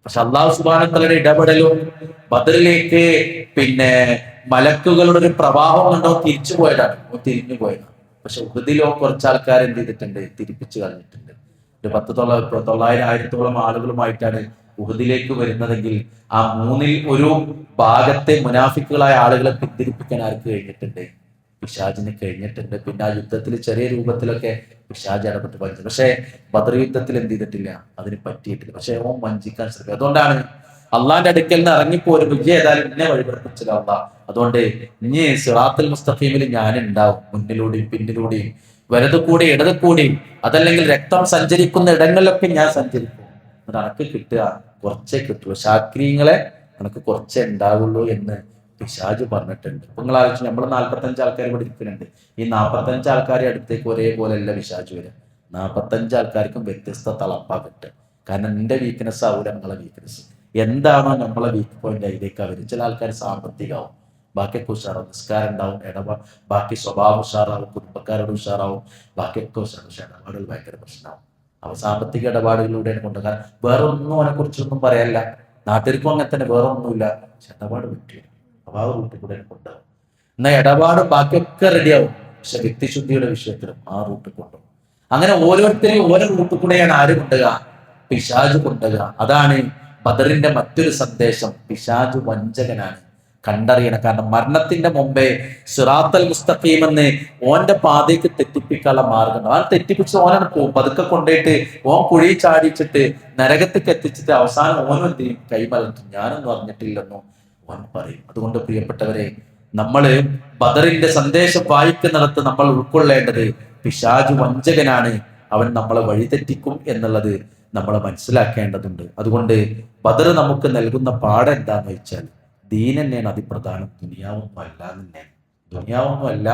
പക്ഷെ അള്ളാഹു സുബ്ഹാനഹു വ തആലയുടെ ഇടപെടലും ബദറിലേക്ക് മലക്കുകളുടെ ഒരു പ്രവാഹം കണ്ടോ തിരിച്ചു പോയതാണ്, തിരിഞ്ഞു പോയതാണ്. പക്ഷെ ഉഹദിലോ കുറച്ച് ആൾക്കാർ എന്ത് ചെയ്തിട്ടുണ്ട്, തിരിപ്പിച്ചു കളഞ്ഞിട്ടുണ്ട്. ഒരു 10,000-1000 ആളുകളുമായിട്ടാണ് ഉഹദിലേക്ക് വരുന്നതെങ്കിൽ ആ 1/3 ഭാഗത്തെ മുനാഫിക്കുകളായ ആളുകളെ പിന്തിരിപ്പിക്കാൻ ആർക്ക് കഴിഞ്ഞിട്ടുണ്ട്? പിശാചിന് കഴിഞ്ഞിട്ടുണ്ട്. പിന്നെ ആ യുദ്ധത്തിൽ ചെറിയ രൂപത്തിലൊക്കെ പിശാച് ഇടപെട്ട് വഞ്ചിച്ചു. പക്ഷെ ബദർ യുദ്ധത്തിൽ എന്ത് ചെയ്തിട്ടില്ല, അതിന് പറ്റിയിട്ടില്ല. പക്ഷെ ഓൻ വഞ്ചിക്കാൻ ശ്രമിക്കും. അതുകൊണ്ടാണ് അള്ളാന്റെ അടുക്കൽ നിന്ന് ഇറങ്ങിപ്പോരും, വിജയ ഏതായാലും എന്നെ വഴിപഠിപ്പിച്ചില്ല അള്ളാഹ്. അതുകൊണ്ട് ഇനി സിറാത്തുൽ മുസ്തഖീമിൽ ഞാൻ ഉണ്ടാവും, മുന്നിലൂടെയും പിന്നിലൂടെയും വലതു കൂടി ഇടതു കൂടിയും, അതല്ലെങ്കിൽ രക്തം സഞ്ചരിക്കുന്ന ഇടങ്ങളിലൊക്കെ ഞാൻ സഞ്ചരിക്കും. എന്നിട്ട് അനക്ക് കിട്ടുക കുറച്ചേ കിട്ടുള്ളൂ, ശാക്രീയങ്ങളെ അനക്ക് കുറച്ചേ ഉണ്ടാവുള്ളൂ എന്ന് പിശാച് പറഞ്ഞിട്ടുണ്ട്. ഇപ്പൊ നിങ്ങൾ ആലോചിച്ചു, നമ്മൾ 45 ആൾക്കാർ ഇവിടെ ഇരിക്കുന്നുണ്ട്. ഈ 45 ആൾക്കാരെ അടുത്തേക്ക് ഒരേപോലെ അല്ല പിശാച് വരിക. 45 ആൾക്കാർക്കും വ്യത്യസ്ത തളപ്പാ കിട്ടുക. കാരണം നിന്റെ വീക്ക്നെസ് ആവില്ല നമ്മളെ വീക്ക്നെസ്. എന്താണോ നമ്മളെ വീക്ക് പോയിന്റ് അതിലേക്ക് വരും. ചില ആൾക്കാർ സാമ്പത്തികമാവും, ബാക്കിയൊക്കെ ഉഷാറാവും, നിസ്കാരം ഉണ്ടാവും, ബാക്കി സ്വഭാവം ഉഷാറാവും, കുടുംബക്കാരോട് ഉഷാറാവും, ബാക്കിയൊക്കെ ഉഷാറാവും. പക്ഷെ ഇടപാടുകൾ ഭയങ്കര പ്രശ്നമാവും. അവ സാമ്പത്തിക ഇടപാടുകളിലൂടെയാണ് കൊണ്ടുപോകാൻ. വേറെ ഒന്നും അവനെ കുറിച്ചൊന്നും പറയാനില്ല, നാട്ടിലേക്കും അങ്ങനെ തന്നെ, വേറെ ഒന്നുമില്ല. പക്ഷെ ഇടപാട് പറ്റില്ല, അപ്പൊ ആ റൂട്ടിൽ കൂടെ കൊണ്ടുപോകും. എന്നാൽ ഇടപാട് ബാക്കിയൊക്കെ റെഡിയാവും, പക്ഷെ വ്യക്തിശുദ്ധിയുടെ വിഷയത്തിലും ആ റൂട്ടിൽ കൊണ്ടുപോകും. അങ്ങനെ ഓരോരുത്തരെയും ഓരോ റൂട്ടിൽ കൂടെയാണ് ആര് കൊണ്ടുക? പിശാച് കൊണ്ടുക. അതാണ് ബദറിന്റെ മറ്റൊരു സന്ദേശം. പിശാച് വഞ്ചകനാണ്, കണ്ടറിയണം. കാരണം മരണത്തിന്റെ മുമ്പേ സിറാത്തുൽ മുസ്തഖീം എന്ന് ഓന്റെ പാതയ്ക്ക് തെറ്റിപ്പിക്കാനുള്ള മാർഗം. അവൻ തെറ്റിപ്പിച്ച് ഓനാണ് പോകും, പതുക്കെ കൊണ്ടുപോയിട്ട് ഓൻ കുഴി ചാടിച്ചിട്ട് നരകത്തേക്ക് എത്തിച്ചിട്ട് അവസാനം ഓനും എന്ത് ചെയ്യും, കൈമലർത്തും, ഞാനൊന്നും അറിഞ്ഞിട്ടില്ലെന്നോ ഓൻ പറയും. അതുകൊണ്ട് പ്രിയപ്പെട്ടവരെ, നമ്മള് ബദറിന്റെ സന്ദേശം വായിക്കുന്നിടത്ത് നമ്മൾ ഉൾക്കൊള്ളേണ്ടത് പിശാച് വഞ്ചകനാണ്, അവൻ നമ്മളെ വഴിതെറ്റിക്കും എന്നുള്ളത് നമ്മൾ മനസ്സിലാക്കേണ്ടതുണ്ട്. അതുകൊണ്ട് ബദർ നമുക്ക് നൽകുന്ന പാഠം എന്താന്ന് വെച്ചാൽ, ദീൻ തന്നെയാണ് അതിപ്രധാനം, ദുനിയാവൊന്നും അല്ല. ദുനിയാവൊന്നും അല്ല,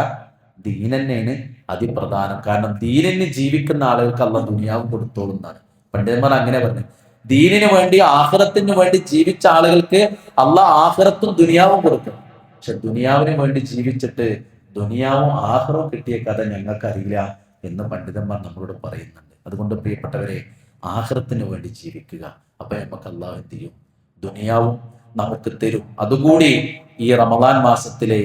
ദീൻ തന്നെയാണ് അതിപ്രധാനം. കാരണം ദീനിന് ജീവിക്കുന്ന ആളുകൾക്ക് അള്ളാഹ് ദുനിയാവും കൊടുത്തോളുന്നാണ് പണ്ഡിതന്മാർ അങ്ങനെ പറഞ്ഞു. ദീനിന് വേണ്ടി ആഖിറത്തിന് വേണ്ടി ജീവിച്ച ആളുകൾക്ക് അള്ളാഹ് ആഖിറത്തും ദുനിയാവും കൊടുക്കും. പക്ഷെ ദുനിയാവിന് വേണ്ടി ജീവിച്ചിട്ട് ദുനിയാവും ആഖിറവും കിട്ടിയ കഥ ഞങ്ങൾക്കറിയില്ല എന്ന് പണ്ഡിതന്മാർ നമ്മളോട് പറയുന്നുണ്ട്. അതുകൊണ്ട് പ്രിയപ്പെട്ടവരെ, ആഖിറത്തിന് വേണ്ടി ജീവിക്കുക. അപ്പൊ നമുക്ക് അള്ളാഹു എന്ത് ചെയ്യും? ദുനിയാവും നമുക്ക് തരും. അതുകൂടി ഈ റമദാൻ മാസത്തിലെ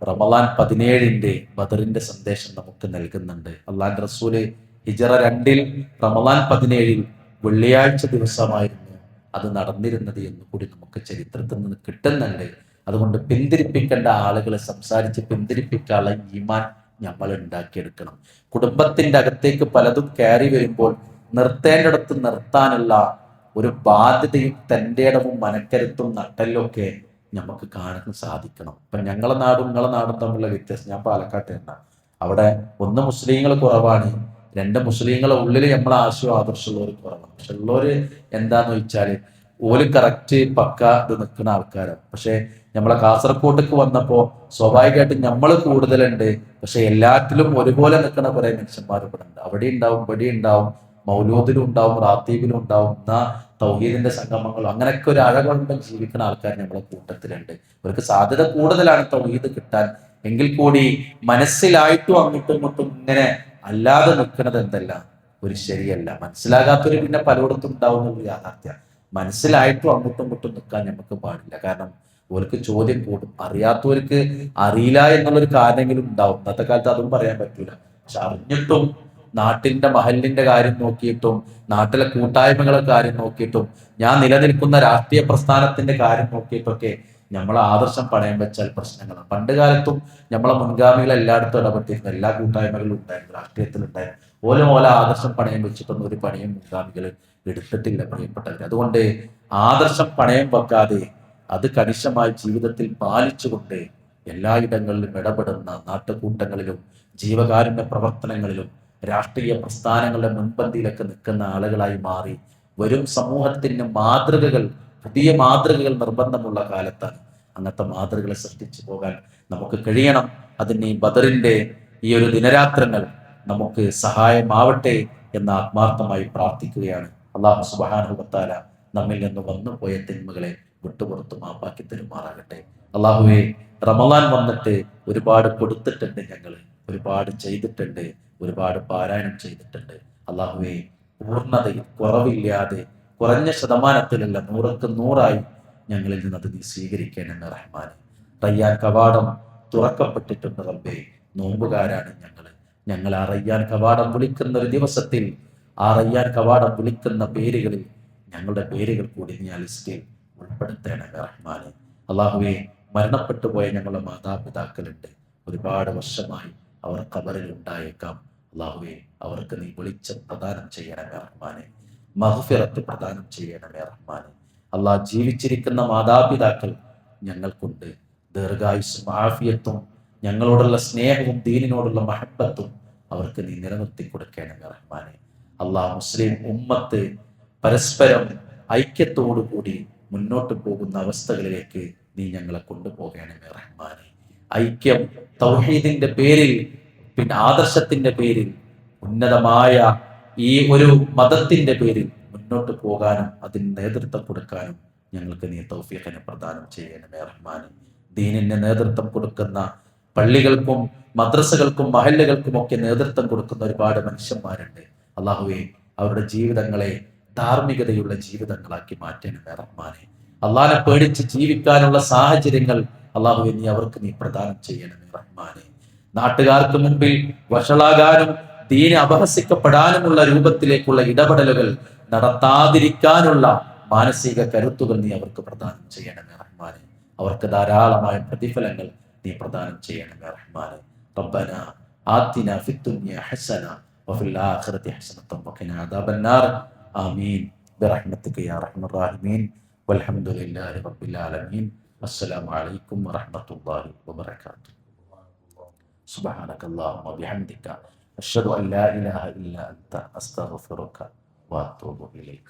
റമദാൻ 17 ബദറിന്റെ സന്ദേശം നമുക്ക് നൽകുന്നുണ്ട്. അള്ളാഹുവിന്റെ റസൂല് ഹിജറ 2 റമദാൻ 17 വെള്ളിയാഴ്ച ദിവസമായിരുന്നു അത് നടന്നിരുന്നത് എന്ന് കൂടി നമുക്ക് ചരിത്രത്തിൽ നിന്ന് കിട്ടുന്നുണ്ട്. അതുകൊണ്ട് പിന്തിരിപ്പിക്കേണ്ട ആളുകളെ സംസാരിച്ച് പിന്തിരിപ്പിക്കാനുള്ള ഈമാൻ നമ്മൾ ഉണ്ടാക്കിയെടുക്കണം. കുടുംബത്തിന്റെ അകത്തേക്ക് പലതും കയറി വരുമ്പോൾ നിർത്തേണ്ടിടത്ത് നിർത്താനുള്ള ഒരു ബാധ്യതയും തൻ്റെ ഇടവും മനക്കരുത്തും നട്ടല്ലൊക്കെ നമുക്ക് കാണാൻ സാധിക്കണം. ഇപ്പൊ ഞങ്ങളെ നാടും നിങ്ങളെ നാടും തമ്മിലുള്ള വ്യത്യാസം, ഞാൻ പാലക്കാട്ട് തന്നെ, അവിടെ ഒന്ന് മുസ്ലിങ്ങൾ കുറവാണ്, 2 മുസ്ലിങ്ങളെ ഉള്ളിൽ നമ്മളെ ആശയവും ആദർശമുള്ളവർ കുറവാണ്. പക്ഷെ ഉള്ളവര് എന്താന്ന് വെച്ചാല് ഓല് കറക്റ്റ് പക്ക ഇത് നിൽക്കുന്ന ആൾക്കാരാണ്. പക്ഷെ നമ്മളെ കാസർഗോഡേക്ക് വന്നപ്പോ സ്വാഭാവികമായിട്ടും നമ്മൾ കൂടുതലുണ്ട്. പക്ഷെ എല്ലാറ്റിലും ഒരുപോലെ നിൽക്കുന്ന കുറെ മനുഷ്യന്മാർ ഇവിടെ ഉണ്ട്. അവിടെ ഉണ്ടാവും, ഇവിടെ ഉണ്ടാവും, മൗലൂദിലും ഉണ്ടാവും, റാത്തീബിലും ഉണ്ടാവും, എന്നാ തൗഹീദിന്റെ സംഗമങ്ങളും അങ്ങനെയൊക്കെ ഒരു അഴകൊണ്ടും ജീവിക്കുന്ന ആൾക്കാർ നമ്മളെ കൂട്ടത്തിലുണ്ട്. അവർക്ക് സാധ്യത കൂടുതലാണ് തൗഹീദ് കിട്ടാൻ. എങ്കിൽ കൂടി മനസ്സിലായിട്ടും അങ്ങോട്ടും ഇങ്ങോട്ടും ഇങ്ങനെ അല്ലാതെ നിൽക്കുന്നത് എന്തല്ല ഒരു ശരിയല്ല. മനസ്സിലാകാത്തൊരു പിന്നെ പലയിടത്തും ഉണ്ടാവുന്ന ഒരു യാഥാർത്ഥ്യം. മനസ്സിലായിട്ടും അങ്ങോട്ടും ഇങ്ങോട്ടും നിൽക്കാൻ നമുക്ക് പാടില്ല. കാരണം അവർക്ക് ചോദ്യം കൂടും. അറിയാത്തവർക്ക് അറിയില്ല എന്നുള്ളൊരു കാരണമെങ്കിലും ഉണ്ടാവും. ഇന്നത്തെ കാലത്ത് അതും പറയാൻ പറ്റൂല. പക്ഷെ അറിഞ്ഞിട്ടും നാട്ടിന്റെ മഹലിന്റെ കാര്യം നോക്കിയിട്ടും നാട്ടിലെ കൂട്ടായ്മകളെ കാര്യം നോക്കിയിട്ടും ഞാൻ നിലനിൽക്കുന്ന രാഷ്ട്രീയ പ്രസ്ഥാനത്തിന്റെ കാര്യം നോക്കിയിട്ടൊക്കെ നമ്മളെ ആദർശം പണയം വെച്ചാൽ പ്രശ്നങ്ങളാണ്. പണ്ട് കാലത്തും നമ്മളെ മുൻഗാമികൾ എല്ലായിടത്തും ഇടപെട്ടിരുന്നു. എല്ലാ കൂട്ടായ്മകളും ഉണ്ടായിരുന്നു, രാഷ്ട്രീയത്തിലുണ്ടായിരുന്നു. ഓല ആദർശം പണയം വെച്ചിട്ടൊന്നും ഒരു പണിയും മുൻഗാമികൾ എടുത്തിട്ടില്ല പ്രിയപ്പെട്ടവർ. അതുകൊണ്ട് ആദർശം പണയം വെക്കാതെ അത് കണിശമായി ജീവിതത്തിൽ പാലിച്ചുകൊണ്ട് എല്ലായിടങ്ങളിലും ഇടപെടുന്ന നാട്ടുകൂട്ടങ്ങളിലും ജീവകാരുണ്യ പ്രവർത്തനങ്ങളിലും രാഷ്ട്രീയ പ്രസ്ഥാനങ്ങളുടെ മുൻപന്തിയിലൊക്കെ നിൽക്കുന്ന ആളുകളായി മാറി വരും സമൂഹത്തിന് മാതൃകകൾ, പുതിയ മാതൃകകൾ നിർബന്ധമുള്ള കാലത്താണ്. അങ്ങനത്തെ മാതൃകകളെ സൃഷ്ടിച്ചു പോകാൻ നമുക്ക് കഴിയണം. അതിന് ഈ ബദറിന്റെ ഈ ഒരു ദിനരാത്രങ്ങൾ നമുക്ക് സഹായമാവട്ടെ എന്ന് ആത്മാർത്ഥമായി പ്രാർത്ഥിക്കുകയാണ്. അല്ലാഹു സുബ്ഹാനഹു വ തആല നമ്മിൽ നിന്ന് വന്നുപോയ തിന്മകളെ വിട്ടുപുറത്ത് മാപ്പാക്കി തരുമാറാകട്ടെ. അള്ളാഹുവേ, റമദാൻ വന്നിട്ട് ഒരുപാട് കൊടുത്തിട്ടുണ്ട്, ഞങ്ങൾ ഒരുപാട് ചെയ്തിട്ടുണ്ട്, ഒരുപാട് പാരായണം ചെയ്തിട്ടുണ്ട്. അള്ളാഹുവേ, പൂർണ്ണതയിൽ കുറവില്ലാതെ കുറഞ്ഞ ശതമാനത്തിലല്ല 100ക്ക് 100 ഞങ്ങളിൽ നിന്ന് അത് നീ സ്വീകരിക്കണമെന്ന് റഹ്മാനെ. റയ്യാൻ കവാടം തുറക്കപ്പെട്ടിട്ടുണ്ട് റബ്ബേ. നോമ്പുകാരാണ് ഞങ്ങൾ ആ റയ്യാൻ കവാടം വിളിക്കുന്ന ഒരു ദിവസത്തിൽ ആ റയ്യാൻ കവാടം വിളിക്കുന്ന പേരുകളിൽ ഞങ്ങളുടെ പേരുകൾ കൂടി നീ ആ ലിസ്റ്റിൽ ഉൾപ്പെടുത്തണമേ റഹ്മാനെ. അള്ളാഹുവേ, മരണപ്പെട്ടു പോയ ഞങ്ങളുടെ മാതാപിതാക്കളുണ്ട്, ഒരുപാട് വർഷമായി അവർ ഖബറിൽ ഉണ്ടായേക്കാം. അള്ളാഹുവേ, അവർക്ക് നീ വെളിച്ചം പ്രദാനം ചെയ്യണമേ റഹ്മാനെ, മഗ്ഫിറത്ത് പ്രദാനം ചെയ്യണമേ റഹ്മാനെ. അള്ളാഹ്, ജീവിച്ചിരിക്കുന്ന മാതാപിതാക്കൾ ഞങ്ങൾക്കുണ്ട്, ദീർഘായുസ്സും ആഫിയത്തും ഞങ്ങളോടുള്ള സ്നേഹവും ദീനിനോടുള്ള മഹബത്തും അവർക്ക് നീ നിലനിർത്തി കൊടുക്കണമേ റഹ്മാനെ. അള്ളാഹ്, മുസ്ലിം ഉമ്മത്ത് പരസ്പരം ഐക്യത്തോടു കൂടി മുന്നോട്ട് പോകുന്ന അവസ്ഥകളിലേക്ക് നീ ഞങ്ങളെ കൊണ്ടുപോകണമേ റഹ്മാനെ. ഐക്യം തൗഹീദിന്റെ പേരിൽ, പിന്നെ ആദർശത്തിന്റെ പേരിൽ, ഉന്നതമായ ഈ ഒരു മതത്തിന്റെ പേരിൽ മുന്നോട്ട് പോകാനും അതിന് നേതൃത്വം കൊടുക്കാനും ഞങ്ങൾക്ക് നീ തൗഫീഖിനെ പ്രദാനം ചെയ്യണമേ റഹ്മാനെ. ദീനിന് നേതൃത്വം കൊടുക്കുന്ന പള്ളികൾക്കും മദ്രസകൾക്കും മഹല്ലുകൾക്കും ഒക്കെ നേതൃത്വം കൊടുക്കുന്ന ഒരുപാട് മനുഷ്യന്മാരുണ്ട്. അള്ളാഹുവേ, അവരുടെ ജീവിതങ്ങളെ ധാർമ്മികതയുള്ള ജീവിതങ്ങളാക്കി മാറ്റണമേ റഹ്മാനെ. അള്ളാഹിനെ പേടിച്ച് ജീവിക്കാനുള്ള സാഹചര്യങ്ങൾ അള്ളാഹുവേ നീ അവർക്ക് നീ പ്രദാനം ചെയ്യണമേ റഹ്മാനെ. നാട്ടുകാർക്ക് മുമ്പിൽ വഷളാകാനും ദീന് അപഹസിക്കപ്പെടാനുമുള്ള രൂപത്തിലേക്കുള്ള ഇടപെടലുകൾ നടത്താതിരിക്കാനുള്ള മാനസിക കരുത്തുകൾ നീ അവർക്ക് പ്രദാനം ചെയ്യണമേ റഹ്മാനെ. അവർക്ക് ധാരാളമായ പ്രതിഫലങ്ങൾ നീ പ്രദാനം ചെയ്യണമേ റഹ്മാനെ. റബ്ബന ആതിന ഫിദ്ദുനിയ ഹസന വഫിൽ ആഖിറതി ഹസനത വഖിന അദാബന്നാർ. ആമീൻ ബിറഹ്മതിക യാ അർഹമർ റഹീമീൻ. വൽഹംദുലില്ലാഹി റബ്ബിൽ ആലമീൻ. അസ്സലാമു അലൈക്കും വറഹ്മത്തുള്ളാഹി വബറകാതുഹു. സുബ്ഹാനകല്ലാഹുമ്മ വബിഹംദിക അഷ്ഹദു അൻ ലാ ഇലാഹ ഇല്ലാ അൻത അസ്തഗ്ഫിറുക വഅതൂബു ഇലൈക.